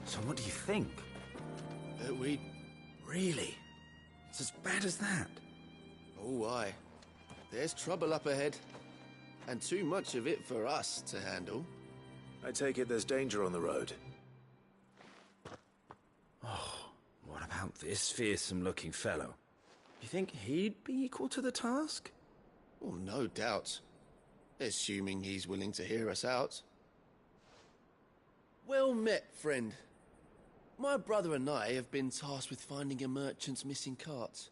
So what do you think? That we... Really? It's as bad as that? Oh, aye. There's trouble up ahead. And too much of it for us to handle. I take it there's danger on the road. Oh, what about this fearsome-looking fellow? You think he'd be equal to the task? Well, no doubt. Assuming he's willing to hear us out. Well met, friend. My brother and I have been tasked with finding a merchant's missing cart.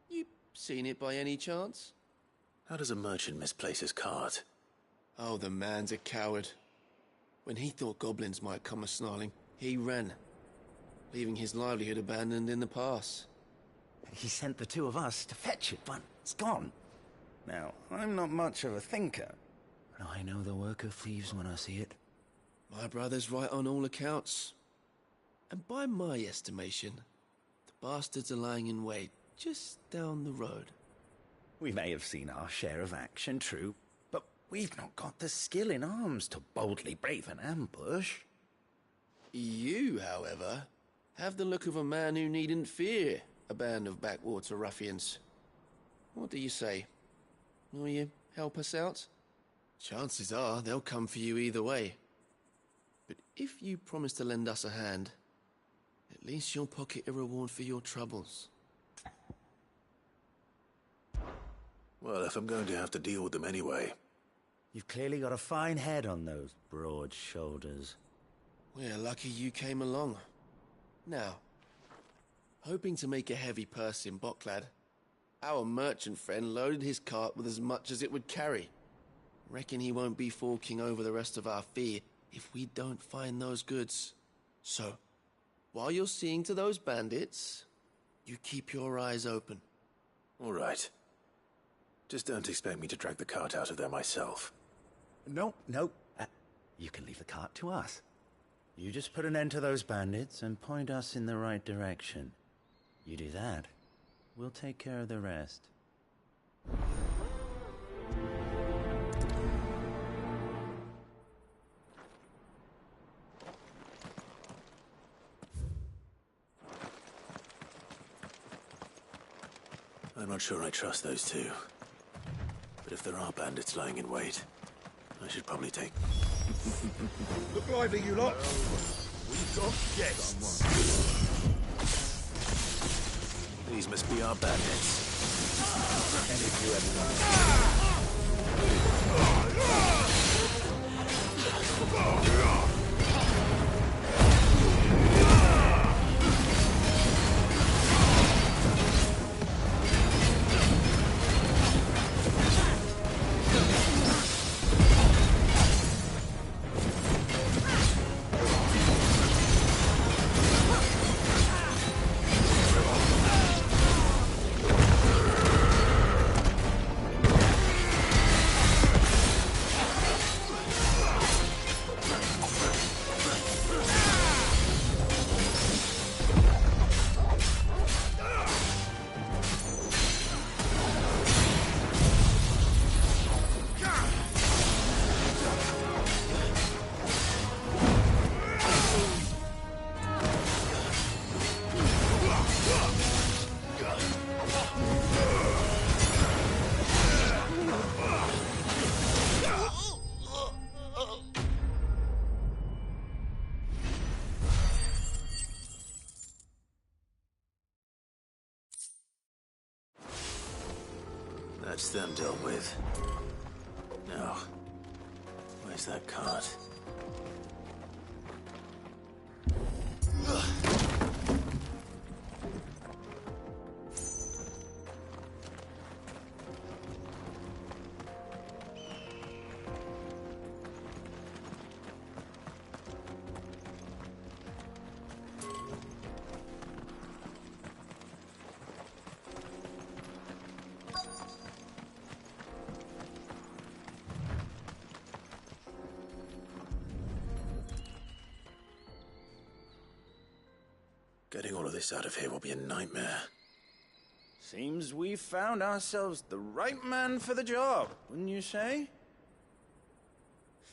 You seen it by any chance? How does a merchant misplace his cart? Oh, the man's a coward. When he thought goblins might come a-snarling, he ran, leaving his livelihood abandoned in the pass. He sent the two of us to fetch it, but it's gone. Now, I'm not much of a thinker, but I know the work of thieves when I see it. My brother's right on all accounts. And by my estimation, the bastards are lying in wait just down the road. We may have seen our share of action, true, but we've not got the skill in arms to boldly brave an ambush. You, however, have the look of a man who needn't fear a band of backwater ruffians. What do you say? Will you help us out? Chances are they'll come for you either way. But if you promise to lend us a hand, at least you'll pocket a reward for your troubles. Well, if I'm going to have to deal with them anyway. You've clearly got a fine head on those broad shoulders. We're lucky you came along. Now, hoping to make a heavy purse in Bocklad, our merchant friend loaded his cart with as much as it would carry. Reckon he won't be forking over the rest of our fee if we don't find those goods. So, while you're seeing to those bandits, you keep your eyes open. All right. Just don't expect me to drag the cart out of there myself. No. You can leave the cart to us. You just put an end to those bandits and point us in the right direction. You do that, we'll take care of the rest. I'm not sure I trust those two. But if there are bandits lying in wait, I should probably take... Look lively, you lot! We've got guests! These must be our bandits. Any of you ever... That's them dealt with. Now, where's that cart? Getting all of this out of here will be a nightmare. Seems we've found ourselves the right man for the job, wouldn't you say?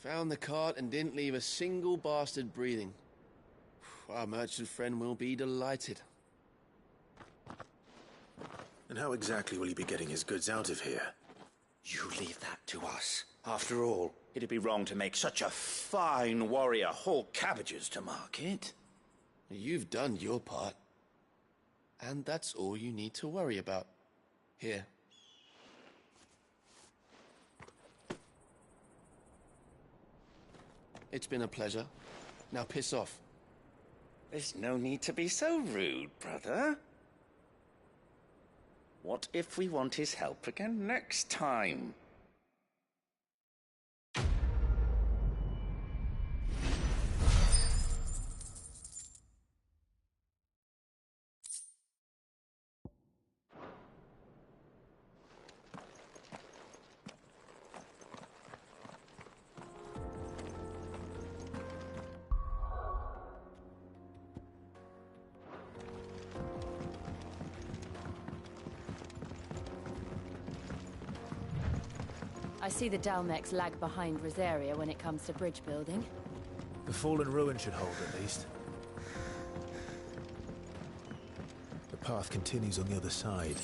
Found the cart and didn't leave a single bastard breathing. Our merchant friend will be delighted. And how exactly will he be getting his goods out of here? You leave that to us. After all, it'd be wrong to make such a fine warrior haul cabbages to market. You've done your part. And that's all you need to worry about. Here. It's been a pleasure. Now piss off. There's no need to be so rude, brother. What if we want his help again next time? I see the Dalmex lag behind Rosaria when it comes to bridge building. The fallen ruin should hold, at least. The path continues on the other side.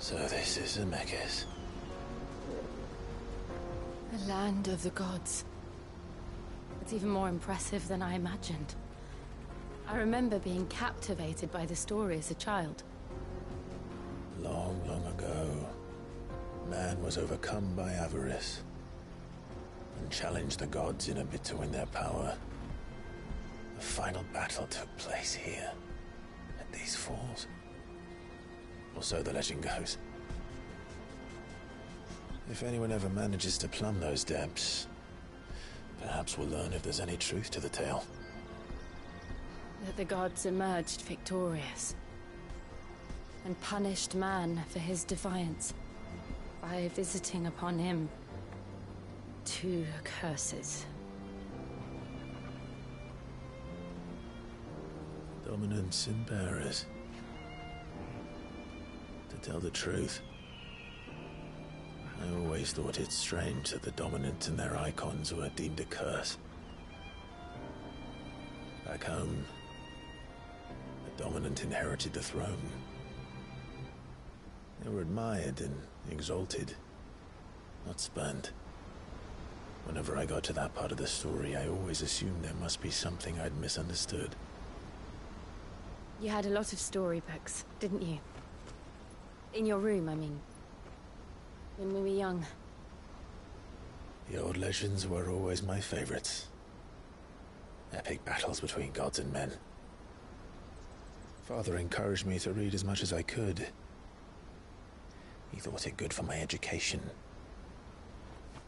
So this is Zemeckis. The land of the gods. It's even more impressive than I imagined. I remember being captivated by the story as a child. Long, long ago, man was overcome by avarice and challenged the gods in a bid to win their power. The final battle took place here, at these falls. Or so the legend goes. If anyone ever manages to plumb those depths, perhaps we'll learn if there's any truth to the tale. That the gods emerged victorious and punished man for his defiance by visiting upon him 2 curses. Dominance and bearers. To tell the truth, I always thought it strange that the dominant and their icons were deemed a curse. Back home, the dominant inherited the throne. They were admired and exalted, not spurned. Whenever I got to that part of the story, I always assumed there must be something I'd misunderstood. You had a lot of storybooks, didn't you? In your room, I mean. When we were young. The old legends were always my favorites. Epic battles between gods and men. Father encouraged me to read as much as I could. He thought it good for my education.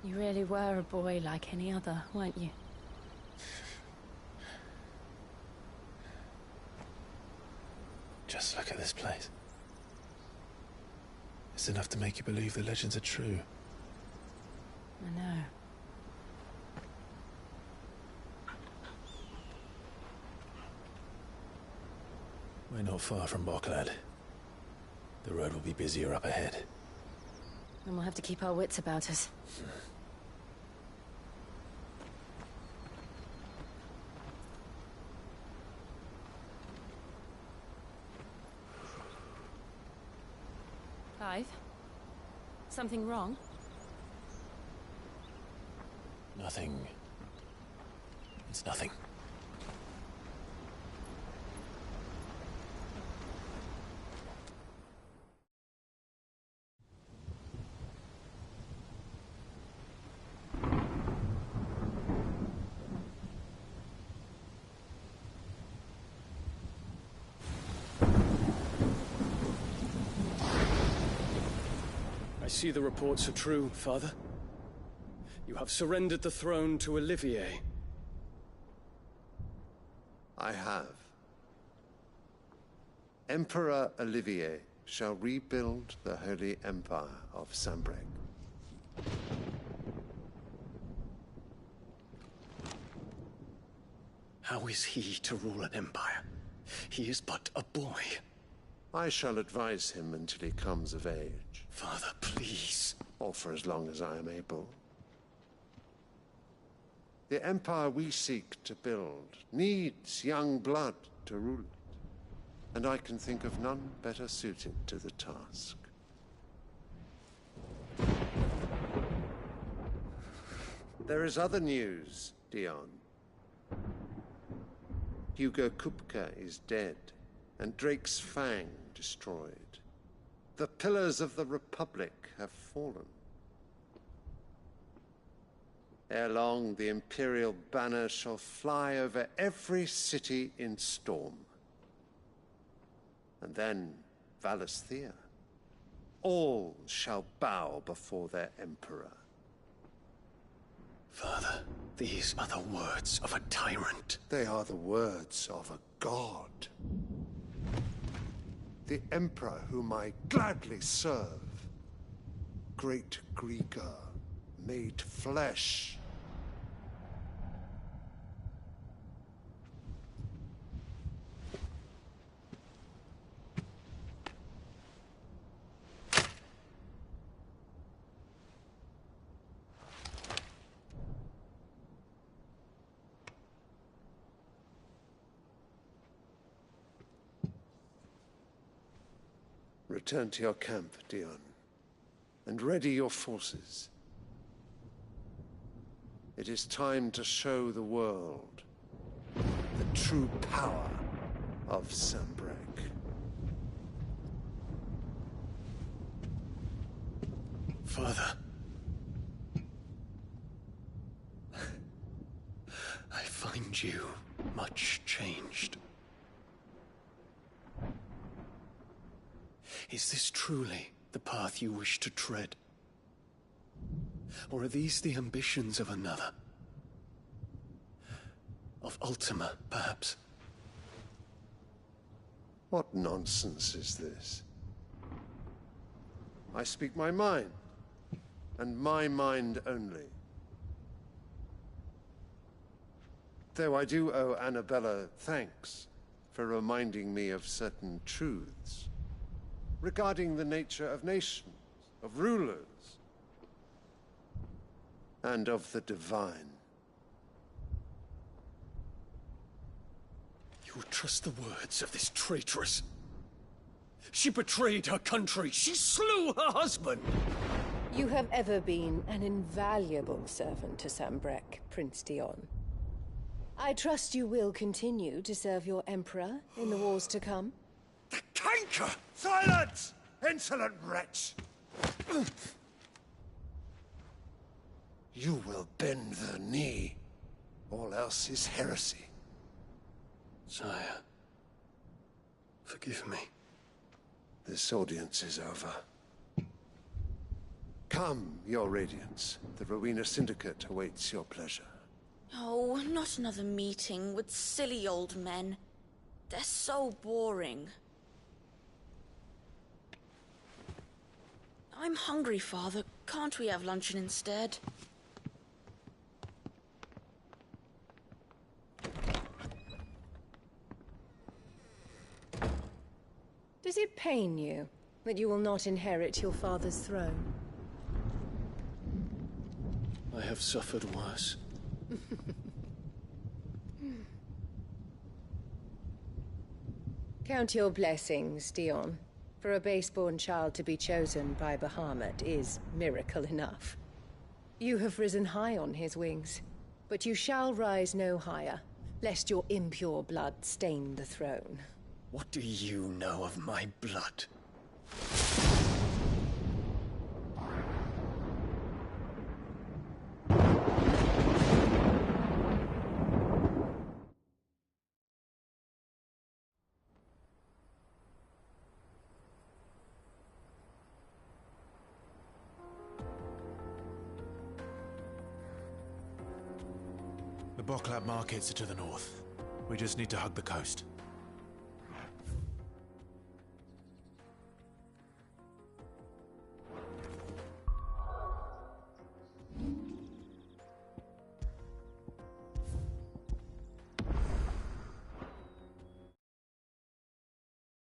You really were a boy like any other, weren't you? Just look at this place. It's enough to make you believe the legends are true. I know. We're not far from Boklad. The road will be busier up ahead. And we'll have to keep our wits about us. Clive? Something wrong? Nothing. It's nothing. I see the reports are true, Father. You have surrendered the throne to Olivier. I have. Emperor Olivier shall rebuild the Holy Empire of Sambrec. How is he to rule an empire? He is but a boy. I shall advise him until he comes of age. Father, please. Or for as long as I am able. The empire we seek to build needs young blood to rule it, and I can think of none better suited to the task. There is other news, Dion. Hugo Kupka is dead, and Drake's Fang destroyed. The pillars of the Republic have fallen. Ere long, the Imperial banner shall fly over every city in Storm. And then, Valisthea. All shall bow before their Emperor. Father, these are the words of a tyrant. They are the words of a god. The Emperor whom I gladly serve. Great Grieger, made flesh. Return to your camp, Dion, and ready your forces. It is time to show the world the true power of Sambrec. Father. I find you much changed. Is this truly the path you wish to tread? Or are these the ambitions of another? Of Ultima, perhaps? What nonsense is this? I speak my mind, and my mind only. Though I do owe Annabella thanks for reminding me of certain truths regarding the nature of nations, of rulers, and of the divine. You would trust the words of this traitress? She betrayed her country. She slew her husband. You have ever been an invaluable servant to Sambrec, Prince Dion. I trust you will continue to serve your Emperor in the wars to come. The canker! Silence! Insolent wretch! You will bend the knee. All else is heresy. Sire, forgive me. This audience is over. Come, your Radiance. The Rowena Syndicate awaits your pleasure. Oh, not another meeting with silly old men. They're so boring. I'm hungry, Father. Can't we have luncheon instead? Does it pain you that you will not inherit your father's throne? I have suffered worse. Count your blessings, Dion. For a base-born child to be chosen by Bahamut is miracle enough. You have risen high on his wings, but you shall rise no higher, lest your impure blood stain the throne. What do you know of my blood? The Boklab markets are to the north. We just need to hug the coast.